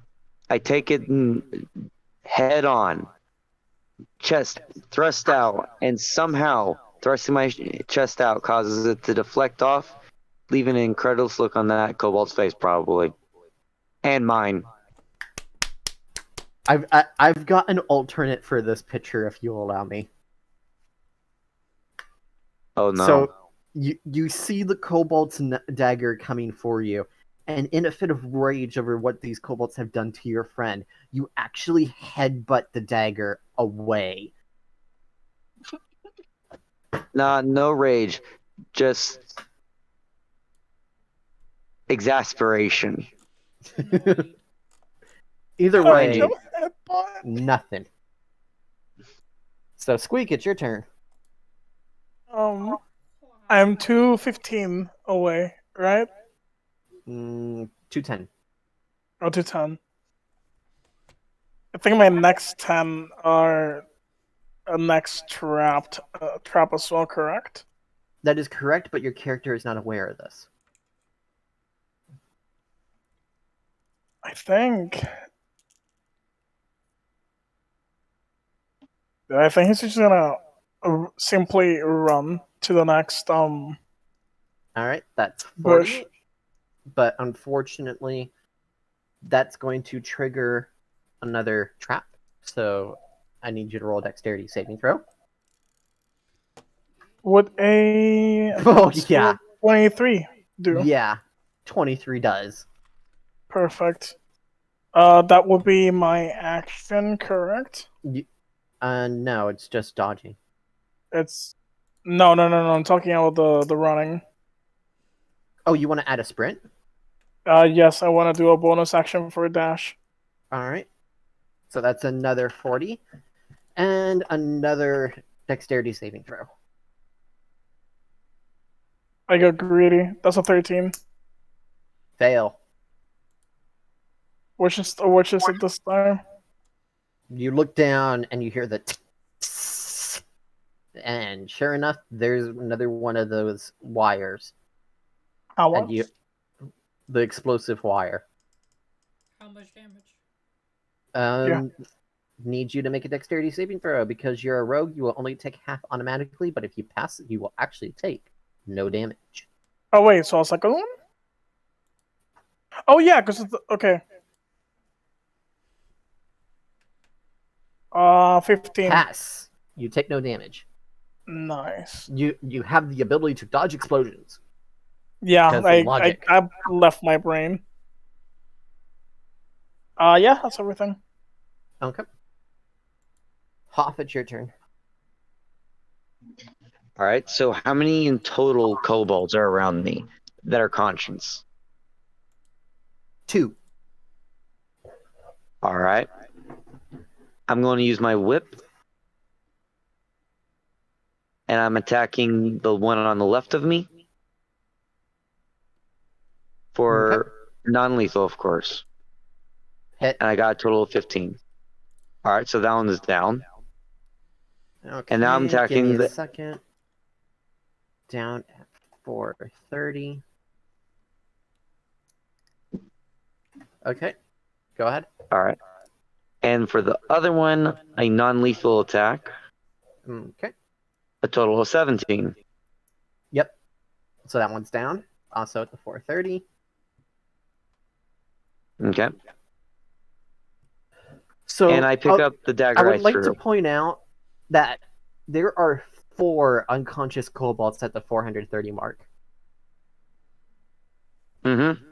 I take it head on. Chest thrust out, and somehow thrusting my chest out causes it to deflect off, leaving an incredulous look on that kobold's face, probably. And mine. I've got an alternate for this picture, if you'll allow me. Oh no. So you see the kobold's dagger coming for you, and in a fit of rage over what these kobolds have done to your friend, you actually headbutt the dagger away. Nah, no rage. Just exasperation. Either Mind way, you. nothing. So Squeak, it's your turn. I'm 215 away, right? 210. Oh, 210. I think my next 10 are a next trap as well, correct? That is correct, but your character is not aware of this. I think he's just gonna simply run to the next All right, that's 40. bush. But unfortunately, that's going to trigger another trap. So I need you to roll a dexterity saving throw. Would a Oh yeah, 23 do? yeah, 23 does. Perfect. That would be my action, correct? No, it's just dodging. It's no. I'm talking about the running. Oh, you want to add a sprint? Yes, I want to do a bonus action for a dash. All right. So that's another 40. And another dexterity saving throw. I got greedy. That's a 13. Fail. Which is it this time? You look down and you hear the and sure enough, there's another one of those wires. How much? The explosive wire. How much damage? Need you to make a dexterity saving throw. Because you're a rogue, you will only take half automatically, but if you pass it, you will actually take no damage. Oh wait, so a second one? Oh yeah, because okay. 15. Pass. You take no damage. Nice. You have the ability to dodge explosions. Yeah, Because logic. I left my brain. Yeah, that's everything. Okay. Hoff, it's your turn. All right. So how many in total kobolds are around me that are conscious? 2. All right. I'm going to use my whip. And I'm attacking the one on the left of me. For non-lethal, of course. Hit. And I got a total of 15. All right, so that one is down. Okay. And now I'm attacking Give me a the... second. Down at 430. Okay. Go ahead. All right. And for the other one, a non-lethal attack. Okay. A total of 17. Yep. So that one's down. Also at the 430. Okay. So And I pick up the dagger I would like threw. to point out that there are 4 unconscious kobolds at the 430 mark. Mm-hmm.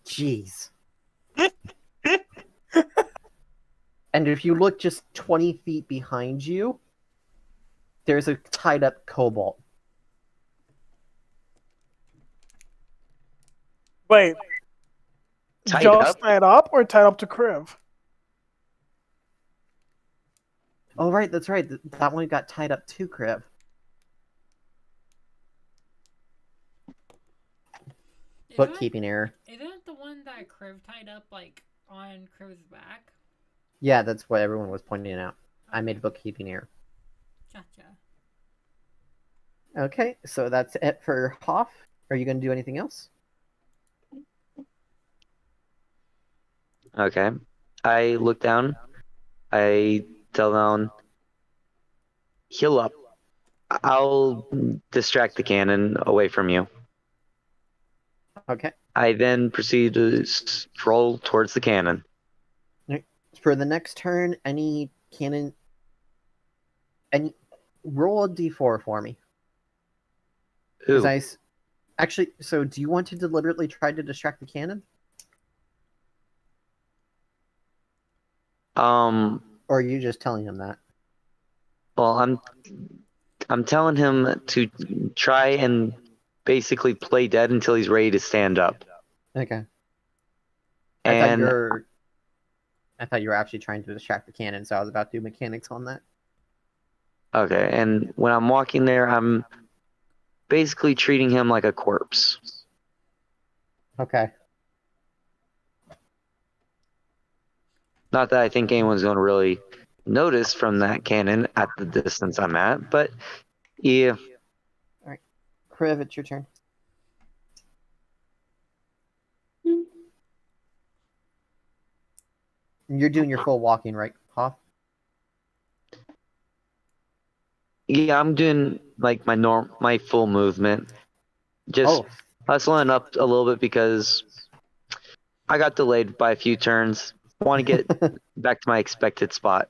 Jeez. And if you look just 20 feet behind you, there's a tied up kobold. Wait. Tied Just up? tied up or tied up to Kriv? Oh, right, that's right. That one got tied up too, Crib. Bookkeeping error. Isn't it the one that Kriv tied up, like, on Kriv's back? Yeah, that's what everyone was pointing out. I made a bookkeeping error. Gotcha. Okay, so that's it for Hoff. Are you going to do anything else? Okay. I look down. I tell down, heal up. I'll distract the cannon away from you. Okay. I then proceed to stroll towards the cannon. For the next turn, any cannon... Roll a d4 for me. Who? Actually, so do you want to deliberately try to distract the cannon? Or are you just telling him that? Well, I'm telling him to try and basically play dead until he's ready to stand up. Okay. And I thought you were actually trying to distract the cannon, so I was about to do mechanics on that. okay, and when I'm walking there, I'm basically treating him like a corpse. Okay. Not that I think anyone's going to really notice from that cannon at the distance I'm at, but yeah. Alright. Kriv, it's your turn. You're doing your full walking, right, Hoff? Yeah, I'm doing like my full movement. Just hustling up a little bit because I got delayed by a few turns. Want to get back to my expected spot.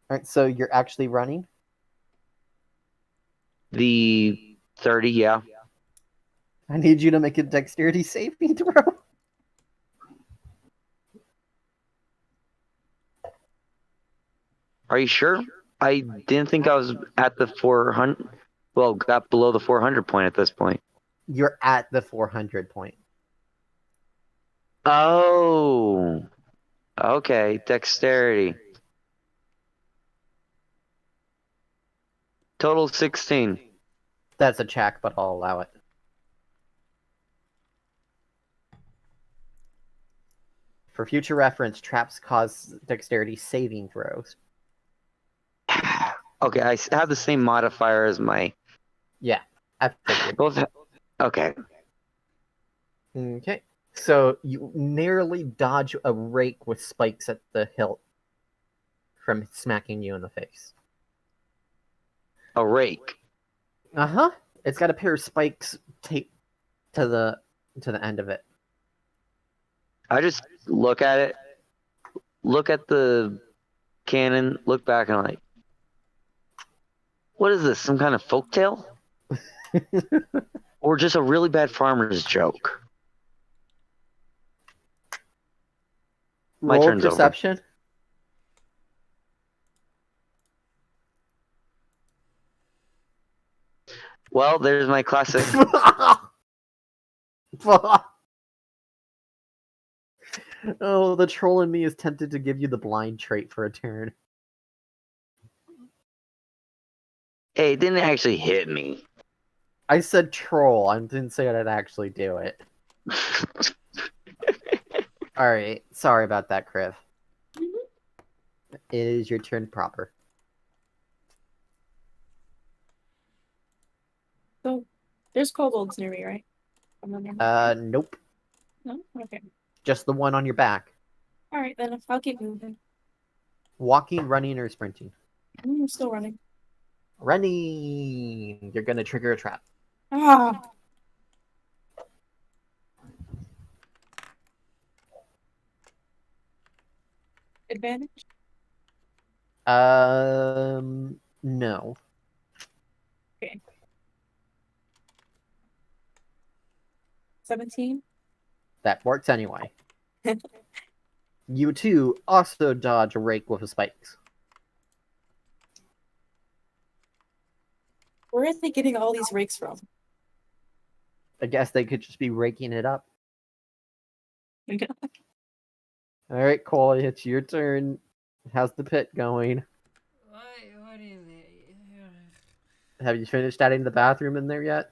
Alright, so you're actually running? The 30, yeah. I need you to make a dexterity saving throw. Are you sure? I didn't think I was at the 400. Well, got below the 400 point at this point. You're at the 400 point. Oh. Okay, dexterity. Total 16. That's a check, but I'll allow it. For future reference, traps cause dexterity saving throws. Okay, I have the same modifier as my... Yeah, I figured. Both. Okay. Okay, so you narrowly dodge a rake with spikes at the hilt from smacking you in the face. A rake. Uh-huh. It's got a pair of spikes taped to the end of it. I just look at it, look at the cannon, look back, and I'm like, what is this? Some kind of folktale? Or just a really bad farmer's joke? My Roll turn's over. perception. Well, there's my classic. Oh, the troll in me is tempted to give you the blind trait for a turn. Hey, it didn't actually hit me. I said troll. I didn't say I'd actually do it. Alright, sorry about that, Kriv. It is your turn proper. So there's kobolds near me, right? Nope. No? Okay. Just the one on your back. Alright, then I'll keep moving. Walking, running, or sprinting? I'm still running. Running! You're gonna trigger a trap. Ah! Advantage? No. Okay. 17? That works anyway. You too also dodge a rake with the spikes. Where are they getting all these rakes from? I guess they could just be raking it up. Okay. Alright, Cole, it's your turn. How's the pit going? What is it? Have you finished adding the bathroom in there yet?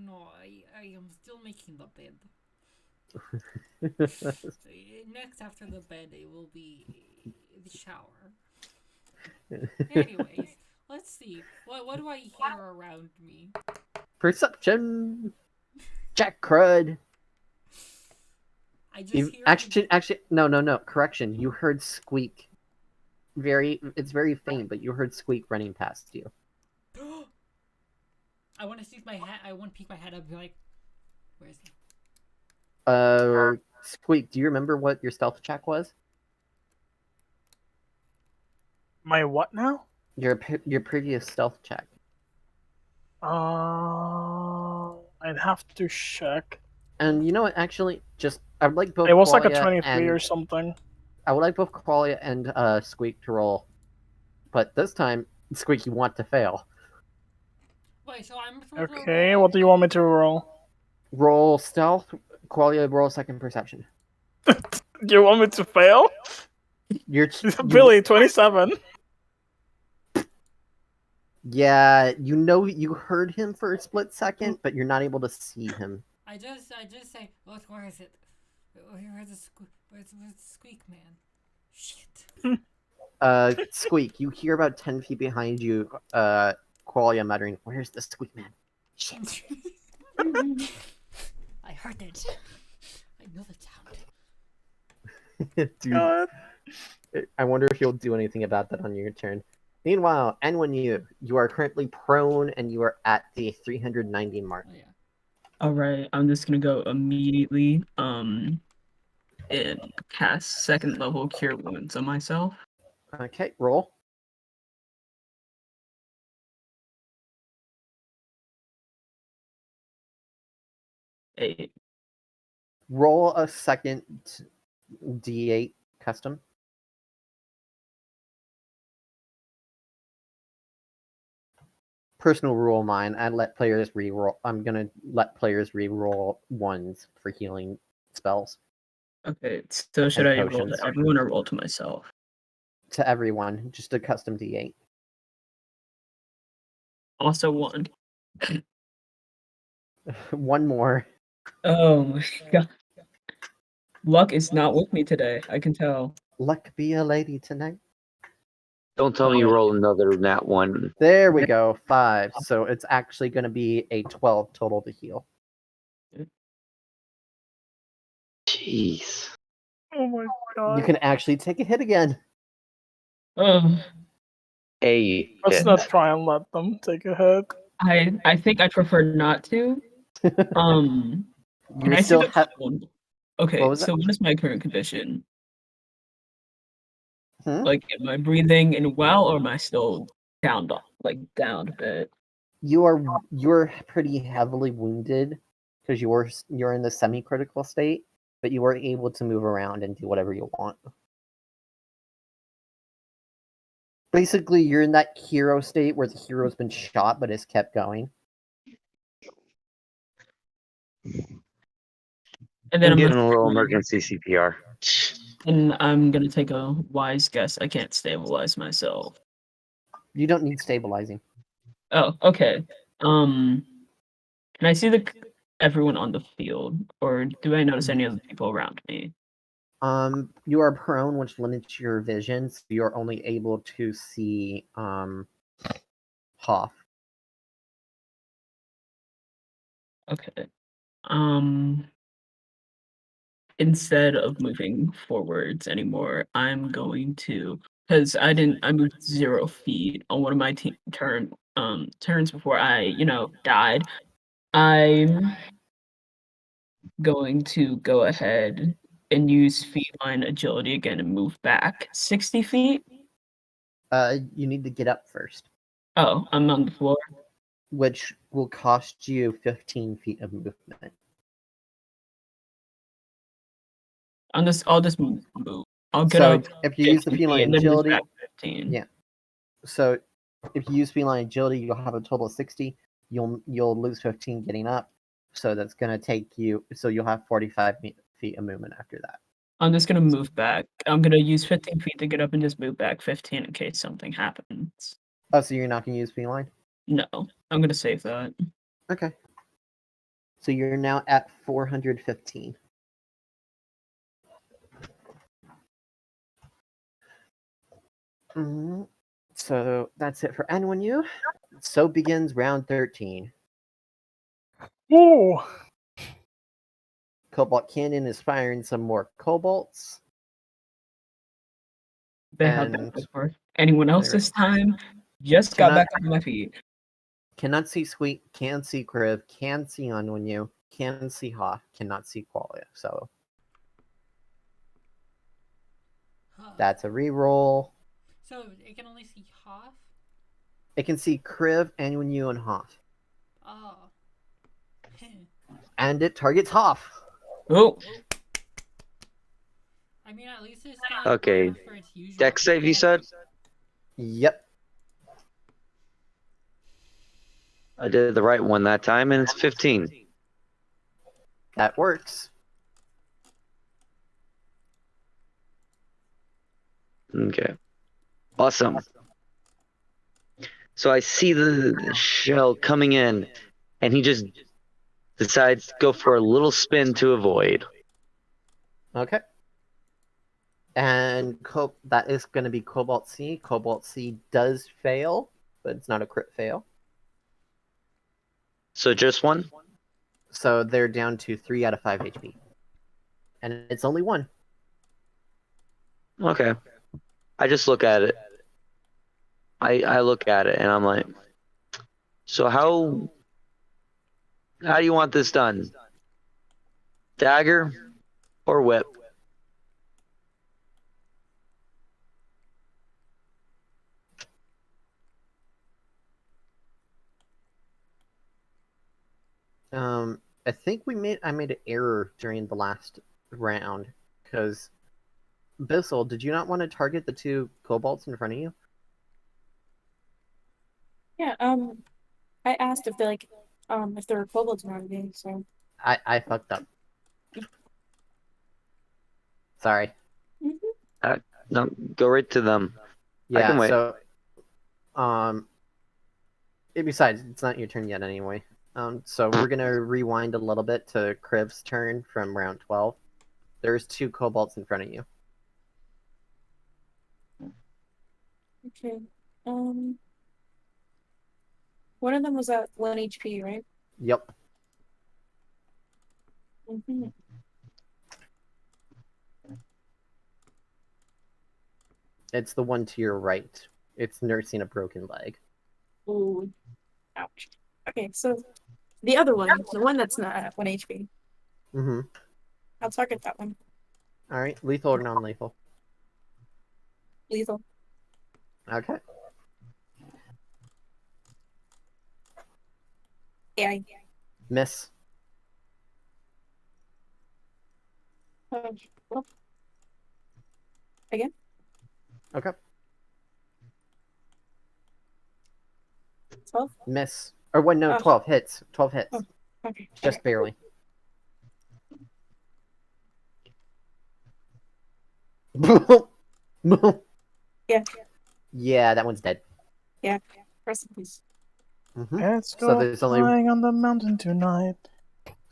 No, I am still making the bed. Next after the bed, it will be the shower. Anyways, let's see. What do I hear around me? Perception! Jack crud! I just hear Actually, no. Correction. You heard squeak. It's very faint, but you heard squeak running past you. I want to see my hat. I want to peek my head up and be like, where is he? Squeak, do you remember what your stealth check was? My what now? Your previous stealth check. I'd have to check. And you know what? Actually, I would like both. It was like a Qualia 23 or and, something. I would like both Qualia and Squeak to roll, but this time, Squeak, you want to fail. Wait, so I'm supposed to Okay, roll- what do you want me to roll? Roll stealth. Qualia, roll second perception. Do you want me to fail? Billy, 27. Yeah, you know you heard him for a split second, but you're not able to see him. I just say, where is it? Where's the squeak man? Shit. Squeak, you hear about 10 feet behind you, Qualia muttering, "Where's the squeak man?" Shit. I heard it. I know the sound. Dude, God. I wonder if you'll do anything about that on your turn. Meanwhile, Anyanwu, you are currently prone and you are at the 390 mark. Oh, yeah. Alright, I'm just gonna go immediately and cast second level Cure Wounds on myself. Okay, roll. Eight. Roll a second D8 custom. Personal rule of mine, I'm gonna let players re-roll ones for healing spells. Okay, so should I roll potions. to everyone or roll to myself? To everyone, just a custom D8. Also one. One more. Oh my god. Luck is not with me today, I can tell. Luck be a lady tonight. Don't tell me you roll another nat one. There we go, 5. So it's actually going to be a 12 total to heal. Jeez. Oh my god. You can actually take a hit again. Oh, A Let's hit. not try and let them take a hit. I think I prefer not to. Can You I still see the have. one? Okay, What was so that? what is my current condition? Like, am I breathing in well, or am I still down, down a bit? You're pretty heavily wounded because you're in the semi-critical state, but you were able to move around and do whatever you want. Basically, you're in that hero state where the hero's been shot but has kept going. And then I'm I'm getting gonna a little emergency CPR. and I'm gonna take a wise guess. I can't stabilize myself. You don't need stabilizing. Oh, okay. Can I see everyone on the field, or do I notice any other people around me? You are prone, which limits your vision, so you're only able to see Hoff. Okay. Instead of moving forwards anymore, I'm going to, because I moved 0 feet on one of my turns before I, died. I'm going to go ahead and use feline agility again and move back 60 feet. You need to get up first, Oh, I'm on the floor. which will cost you 15 feet of movement. I'll just move. I'll get So up. if you get use the 50, feline and then move agility, back 15. yeah. So if you use feline agility, you'll have a total of 60. You'll lose 15 getting up. So that's gonna take you. So you'll have 45 feet of movement after that. I'm just gonna move back. I'm gonna use 15 feet to get up and just move back 15 in case something happens. Oh, so you're not gonna use feline? No, I'm gonna save that. Okay. So you're now at 415. So that's it for Anyanwu. So begins round 13. Ooh. Cobalt Canyon is firing some more cobalts. They have that And before. Anyone else there- this time? Just got back on my feet. Cannot see Sweet, can see Kriv, can see Anyanwu, can see Hoff, cannot see Qualia. So that's a reroll. So it can only see Hoff? It can see Kriv, Anyanwu, and Hoff. Oh. And it targets Hoff. Oh, I mean, at least it's still Okay. for its usual Dex save, you people. said? Yep. I did the right one that time, and it's 15. That works. Okay. Awesome. So I see the shell coming in, and he just decides to go for a little spin to avoid. Okay. And that is going to be Cobalt C. Cobalt C does fail, but it's not a crit fail. So just one? So they're down to 3 out of 5 HP. And it's only one. Okay. I just look at it. I look at it, and I'm like, so how do you want this done? Dagger or whip? I think I made an error during the last round because Bissell, did you not want to target the 2 kobolds in front of you? Yeah, I asked if if there were kobolds around me, so. I fucked up. Sorry. No, go right to them. I Yeah, can wait. so besides, it's not your turn yet anyway. So we're gonna rewind a little bit to Kriv's turn from round 12. There's 2 kobolds in front of you. Okay. One of them was at 1 HP, right? Yep. Mm-hmm. It's the one to your right. It's nursing a broken leg. Ooh. Ouch. Okay, so the other one, the one that's not at 1 HP. Mm-hmm. I'll target that one. Alright, lethal or non-lethal? Lethal. Okay. AI. Miss. Well, again. Okay. 12. Miss. Or what? No, Oh. 12 hits. 12 hits. Oh. Okay. Just barely. Yeah. Yeah, that one's dead. Yeah. Rest in peace. Let's So go there's only flying on the mountain tonight.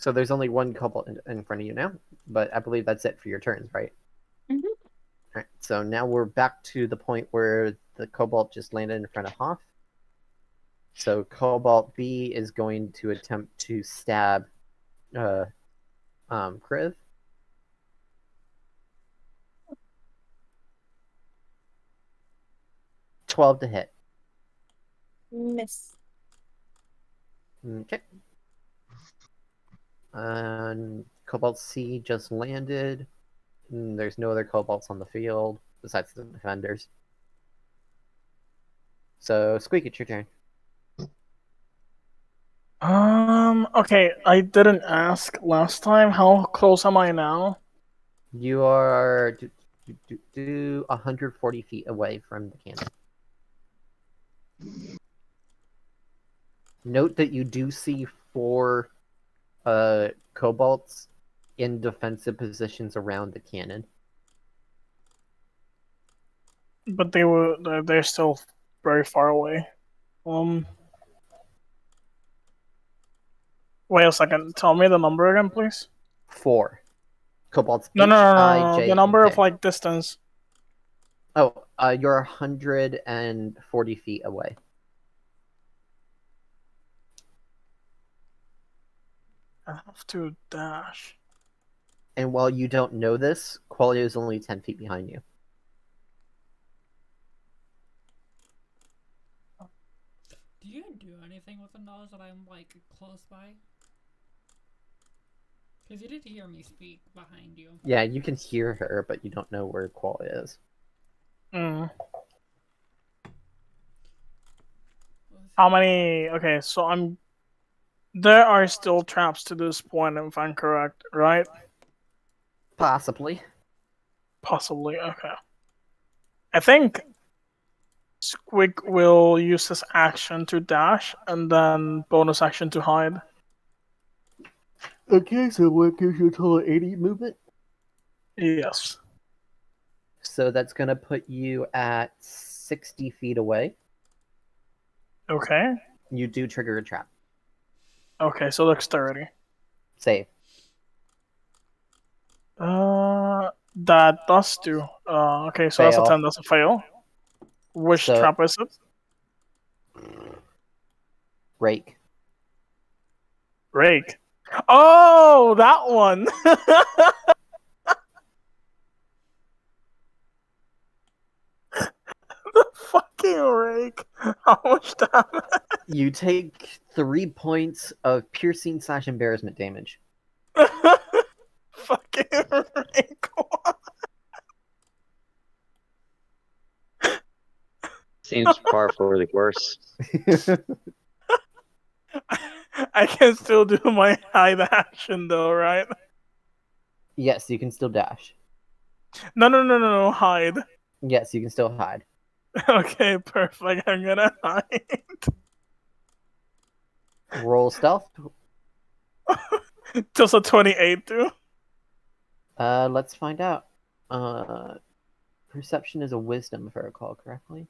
one cobalt in front of you now, but I believe that's it for your turns, right? Mhm. Alright, so now we're back to the point where the cobalt just landed in front of Hoff. So Cobalt B is going to attempt to stab Kriv. $12 to hit. Miss. Okay. And Cobalt C just landed. There's no other Cobalts on the field besides the defenders. So Squeak, it's your turn. Okay, I didn't ask last time. How close am I now? You are 140 feet away from the cannon. Note that you do see 4 Cobalts in defensive positions around the cannon. But they're still very far away. Wait a second. Tell me the number again, please. 4 Cobalts No, H, no, no, no, I, no. J, The and number K. of like distance. Oh, you're 140 feet away. I have to dash. And while you don't know this, Qualia is only 10 feet behind you. Do you do anything with the knowledge that I'm like close by? Because you did hear me speak behind you. Yeah, you can hear her, but you don't know where Qualia is. How many? Okay, so I'm. There are still traps to this point, if I'm correct, right? Possibly. Possibly. Okay. I think Squig will use his action to dash, and then bonus action to hide. Okay, so what gives you a total of 80 movement? Yes. So that's going to put you at 60 feet away. Okay. You do trigger a trap. Okay, so dexterity. Save. That does do. Okay, so that's a Fail. 10. That's a fail. Which So- trap is it? Rake. Rake. Oh, that one. The fucking rake. How much damage? You take 3 points of piercing / embarrassment damage. Fucking rake. Seems far for the worse. I can still do my hide action though, right? Yes, you can still dash. No, hide. Yes, you can still hide. Okay, perfect. I'm gonna hide. Roll stealth. Just a 28 too. Let's find out. Perception is a wisdom, if I recall correctly.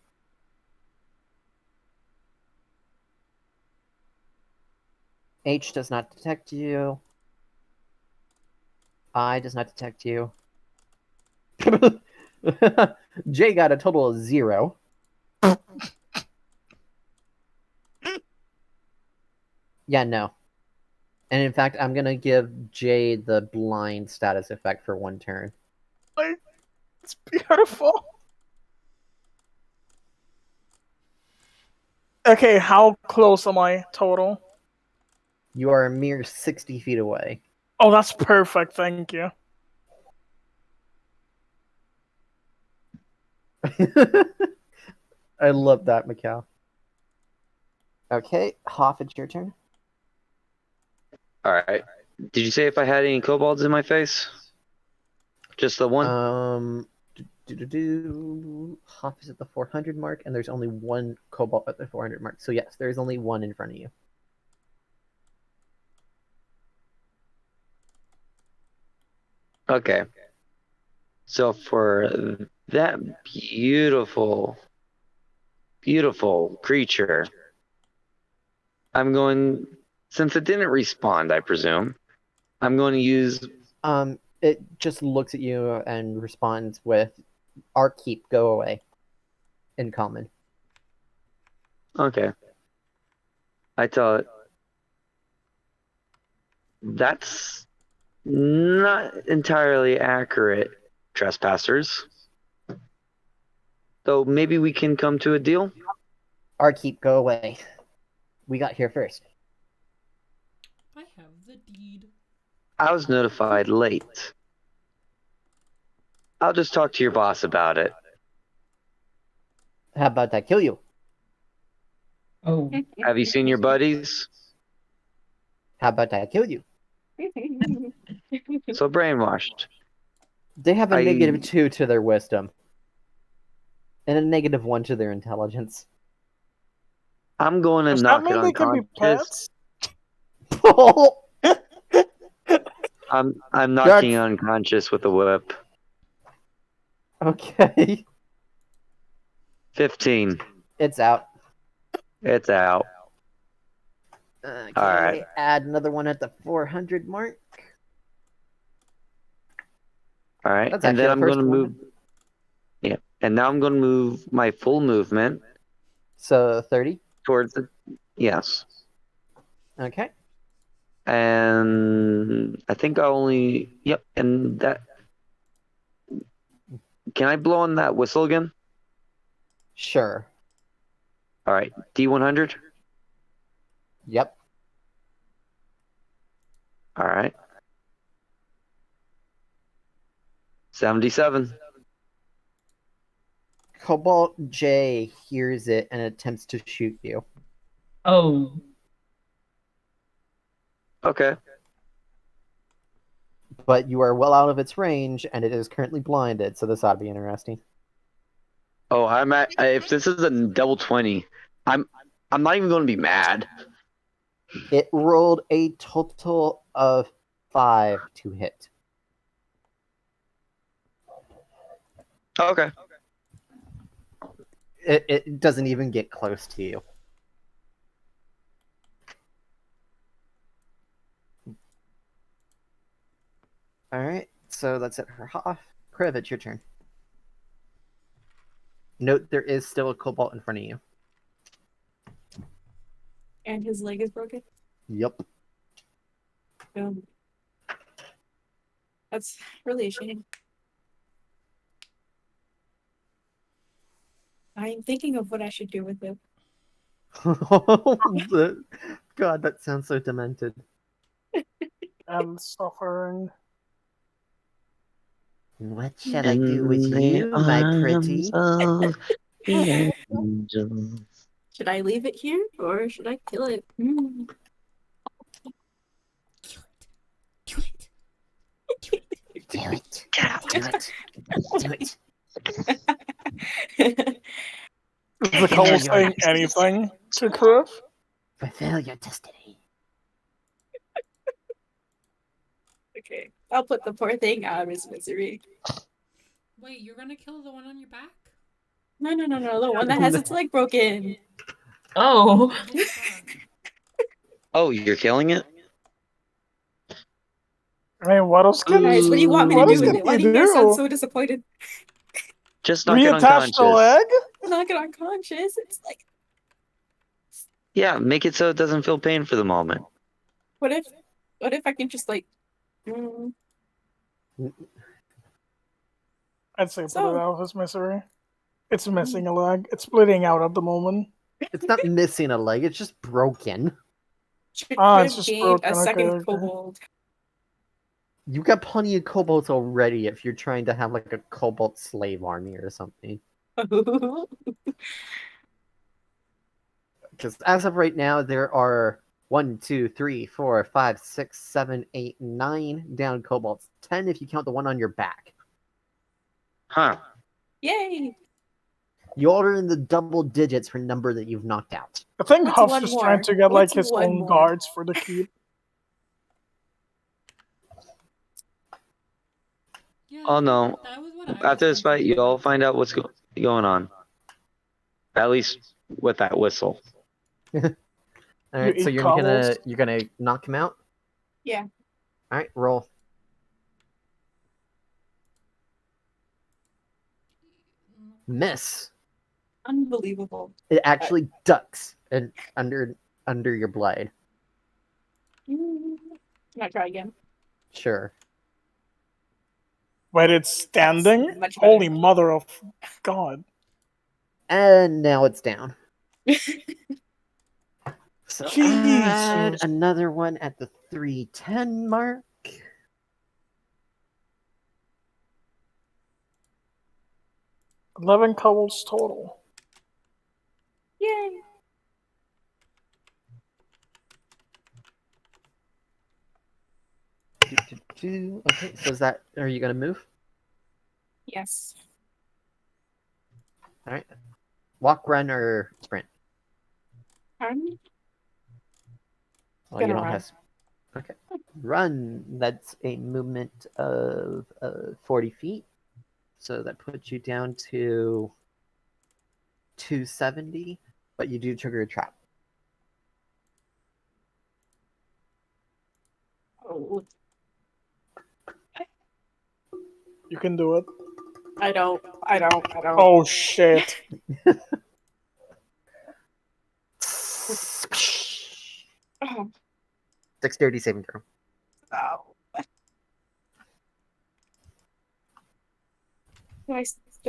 H does not detect you. I does not detect you. J got a total of 0. Yeah, no. And in fact, I'm gonna give J the blind status effect for 1 turn. Like, it's beautiful. Okay, how close am I total? You are a mere 60 feet away. Oh, that's perfect. Thank you. I love that, Macau. Okay, Hoff, it's your turn. All right. Did you say if I had any kobolds in my face? Just the one? Hoff is at the 400 mark, and there's only one cobalt at the 400 mark. So yes, there's only one in front of you. Okay. So for that beautiful, beautiful creature, I'm going, since it didn't respond, I presume, I'm going to use. It just looks at you and responds with, "Our keep, go away," in common. Okay. I tell it. That's not entirely accurate, trespassers. So maybe we can come to a deal? Our keep, go away. We got here first. I have the deed. I was notified late. I'll just talk to your boss about it. How about I kill you? Oh, Have you seen your buddies? How about I kill you? So brainwashed. They have a I- -2 to their wisdom. And a -1 to their intelligence. I'm going to Does that knock it mean they can be unconscious. Okay. I'm knocking unconscious with a whip. 15. It's out. It's out. Okay, All right. add another one at the 400 mark. All right. That's And then actually I'm the going first to one. move. Yeah. And now I'm going to move my full movement So 30. towards the. Yes. Okay. And I think I only. Yep. And that. Can I blow on that whistle again? Sure. All right. D100. Yep. All right. 77. Cobalt J hears it and attempts to shoot you. oh, Okay. But you are well out of its range, and it is currently blinded, so this ought to be interesting. Oh, I'm at. If this is a double 20, I'm not even going to be mad. It rolled a total of 5 to hit. Okay. It doesn't even get close to you. Alright, so that's it for Hoff. Kriv, it's your turn. Note there is still a cobalt in front of you. And his leg is broken. Yep. That's really a shame. I'm thinking of what I should do with it. God, that sounds so demented. And suffering. What shall I do with you, my pretty? Should I leave it here or should I kill it? Do it. Do it. Do it. Do it. Is the Cole saying anything to Kriv? Fulfill your destiny. Okay, I'll put the poor thing out of his misery. Wait, you're gonna kill the one on your back? No, the one that has its leg broken. oh. Oh, fuck. Oh, you're killing it? I mean, what else can Guys, what do you want me to what do else with can it? Why you do you guys sound do? so disappointed? Just knock it Reattach unconscious. the leg? Knock it unconscious. It's like, Yeah, make it so it doesn't feel pain for the moment. what if I can just like, I'd say put So- it out of his misery. It's missing a leg. It's bleeding out at the moment. It's not missing a leg, it's just broken. should It's Kriv just gain broken. a second Okay. kobold? You got plenty of kobolds already if you're trying to have like a cobalt slave army or something. Because as of right now, there are 1, 2, 3, 4, 5, 6, 7, 8, 9 down kobolds. 10 if you count the one on your back. Huh. Yay! You all are in the double digits for number that you've knocked out. I think What's Huff's one just more? trying to get like What's his one own more? guards for the keep. Yeah, Oh no. that was what I was After this fight, thinking. you'll find out what's going on. At least with that whistle. All right, so eat you're kobolds? gonna knock him out. Yeah. All right, roll. Miss. Unbelievable. It actually ducks and under your blade. Can I try again? Sure. Wait, it's standing? Much better. Holy mother of God. And now it's down. So add Jesus. another one at the 310 mark. 11 kobolds total. Yay! Okay, so are you gonna move? Yes. All right. Walk, run, or sprint? Run. Well, Gonna you don't run. have. Okay. Run. That's a movement of 40 feet. So that puts you down to 270, but you do trigger a trap. Oh, You can do it. I don't. Oh shit. Oh. Dexterity saving throw. Oh. Do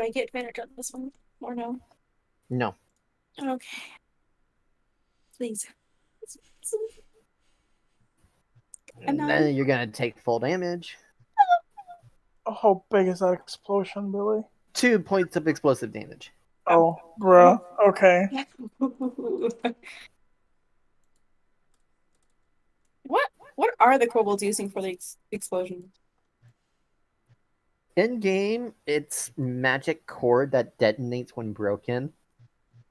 I get advantage on this one or no? No. Okay. Please. And And then you're gonna take full damage. How big is that explosion, Billy? 2 points of explosive damage. Oh, bruh. Okay. What are the kobolds using for the explosion? In game, it's magic cord that detonates when broken.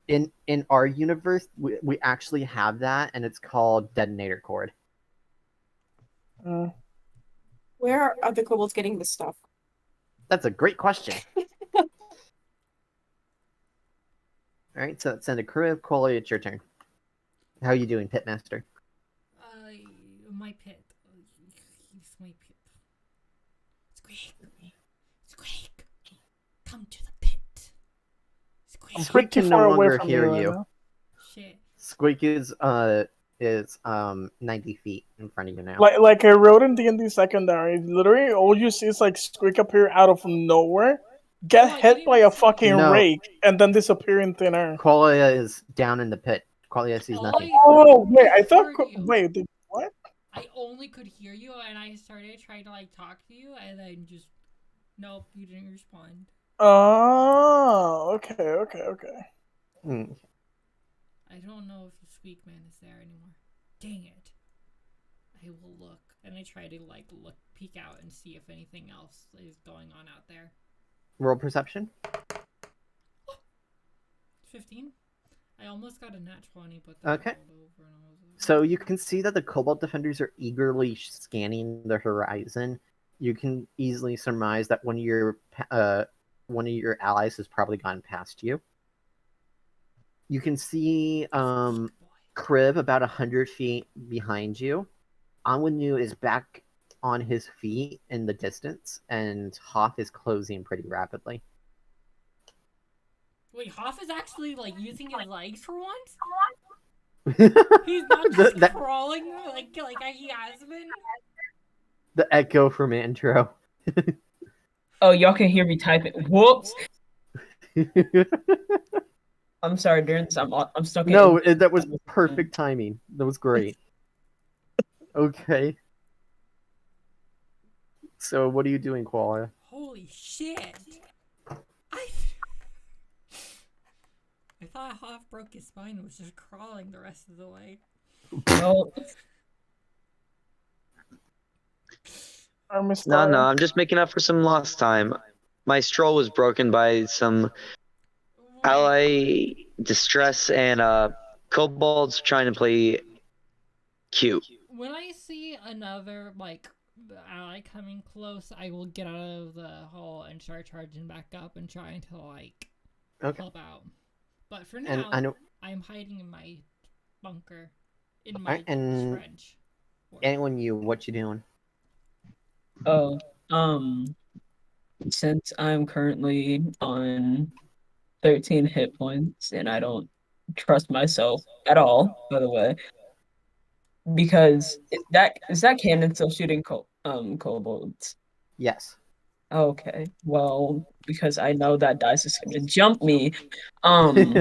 In our universe, we actually have that, and it's called detonator cord. Where are the kobolds getting this stuff? That's a great question. All right, so that's a crew of Coley. It's your turn. How are you doing, Pitmaster? My pit. He's my pit. Squeak. Squeak. Come to the pit. Squeak. I'm Squeak pretty can far no away longer from hear you. you. Right now. Shit. Squeak is 90 feet in front of you now. Like I wrote in D&D Secondary, literally all you see is like Squeak appear out of nowhere, get Oh, I hit didn't by even a see fucking No. rake, and then disappear in thin air. Qualia is down in the pit. Qualia sees nothing. Oh wait, I thought. heard you. Wait, what? I only could hear you, and I started trying to like talk to you, and then just nope, you didn't respond. Oh, okay. Hmm. I don't know if the Squeak Man is there anymore. Dang it. I will look, and I try to like peek out and see if anything else is going on out there. Roll perception. 15. I almost got a nat 20, but Okay. rolled over and I was like, So you can see that the Cobalt defenders are eagerly scanning the horizon. You can easily surmise that one of your allies has probably gone past you. You can see Crib about 100 feet behind you. Anyanwu is back on his feet in the distance, and Hoff is closing pretty rapidly. Wait, Hoff is actually like using his legs for once? the He's not just crawling like he has been? echo from intro. Oh, y'all can hear me typing. Whoops. I'm sorry, during this, I'm stuck in. No, that was perfect timing. That was great. Okay. So what are you doing, Koala? Holy shit. thought Hoff broke his spine and was just crawling the rest of the way. Well, No, I'm just making up for some lost time. My stroll was broken by some ally distress and kobolds trying to play cute. When I see another, like, ally coming close, I will get out of the hole and start charging back up and trying to, like, help out. But for now, I'm hiding in my bunker, in my trench. Anyone, what you doing? Oh, since I'm currently on 13 hit points and I don't trust myself at all, by the way, because is that cannon still shooting kobolds? Yes. Okay, well, because I know that dice is gonna jump me, I'm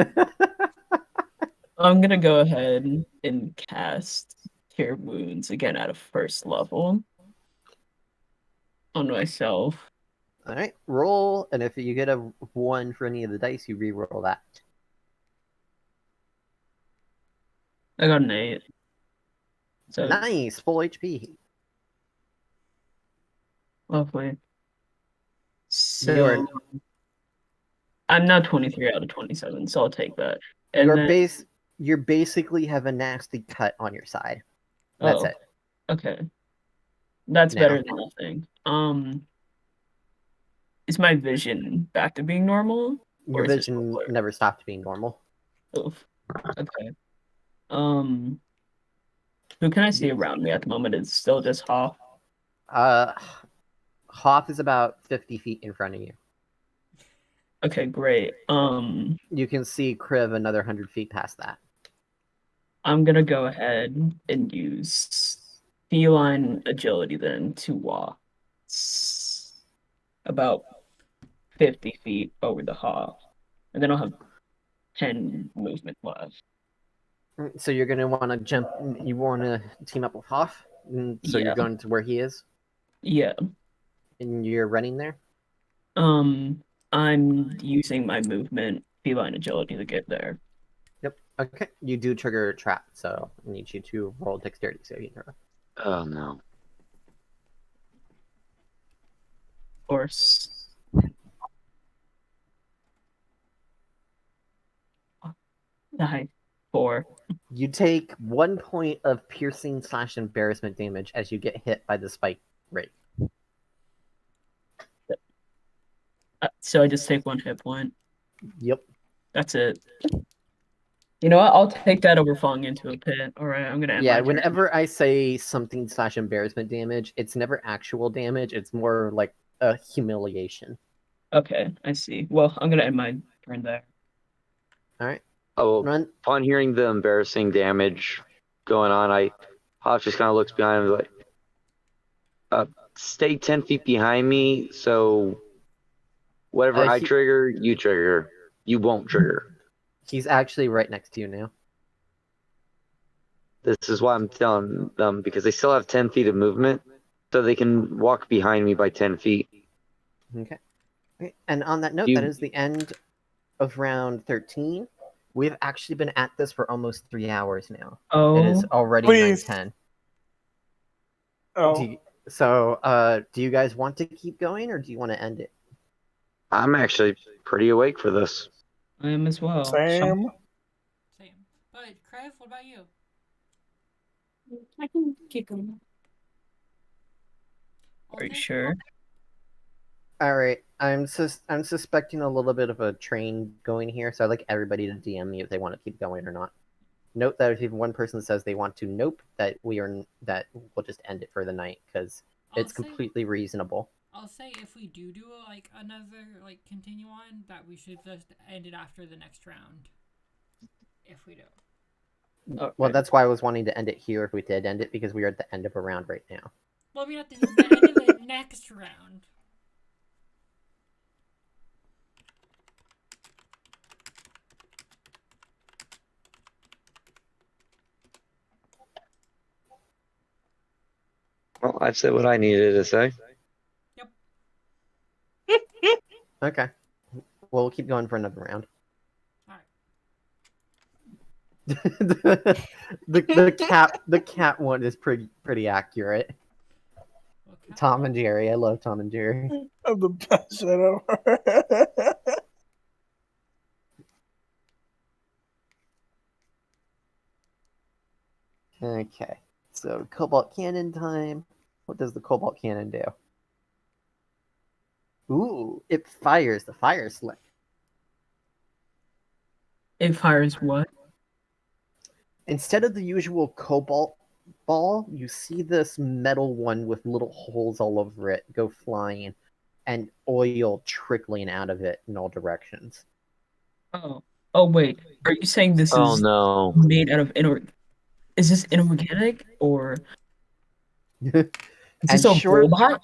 gonna go ahead and cast Cure Wounds again at a first level on myself. All right, roll, and if you get a 1 for any of the dice, you re-roll that. I got an 8. So nice, full HP. Lovely. So I'm now 23 out of 27, so I'll take that. And you basically have a nasty cut on your side. That's it. Okay. That's better than nothing. Is my vision back to being normal? Your vision never stopped being normal. Oof. Okay. Who can I see around me at the moment? It's still just Hoff. Hoff is about 50 feet in front of you. Okay, great. You can see Kriv another 100 feet past that. I'm gonna go ahead and use feline agility then to walk about 50 feet over the Hoff, and then I'll have 10 movement left. So you're gonna want to jump. You want to team up with Hoff. So you're going to where he is. Yeah. And you're running there. I'm using my movement feline agility to get there. Yep. Okay. You do trigger a trap, so I need you to roll dexterity saving throw. Oh no. Of course. Nine. 4. You take 1 point of piercing / embarrassment damage as you get hit by the spike rate. So I just take 1 hit point. Yep. That's it. You know what? I'll take that over falling into a pit. All right, I'm gonna end my turn. Whenever I say something / embarrassment damage, it's never actual damage. It's more like a humiliation. Okay, I see. Well, I'm gonna end my turn there. All right. Oh, upon hearing the embarrassing damage going on, Hoff just kind of looks behind him like, stay 10 feet behind me, so whatever I trigger, you trigger. You won't trigger. He's actually right next to you now. This is why I'm telling them, because they still have 10 feet of movement, so they can walk behind me by 10 feet. Okay. And on that note, that is the end of round 13. We've actually been at this for almost 3 hours now. It is already 9:10. Do you guys want to keep going, or do you want to end it? I'm actually pretty awake for this. I am as well. Same. But Krev, what about you? I can keep going. Are you sure? All right. I'm suspecting a little bit of a train going here, so I'd like everybody to DM me if they want to keep going or not. Note that if even one person says they want to nope, that we'll just end it for the night, because it's completely reasonable. I'll say if we do another continue on, that we should just end it after the next round. If we do. Okay. Well, that's why I was wanting to end it here if we did end it, because we are at the end of a round right now. Well, we have to do the end of the next round. Well, I've said what I needed to say. Yep. Okay. Well, we'll keep going for another round. Alright. the cat one is pretty accurate. Okay. Tom and Jerry. I love Tom and Jerry. I'm the best shit ever. Okay. So cobalt cannon time. What does the cobalt cannon do? Ooh, it fires the fire slick. It fires what? Instead of the usual cobalt ball, you see this metal one with little holes all over it go flying and oil trickling out of it in all directions. Oh. Oh wait. Are you saying this Oh is no. made out of is this inorganic or is And this a robot?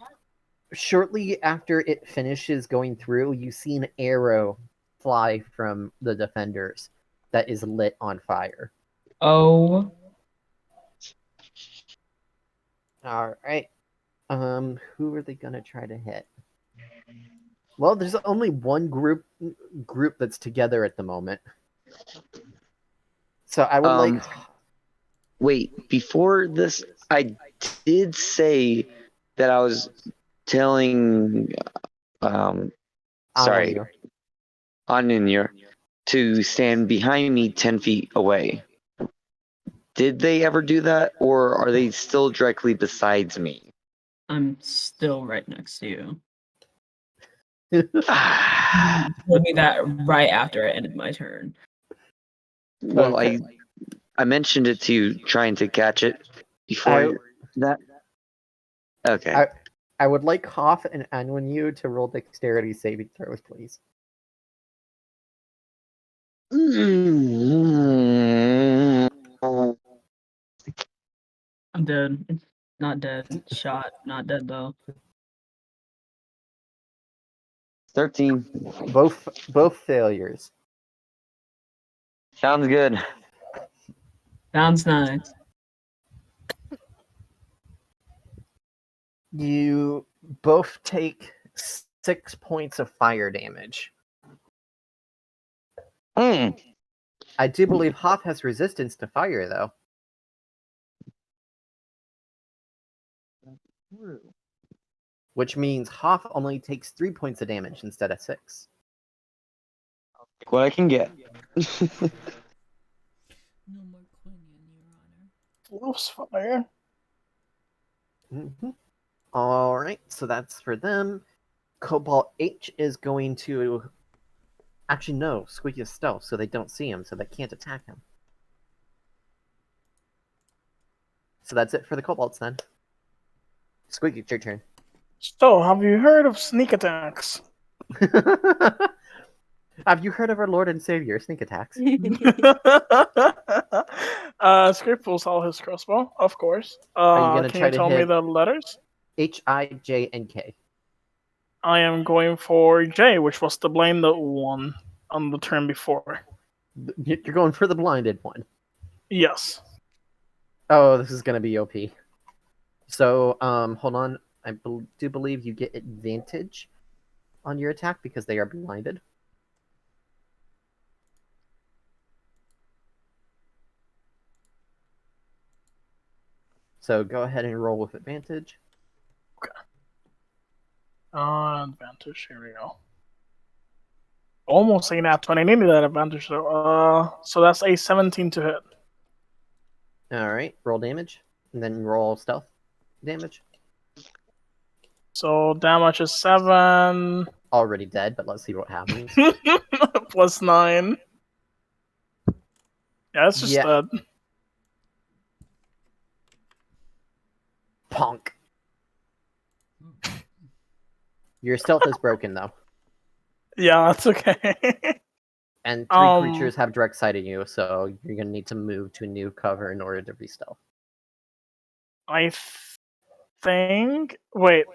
shortly after it finishes going through, you see an arrow fly from the defenders that is lit on fire. Oh. All right. Who are they gonna try to hit? Well, there's only one group that's together at the moment. So I would like. Wait, before this, I did say that I was telling, sorry, Anyanwu. Anyanwu to stand behind me 10 feet away. Did they ever do that, or are they still directly besides me? I'm still right next to you. Well, You told me that right after I ended my turn. Okay. I mentioned it to you, trying to catch it before that. Okay. I would like Hoff and Anyanwu to roll dexterity saving throws, please. I'm dead. Not dead. Shot. Not dead though. 13. Both failures. Sounds good. Sounds nice. You both take 6 points of fire damage. Mm. I do believe Hoff has resistance to fire, though. Which means Hoff only takes 3 points of damage instead of 6. What I can get. No more Quinion, Your Honor. Loves fire. Mm-hmm. All right, so that's for them. Cobalt H is going to. Actually, no. Squeaky is stealth, so they don't see him, so they can't attack him. So that's it for the kobolds then. Squeaky, it's your turn. So, have you heard of sneak attacks? Have you heard of our Lord and Savior, sneak attacks? Script pulls out his crossbow, of course. Are you gonna Can try you to tell me hit the letters? H, I, J, and K? I am going for J, which was the blinded one on the turn before. You're going for the blinded one. Yes. Oh, this is gonna be OP. So, hold on. I do believe you get advantage on your attack because they are blinded. So go ahead and roll with advantage. Advantage, here we go. Almost a nat 20. I needed that advantage though. So that's a 17 to hit. All right, roll damage, and then roll stealth damage. So damage is 7. Already dead, but let's see what happens. Plus 9. Yeah, it's just Yeah. dead. Punk. Your stealth is broken though, Yeah, that's okay. and 3 creatures have direct sight of you, so you're gonna need to move to a new cover in order to re-stealth. I think. Wait.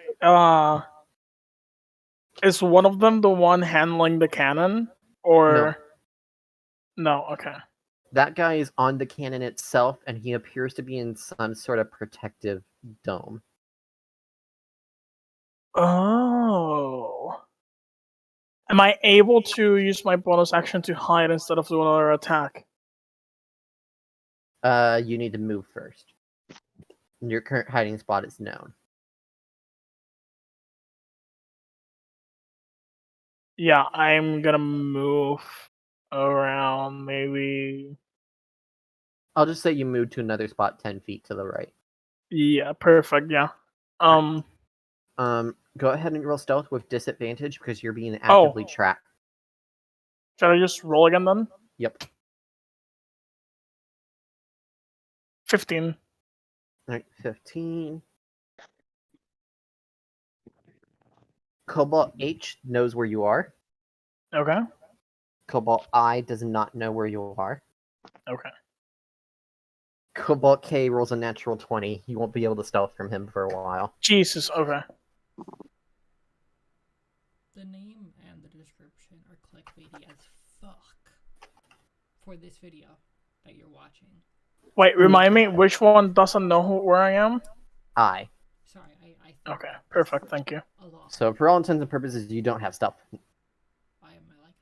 Is one of them the one handling the cannon, or no? Okay. That guy is on the cannon itself, and he appears to be in some sort of protective dome. Oh. Am I able to use my bonus action to hide instead of do another attack? You need to move first. Your current hiding spot is known. Yeah, I'm gonna move around maybe. I'll just say you move to another spot 10 feet to the right. Yeah, perfect. Yeah. Go ahead and roll stealth with disadvantage because you're being Oh. actively tracked. Should I just roll again then? Yep. 15. Alright, 15. Cobalt H knows where you are. Okay. Cobalt I does not know where you are. Okay. Cobalt K rolls a natural 20. You won't be able to stealth from him for a while. Jesus. Okay. The name and the description are clickbaity as fuck for this video that you're watching. Wait, remind me, which one doesn't know where I am? I. Sorry, I think Okay, perfect, thank you. a lot. So for all intents and purposes, you don't have stealth. Why am I like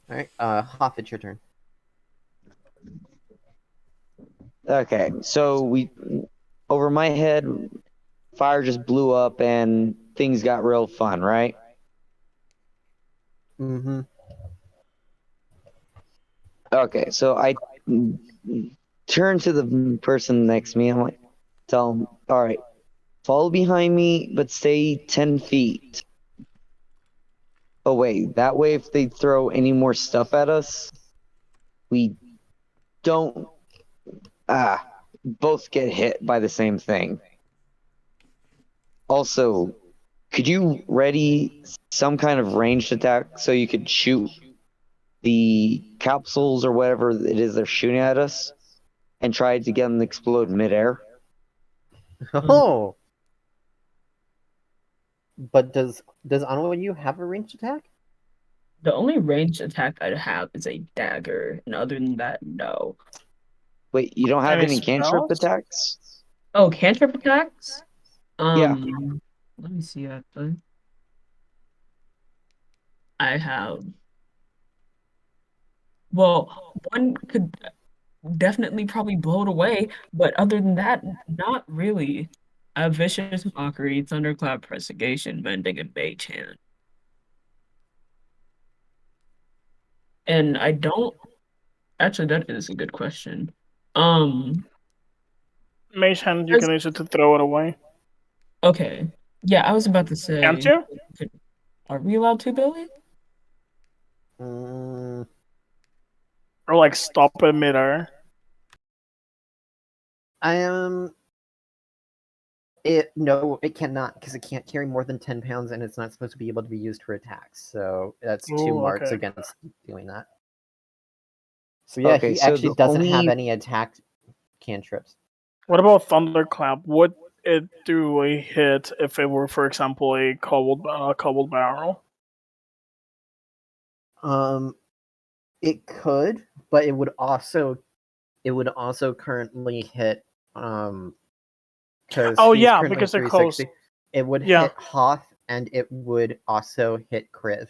this? Alright, Hoff, it's your turn. Okay, so we over my head, fire just blew up and things got real fun, right? Mm-hmm. Okay, so I turn to the person next to me. I'm like, tell him, all right, follow behind me, but stay 10 feet away. That way, if they throw any more stuff at us, we don't both get hit by the same thing. Also, could you ready some kind of ranged attack so you could shoot the capsules or whatever it is they're shooting at us and try to get them to explode midair? Oh! But does Anyanwu have a ranged attack? The only ranged attack I have is a dagger, and other than that, no. Wait, you don't have Any any cantrip spells? attacks? Oh, cantrip attacks? Yeah. Let me see actually. I have. Well, one could definitely probably blow it away, but other than that, not really. I have Vicious Mockery, Thunderclap, Presagation, Mending, and Mage Hand. And I don't actually that is a good question. Mage hand, you can use it to throw it away. Okay. Yeah, I was about to say. Can't you? Are we allowed to, Billy? Or like stop it midair. No, it cannot, because it can't carry more than 10 pounds, and it's not supposed to be able to be used for attacks. So that's 2 Ooh, marks okay. against doing that. So yeah, Okay, he so actually the doesn't have only- any attack cantrips. What about Thunderclap? Would it do a hit if it were, for example, a cobbled barrel? It could, but it would also currently hit because Oh, he's yeah, currently because they're 360. close. It would Yeah. hit Hoth, and it would also hit Kriv.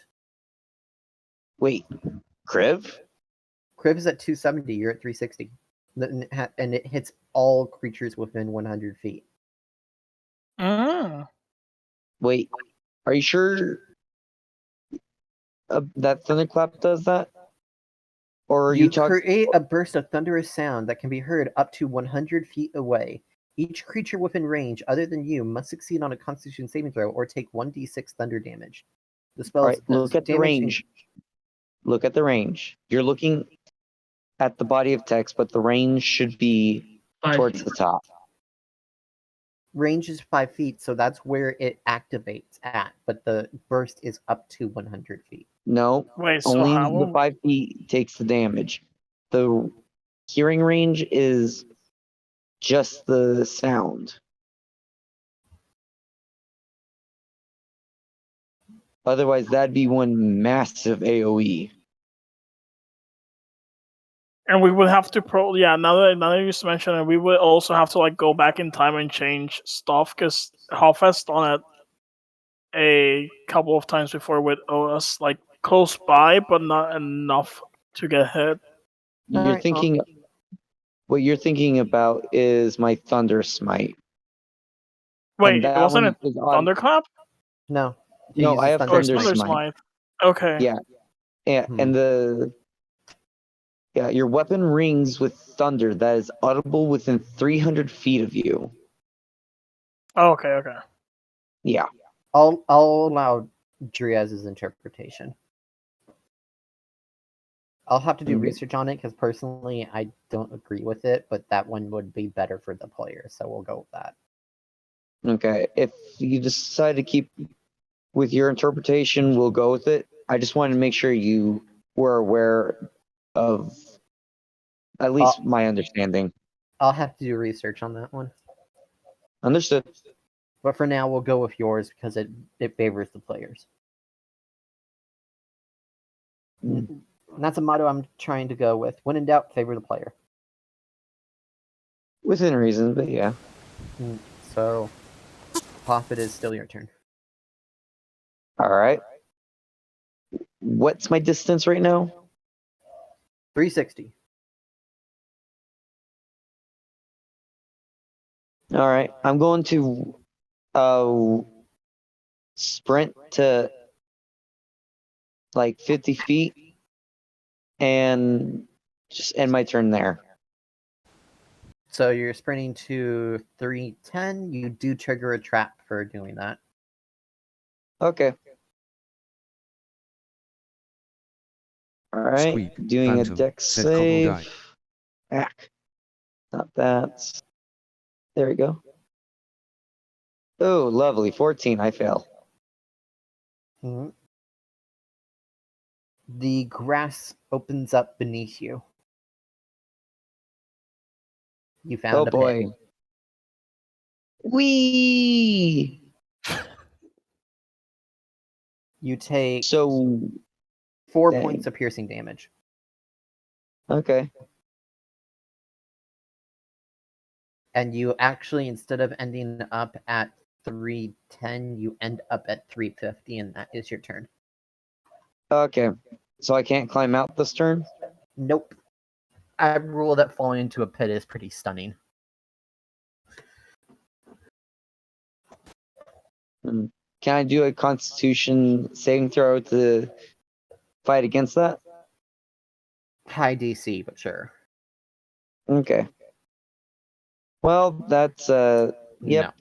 Wait, Kriv? Kriv is at 270. You're at 360, and it hits all creatures within 100 feet. Wait, are you sure that Thunderclap does that? Or are You you talking? create a burst of thunderous sound that can be heard up to 100 feet away. Each creature within range, other than you, must succeed on a Constitution saving throw or take 1d6 thunder damage. The spell's All right, look at the range. Look at the range. You're looking at the body of text, but the range should be 5 towards feet. the top. Range is 5 feet, so that's where it activates at, but the burst is up to 100 feet. No, Wait, so only how? the 5 feet takes the damage. The hearing range is just the sound. Otherwise, that'd be one massive AoE. And we would have to now that you just mentioned it, we would also have to like go back in time and change stuff because Hoff has done it a couple of times before with us like close by, but not enough to get hit. You're Alright, thinking. What you're thinking about is my Thunder Smite. Wait, And that wasn't one it is on. Thunderclap? No. He No, uses I have Oh, it's Thunder Thunder Smite. Smite. Okay. Yeah. And your weapon rings with thunder that is audible within 300 feet of you. Oh, okay. Yeah. I'll allow Driaz's interpretation. I'll have to do research on it because personally I don't agree with it, but that one would be better for the player, so we'll go with that. Okay. If you decide to keep with your interpretation, we'll go with it. I just wanted to make sure you were aware of at least my understanding. I'll have to do research on that one. Understood. But for now, we'll go with yours because it favors the players. And that's a motto I'm trying to go with. When in doubt, favor the player. Within reason, but yeah. So, Hoff, it is still your turn. All right. What's my distance right now? 360. All right. I'm going to sprint to like 50 feet and just end my turn there. So you're sprinting to 310. You do trigger a trap for doing that. Okay. All right. Squeak, Doing Phantom, a dex said Kobold save. Not that. There we go. Oh, lovely. 14. I fail. Mm-hmm. The grass opens up beneath you. You found Oh a boy. pit. Whee! You take So 4 dang. points of piercing damage. Okay. And you actually, instead of ending up at 310, you end up at 350, and that is your turn. Okay. So I can't climb out this turn? Nope. I rule that falling into a pit is pretty stunning. Can I do a Constitution saving throw to fight against that? High DC, but sure. Okay. Well, that's yep. No.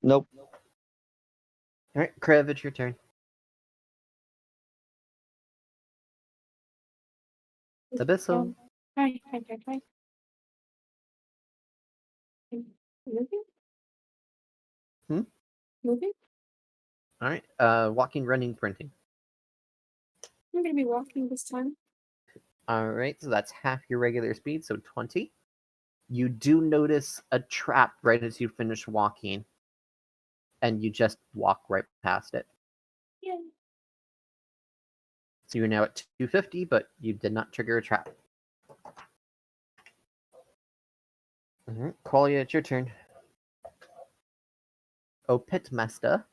Nope. Alright, Krev, it's your turn. Abyssal. Hi. Moving? Hmm? Moving? Alright, walking, running, sprinting. I'm gonna be walking this time. Alright, so that's half your regular speed, so 20. You do notice a trap right as you finish walking, and you just walk right past it. Yeah. So you're now at 250, but you did not trigger a trap. Qualia, it's your turn. Oh, Pitmaster.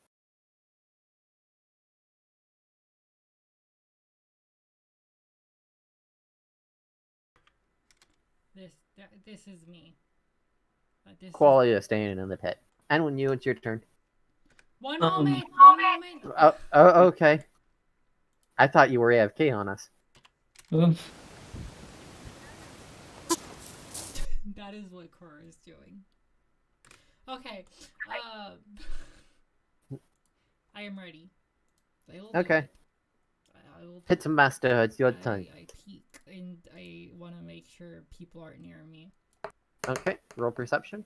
This is me. Qualia staying in the pit. And when you, it's your turn. One moment. Oh, okay. I thought you were AFK on us. That is what Qurröra is doing. Okay. I am ready. Okay. Pitmaster, it's your turn. I peek and I want to make sure people aren't near me. Okay, roll perception.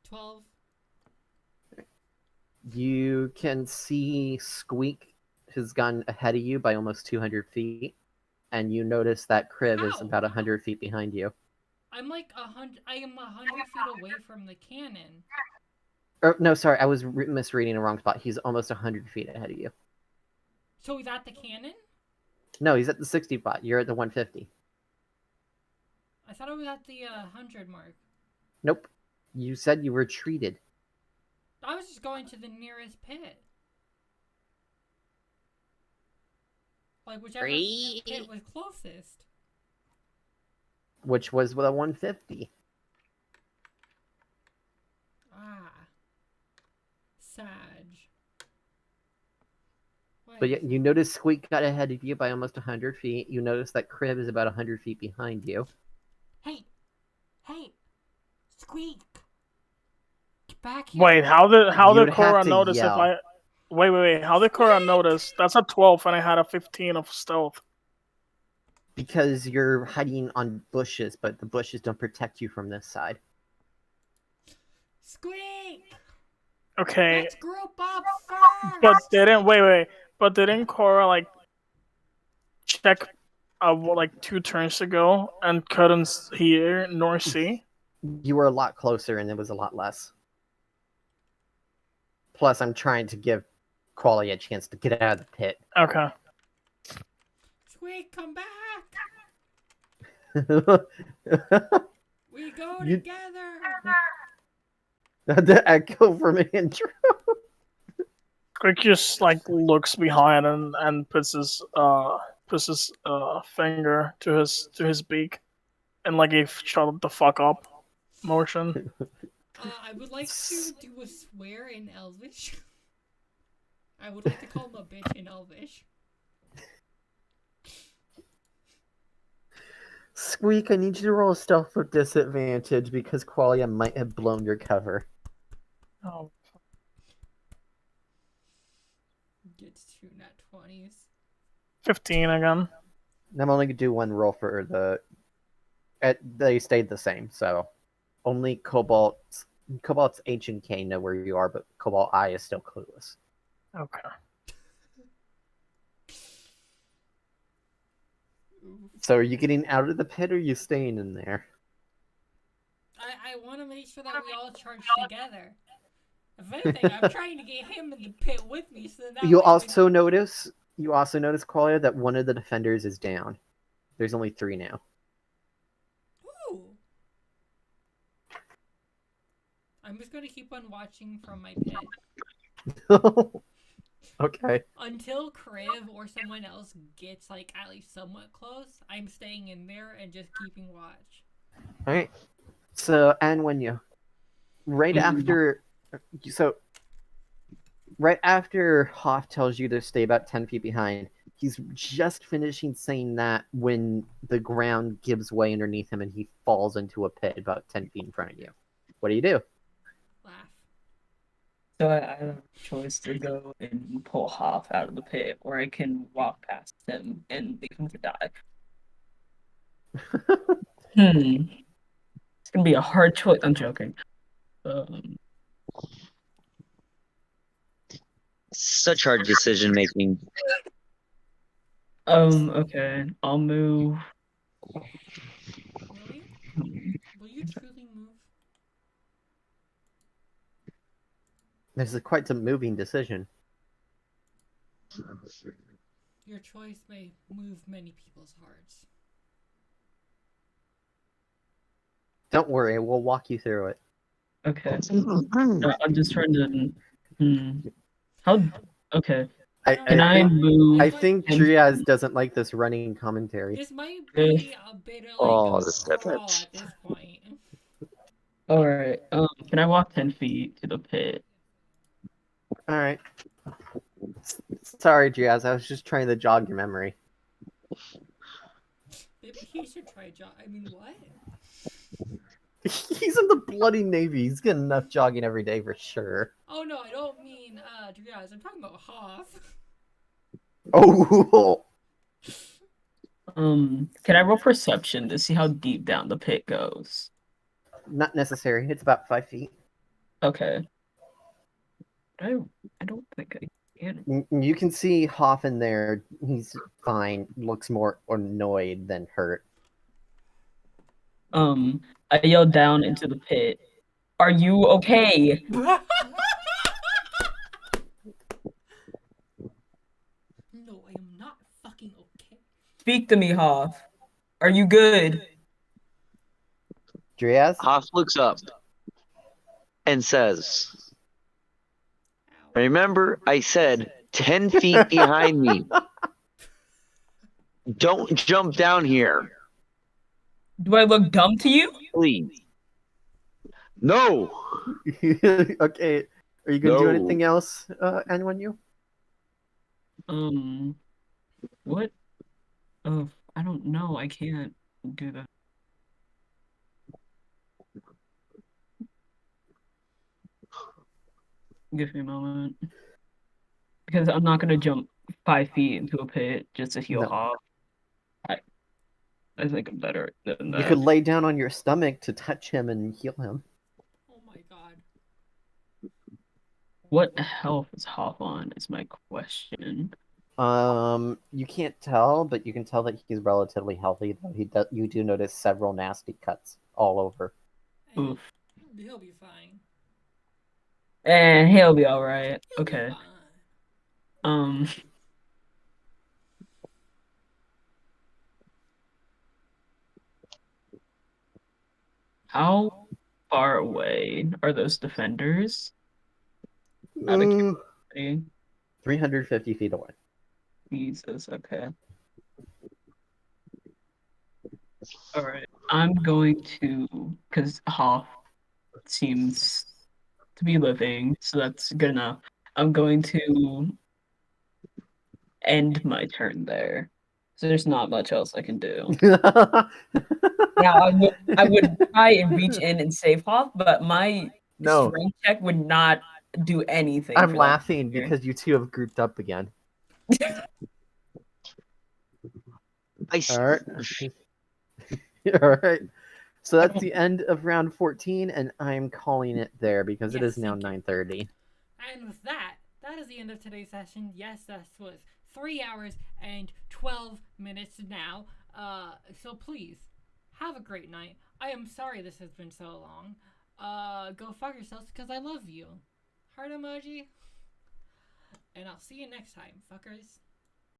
12. You can see Squeak has gone ahead of you by almost 200 feet, and you notice that Kriv is about 100 feet behind you. I'm like 100. I am 100 feet away from the cannon. No, sorry, I was misreading the wrong spot. He's almost 100 feet ahead of you. So he's at the cannon? No, he's at the 60 spot. You're at the 150. I thought I was at the 100 mark. Nope. You said you retreated. I was just going to the nearest pit. Like whichever pit was closest. which was with a 150. Ah. Sag. But yet, you notice Squeak got ahead of you by almost 100 feet. You notice that Crib is about 100 feet behind you. Hey! Squeak! Get back here! Wait, how did You'd have Qurröra to notice yell. if I? Wait. How did Qurröra notice? That's a 12, and I had a 15 of stealth. Because you're hiding on bushes, but the bushes don't protect you from this side. Squeak! Okay, Let's group up first! but didn't Qurröra check like 2 turns ago and couldn't hear nor see? You were a lot closer, and it was a lot less. Plus, I'm trying to give Quali a chance to get out of the pit. Okay. Squeak, come back! The We go together! echo from Andrew. Quick just looks behind and puts his finger to his beak and a shut the fuck up motion. I would like to do a swear in Elvish. I would like to call him a bitch in Elvish. Squeak, I need you to roll a stealth with disadvantage because Qualia might have blown your cover. Oh. Gets 2 nat 20s. 15 again. I'm only gonna do one roll for the. They stayed the same, so only Cobalt's H and K know where you are, but Cobalt I is still clueless. Okay. So are you getting out of the pit or are you staying in there? I want to make sure that we all charge together. If anything, I'm trying to get him in the pit with me, so that You way also notice, Qualia, that one of the defenders is down. There's only 3 now. Ooh. I'm just gonna keep on watching from my pit. Okay. Until Kriv or someone else gets at least somewhat close, I'm staying in there and just keeping watch. Alright. So, and when you right after Hoff tells you to stay about 10 feet behind, he's just finishing saying that when the ground gives way underneath him and he falls into a pit about 10 feet in front of you. What do? Laugh. So I have a choice to go and pull Hoff out of the pit, or I can walk past him and leave him to die. It's gonna be a hard choice. I'm joking. Such hard decision making. Okay. I'll move. Really? Will you truly move? This is quite a moving decision. Your choice may move many people's hearts. Don't worry, we'll walk you through it. Okay. I'm just trying to. How? Okay. Can I move? I think Triaz doesn't like this running commentary. This might be a bit of a crawl at this point. Alright. Can I walk 10 feet to the pit? Alright. Sorry, Triaz, I was just trying to jog your memory. Maybe he should try what? He's in the bloody Navy. He's getting enough jogging every day for sure. Oh no, I don't mean Driaz. I'm talking about Hoff. Oh. Can I roll perception to see how deep down the pit goes? Not necessary. It's about 5 feet. Okay. I don't think I can. You can see Hoff in there. He's fine. Looks more annoyed than hurt. I yelled down into the pit. Are you okay? No, I am not fucking okay. Speak to me, Hoff. Are you good? Driaz? Hoff looks up and says, "Remember, I said 10 feet behind me. Don't jump down here." Do I look dumb to you? Please. No. Okay. Are you gonna do No. anything else, Anyanwu? What? Oh, I don't know. I can't do that. Give me a moment. Because I'm not gonna jump 5 feet into a pit just to heal No. Hoff. I think I'm better than You could that. lay down on your stomach to touch him and heal him. Oh my god. What health is Hoff on is my question. You can't tell, but you can tell that he's relatively healthy. Though you do notice several nasty cuts all over. Oof. He'll be fine. And he'll be alright. He'll be Okay. fine. How far away are those defenders? Out of curiosity. 350 feet away. Jesus, okay. Alright. I'm going to, because Hoff seems to be living, so that's good enough. I'm going to end my turn there. So there's not much else I can do. Now I would try and reach in and save Hoff, but my No, strength check would not do anything. I'm for that laughing creature. because you two have grouped up again. All right. All right. So that's the end of round 14, and I'm calling it there because it Yes, is now thank you. 9:30. And with that, that is the end of today's session. Yes, that was 3 hours and 12 minutes now. So please, have a great night. I am sorry this has been so long. Go fuck yourselves because I love you. Heart emoji. And I'll see you next time, fuckers.